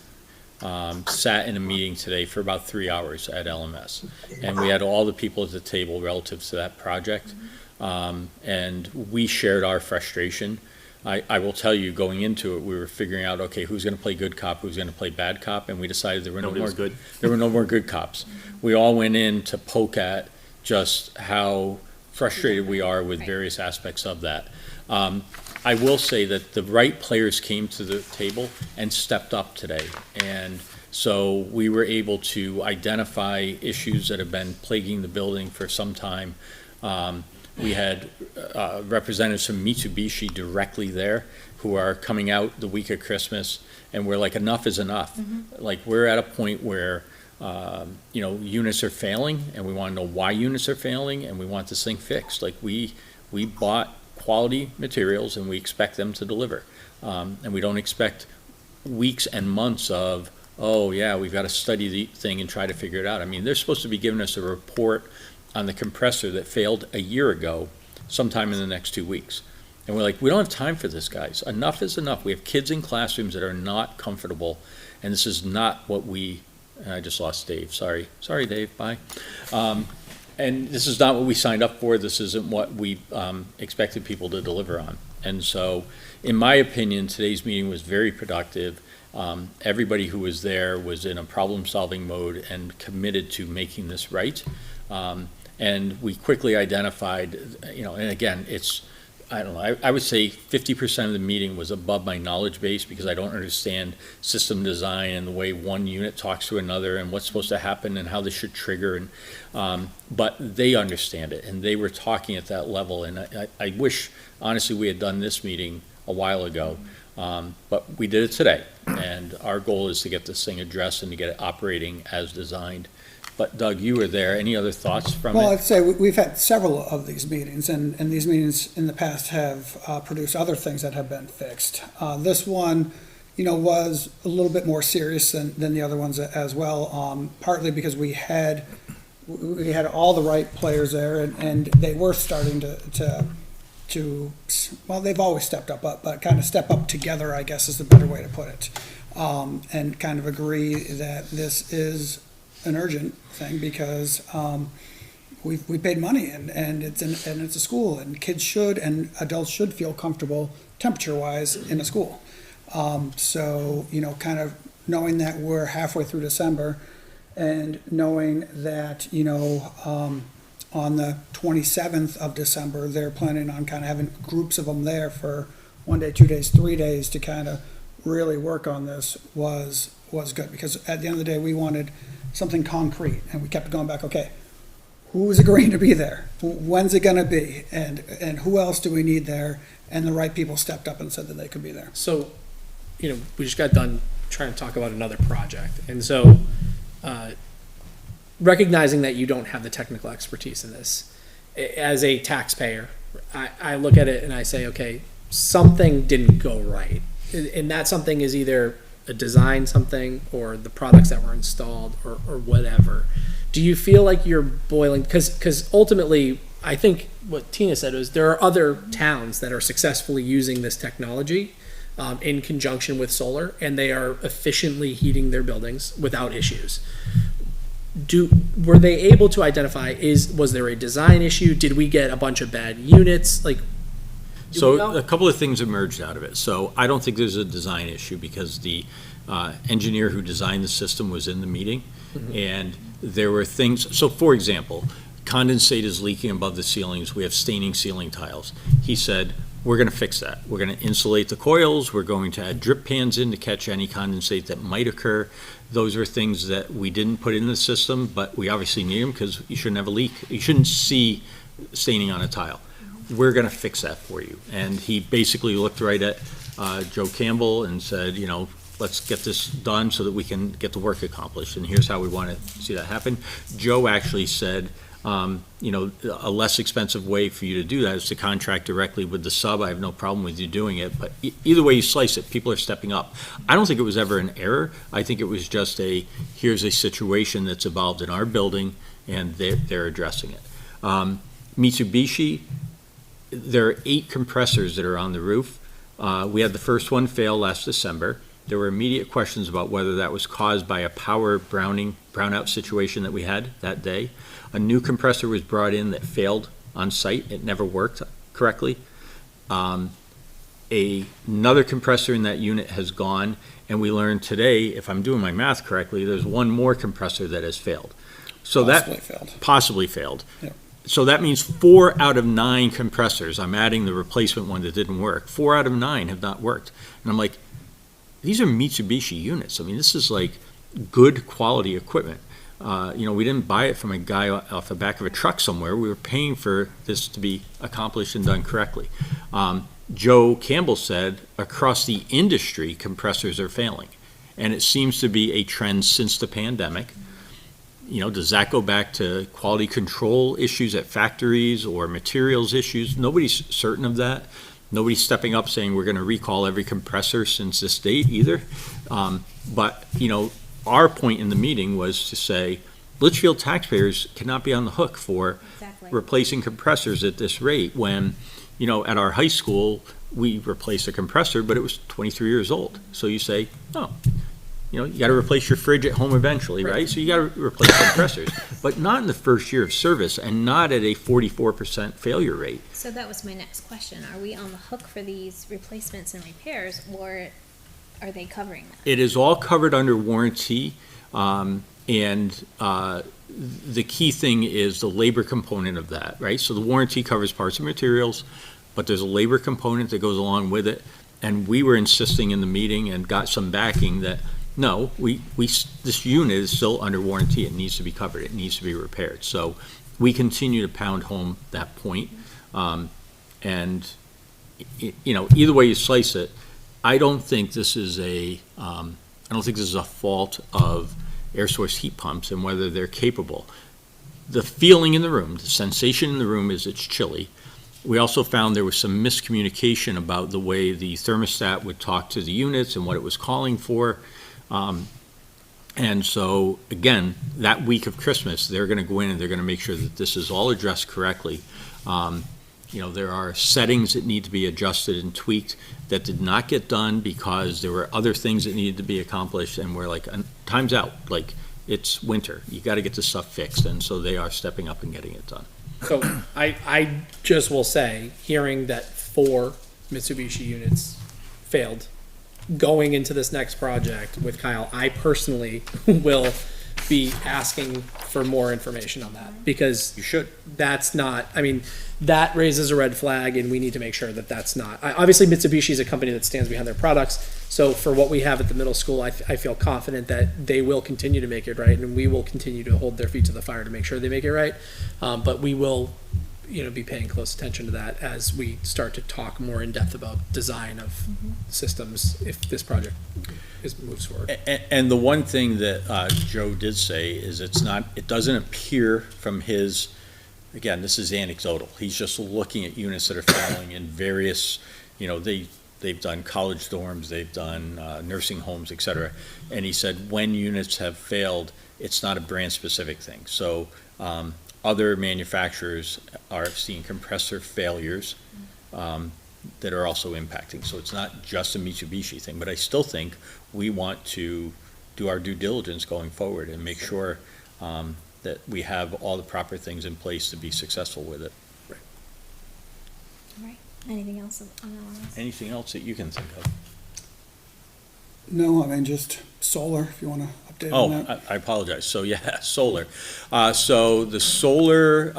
sat in a meeting today for about 3 hours at LMS. And we had all the people at the table relative to that project. And we shared our frustration. I will tell you, going into it, we were figuring out, okay, who's going to play good cop, who's going to play bad cop, and we decided there were Nobody was good. There were no more good cops. We all went in to poke at just how frustrated we are with various aspects of that. I will say that the right players came to the table and stepped up today. And so we were able to identify issues that have been plaguing the building for some time. We had representatives from Mitsubishi directly there who are coming out the week of Christmas, and we're like, enough is enough. Like, we're at a point where, units are failing, and we want to know why units are failing, and we want this thing fixed. Like, we bought quality materials, and we expect them to deliver. And we don't expect weeks and months of, oh, yeah, we've got to study the thing and try to figure it out. I mean, they're supposed to be giving us a report on the compressor that failed a year ago sometime in the next 2 weeks. And we're like, we don't have time for this, guys. Enough is enough. We have kids in classrooms that are not comfortable, And this is not what I just lost Dave, sorry, Dave, bye. And this is not what we signed up for, this isn't what we expected people to deliver on. And so, in my opinion, today's meeting was very productive. Everybody who was there was in a problem-solving mode and committed to making this right. And we quickly identified, and again, I don't know, I would say 50% of the meeting was above my knowledge base because I don't understand system design and the way one unit talks to another and what's supposed to happen and how they should trigger. But they understand it, and they were talking at that level. And I wish, honestly, we had done this meeting a while ago, but we did it today. And our goal is to get this thing addressed and to get it operating as designed. But Doug, you were there. Any other thoughts from Well, it? I'd say we've had several of these meetings, and these meetings in the past have produced other things that have been fixed. This one, was a little bit more serious than the other ones as well, partly because we had all the right players there, and they were starting to well, they've always stepped up, but kind of step up together, I guess is the better way to put it, and kind of agree that this is an urgent thing because we paid money and it's a school, and kids should and adults should feel comfortable temperature-wise in a school. So kind of knowing that we're halfway through December and knowing that on the 27th of December they're planning on kind of having groups of them there for 1 day, 2 days, 3 days to kind of really work on this was good, because at the end of the day we wanted something concrete, and we kept going back, okay, who's agreeing to be there? When's it gonna be? And who else do we need there? And the right people stepped up and said that they could be there. So, we just got done trying to talk about another project. And so, recognizing that you don't have the technical expertise in this, as a taxpayer, I look at it and I say, okay, something didn't go right. And that something is either a design something or the products that were installed or whatever. Do you feel like you're boiling, because ultimately I think what Tina said was there are other towns that are successfully using this technology in conjunction with solar, and they are efficiently heating their buildings without issues. Were they able to identify, was there a design issue? Did we get a bunch of bad units? So a couple of things emerged out of it. So I don't think there's a design issue because the engineer who designed the system was in the meeting, and there were things. So for example, condensate is leaking above the ceilings. We have staining ceiling tiles. He said, we're going to fix that. We're going to insulate the coils. We're going to add drip pans in to catch any condensate that might occur. Those are things that we didn't put in the system, but we obviously need them because you shouldn't have a leak. You shouldn't see staining on a tile. We're going to fix that for you. And he basically looked right at Joe Campbell and said, let's get this done so that we can get the work accomplished. And here's how we want to see that happen. Joe actually said, a less expensive way for you to do that is to contract directly with the sub. I have no problem with you doing it. But either way you slice it, people are stepping up. I don't think it was ever an error. I think it was just here's a situation that's evolved in our building, and they're addressing it. Mitsubishi, there are 8 compressors that are on the roof. We had the first one fail last December. There were immediate questions about whether that was caused by a power brownout situation that we had that day. A new compressor was brought in that failed on site. It never worked correctly. Another compressor in that unit has gone, and we learned today, if I'm doing my math correctly, there's one more compressor that has failed. So possibly failed. Yeah. So that means 4 out of 9 compressors, I'm adding the replacement one that didn't work, 4 out of 9 have not worked. And I'm like, these are Mitsubishi units. I mean, this is like good quality equipment. We didn't buy it from a guy off the back of a truck somewhere. We were paying for this to be accomplished and done correctly. Joe Campbell said across the industry, compressors are failing. And it seems to be a trend since the pandemic. Does that go back to quality control issues at factories or materials issues? Nobody's certain of that. Nobody's stepping up saying we're going to recall every compressor since this date either. But our point in the meeting was to say Litchfield taxpayers cannot be on the hook for replacing compressors at this rate when, at our high school, we replaced a compressor, but it was 23 years old. So you say, you gotta replace your fridge at home eventually, right? So you gotta replace compressors, but not in the first year of service and not at a 44% failure rate. So that was my next question. Are we on the hook for these replacements and repairs, or are they covering that? It is all covered under warranty, and the key thing is the labor component of that, right? So the warranty covers parts and materials, but there's a labor component that goes along with it. And we were insisting in the meeting and got some backing that, no, this unit is still under warranty. It needs to be covered. It needs to be repaired. So we continue to pound home that point. And, either way you slice it, I don't think this is a fault of air source heat pumps and whether they're capable. The feeling in the room, the sensation in the room is it's chilly. We also found there was some miscommunication about the way the thermostat would talk to the units and what it was calling for. And so, again, that week of Christmas, they're going to go in and they're going to make sure that this is all addressed correctly. There are settings that need to be adjusted and tweaked that did not get done because there were other things that needed to be accomplished, and we're like, time's out. Like, it's winter. You got to get this stuff fixed, and so they are stepping up and getting it done. So I just will say, hearing that 4 Mitsubishi units failed, going into this next project with Kyle, I personally will be asking for more information on that, because You should. that's not, that raises a red flag, and we need to make sure that that's not. Obviously, Mitsubishi is a company that stands behind their products, so for what we have at the middle school, I feel confident that they will continue to make it right, and we will continue to hold their feet to the fire to make sure they make it right. But we will, be paying close attention to that as we start to talk more in depth about design of systems if this project moves forward. And the one thing that Joe did say is it doesn't appear from his, again, this is anecdotal. He's just looking at units that are failing in various, they've done college dorms, they've done nursing homes, et cetera. And he said when units have failed, it's not a brand specific thing. So other manufacturers are seeing compressor failures that are also impacting. So it's not just a Mitsubishi thing, but I still think we want to do our due diligence going forward and make sure that we have all the proper things in place to be successful with it. All right. Anything else on that list? Anything else that you can think of? No, just solar, if you want to update on Oh, that. I apologize. So, yeah, solar. So the solar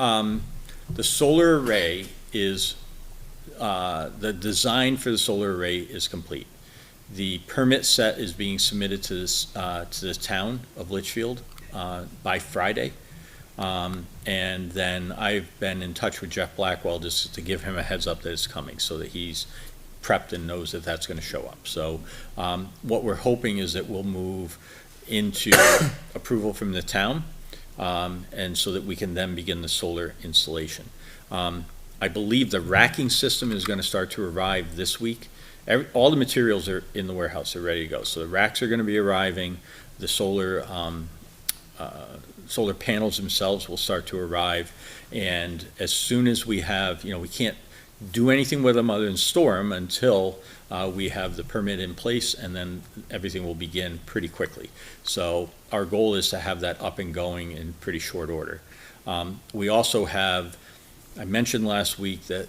array is, the design for the solar array is complete. The permit set is being submitted to the town of Litchfield by Friday. And then I've been in touch with Jeff Blackwell just to give him a heads up that it's coming so that he's prepped and knows that that's going to show up. So what we're hoping is that we'll move into approval from the town, and so that we can then begin the solar installation. I believe the racking system is going to start to arrive this week. All the materials are in the warehouse, they're ready to go. So the racks are going to be arriving, the solar panels themselves will start to arrive, and as soon as we have, we can't do anything with them other than store them until we have the permit in place, and then everything will begin pretty quickly. So our goal is to have that up and going in pretty short order. We also have, I mentioned last week that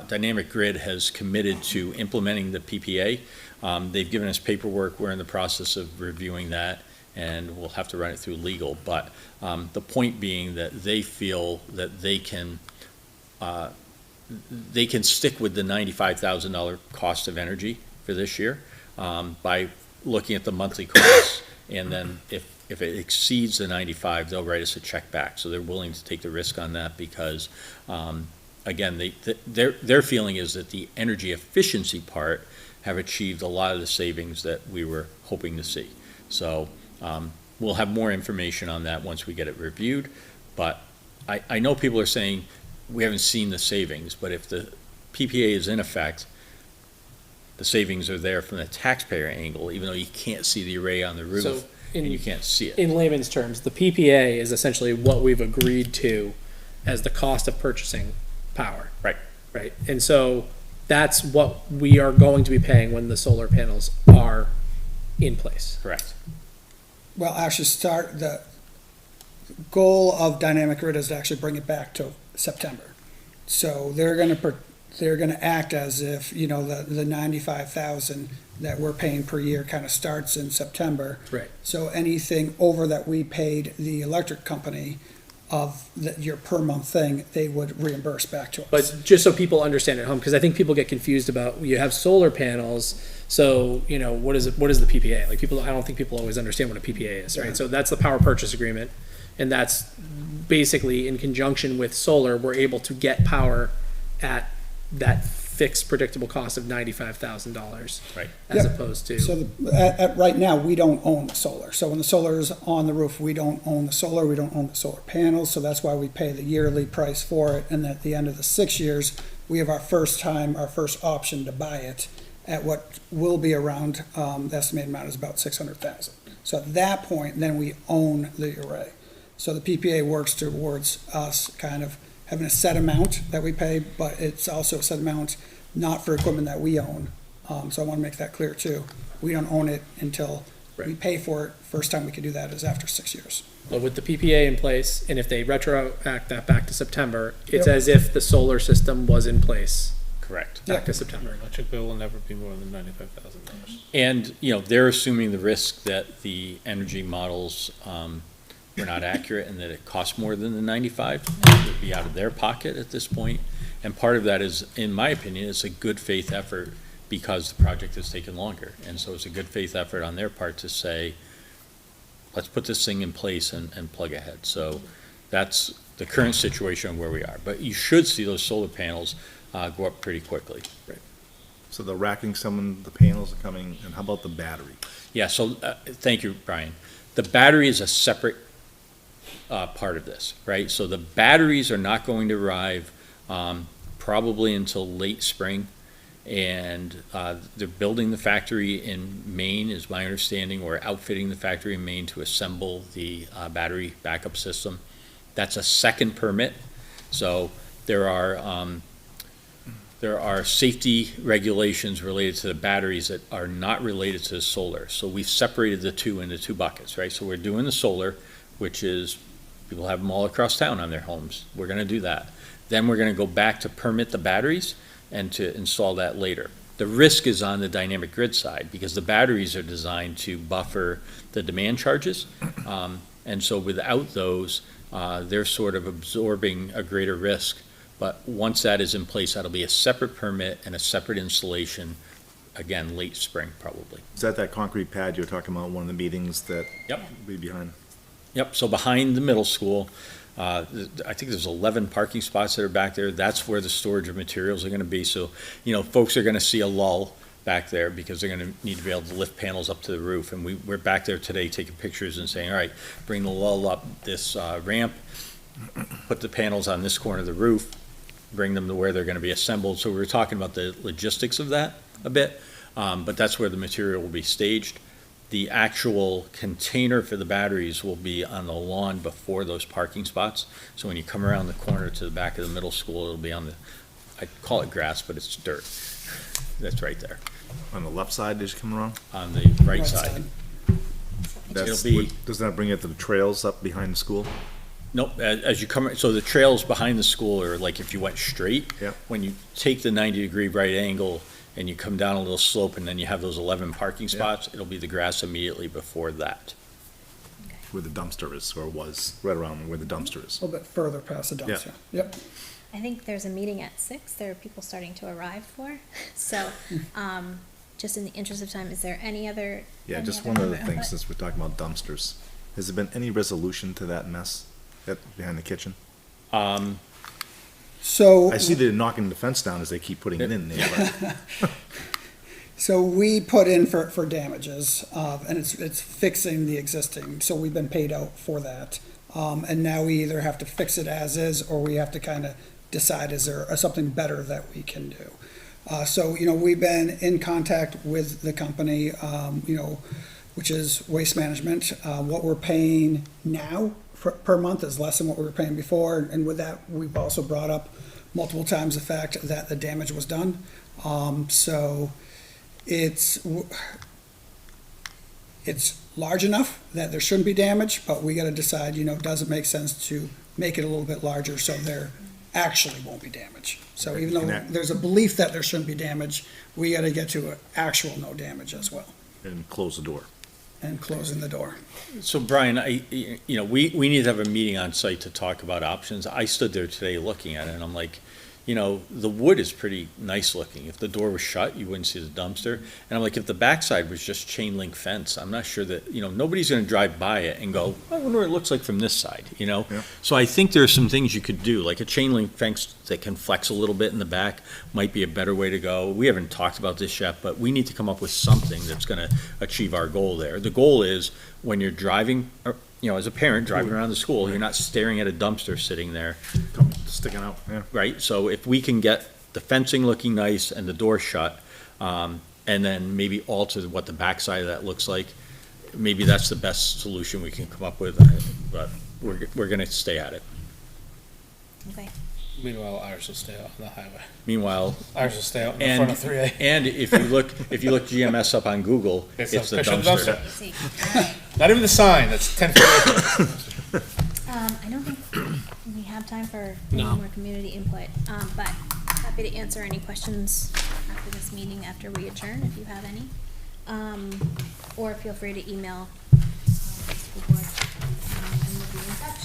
Dynamic Grid has committed to implementing the PPA. They've given us paperwork. We're in the process of reviewing that, and we'll have to run it through legal. But the point being that they feel that they can stick with the $95,000 cost of energy for this year by looking at the monthly costs, and then if it exceeds the 95, they'll write us a check back. So they're willing to take the risk on that because, again, their feeling is that the energy efficiency part have achieved a lot of the savings that we were hoping to see. So we'll have more information on that once we get it reviewed. But I know people are saying we haven't seen the savings, but if the PPA is in effect, the savings are there from the taxpayer angle, even though you can't see the array on the roof. So and you can't see it. In layman's terms, the PPA is essentially what we've agreed to as the cost of purchasing power. Right. Right. And so That's what we are going to be paying when the solar panels are in place. Correct. Well, actually the goal of Dynamic Grid is to actually bring it back to September. So they're gonna act as if, you know, the 95,000 that we're paying per year kind of starts in September. Right. So anything over that we paid the electric company of your per month thing, they would reimburse back to us. But just so people understand at home, because I think people get confused about, you have solar panels, so, you know, what is the PPA? Like I don't think people always understand what a PPA is, right? So that's the power purchase agreement, and that's basically in conjunction with solar, we're able to get power at that fixed predictable cost of $95,000. Right. As Yep. opposed to. So right now, we don't own the solar. So when the solar is on the roof, we don't own the solar, we don't own the solar panels, so that's why we pay the yearly price for it. And at the end of the 6 years, we have our first option to buy it at what will be around, the estimated amount is about 600,000. So at that point, then we own the array. So the PPA works towards us kind of having a set amount that we pay, but it's also a set amount not for equipment that we own. So I want to make that clear too. We don't own it until we Right. pay for it. First time we can do that is after 6 years. But with the PPA in place, and if they retroact that back to September, it's Yep. as if the solar system was in place Correct. back to September. Electric bill will never be more than $95,000. And, you know, they're assuming the risk that the energy models were not accurate and that it costs more than the 95, it would be out of their pocket at this point. And part of that is, in my opinion, is a good faith effort because the project has taken longer. And so it's a good faith effort on their part to say, let's put this thing in place and plug ahead. So that's the current situation where we are. But you should see those solar panels go up pretty quickly. So they're racking the panels are coming, and how about the battery? Yeah, so, thank you, Brian. The battery is a separate part of this, right? So the batteries are not going to arrive probably until late spring. And they're building the factory in Maine, is my understanding, or outfitting the factory in Maine to assemble the battery backup system. That's a second permit. So there are safety regulations related to the batteries that are not related to the solar. So we've separated the two into two buckets, right? So we're doing the solar, which is, people have them all across town on their homes. We're gonna do that. Then we're gonna go back to permit the batteries and to install that later. The risk is on the dynamic grid side because the batteries are designed to buffer the demand charges. And so without those, they're sort of absorbing a greater risk. But once that is in place, that'll be a separate permit and a separate installation, again, late spring probably. Is that concrete pad you were talking about in one of the meetings that? Yep. Be behind? Yep, so behind the middle school, I think there's 11 parking spots that are back there. That's where the storage of materials are gonna be. So, you know, folks are gonna see a lull back there because they're gonna need to be able to lift panels up to the roof. And we're back there today taking pictures and saying, all right, bring the lull up this ramp, put the panels on this corner of the roof, bring them to where they're gonna be assembled. So we were talking about the logistics of that a bit, but that's where the material will be staged. The actual container for the batteries will be on the lawn before those parking spots. So when you come around the corner to the back of the middle school, it'll be on the, I call it grass, but it's dirt. That's right there, On the left side as you come around? on the right side. That's, It'll be- doesn't that bring it to the trails up behind the school? Nope, as you come, so the trails behind the school are like if you went straight. Yep. When you take the 90-degree right angle and you come down a little slope and then you have those 11 parking Yeah. spots, it'll be the grass immediately before that. Where the dumpster is, or was, right around where the dumpster is. A little bit further past the Yeah. dumpster. Yep. I think there's a meeting at 6. There are people starting to arrive for. So, just in the interest of time, is there any other? Yeah, any just other one other input? thing, since we're talking about dumpsters. Has there been any resolution to that mess behind the kitchen? So. I see they're knocking the fence down as they keep putting it in there, but So we put in for damages, and it's fixing the existing, so we've been paid out for that. And now we either have to fix it as is, or we have to kind of decide, is there something better that we can do? So, you know, we've been in contact with the company, you know, which is Waste Management. What we're paying now per month is less than what we were paying before, and with that, we've also brought up multiple times the fact that the damage was done. So it's large enough that there shouldn't be damage, but we gotta decide, does it make sense to make it a little bit larger so there actually won't be damage? So even though there's a belief that there shouldn't be damage, we gotta get to actual no damage as well, And close the door. and closing the door. So Brian, we need to have a meeting on site to talk about options. I stood there today looking at it and I'm like, the wood is pretty nice looking. If the door was shut, you wouldn't see the dumpster. And I'm like, if the backside was just chain link fence, I'm not sure that, nobody's gonna drive by it and go, I wonder what it looks like from this side, Yeah. So I think there's some things you could do, like a chain link fence that can flex a little bit in the back might be a better way to go. We haven't talked about this yet, but we need to come up with something that's gonna achieve our goal there. The goal is when you're driving, or, as a parent driving around the school, you're not staring at a dumpster sitting there, Sticking out, yeah. right? So if we can get the fencing looking nice and the door shut, and then maybe alter what the backside of that looks like, maybe that's the best solution we can come up with, but we're gonna stay at it. Okay. Meanwhile, ours will stay out on the highway. Meanwhile, Ours will stay out in the and, front of 3A. and if you look GMS up on Google, It's it's a the picture of the dumpster. Let's see. All right. Not even the sign, that's 10 feet away. I don't think we have time for any No. more community input, but happy to answer any questions after this meeting, after we adjourn, if you have any. Or feel free to email the school board, and we'll be in touch.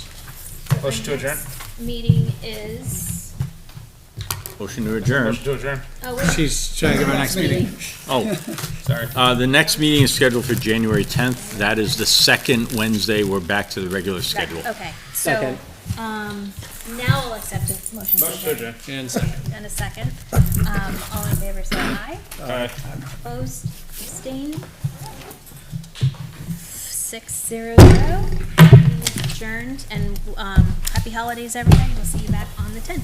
So Motion to our adjourn? next Meeting is, Motion to adjourn. Motion to adjourn. oh, wait. She's trying to give our next meeting. Oh, Sorry. the next meeting is scheduled for January 10th. That is the second Wednesday. We're back to the regular Right, schedule. okay, so, Second. now I'll accept a motion to Motion to adjourn. adjourn. And second. And a second. All in favor, say aye. Aye. Opposed, abstained. 600. Adjourned, and happy holidays, everybody. We'll see you back on the 10th.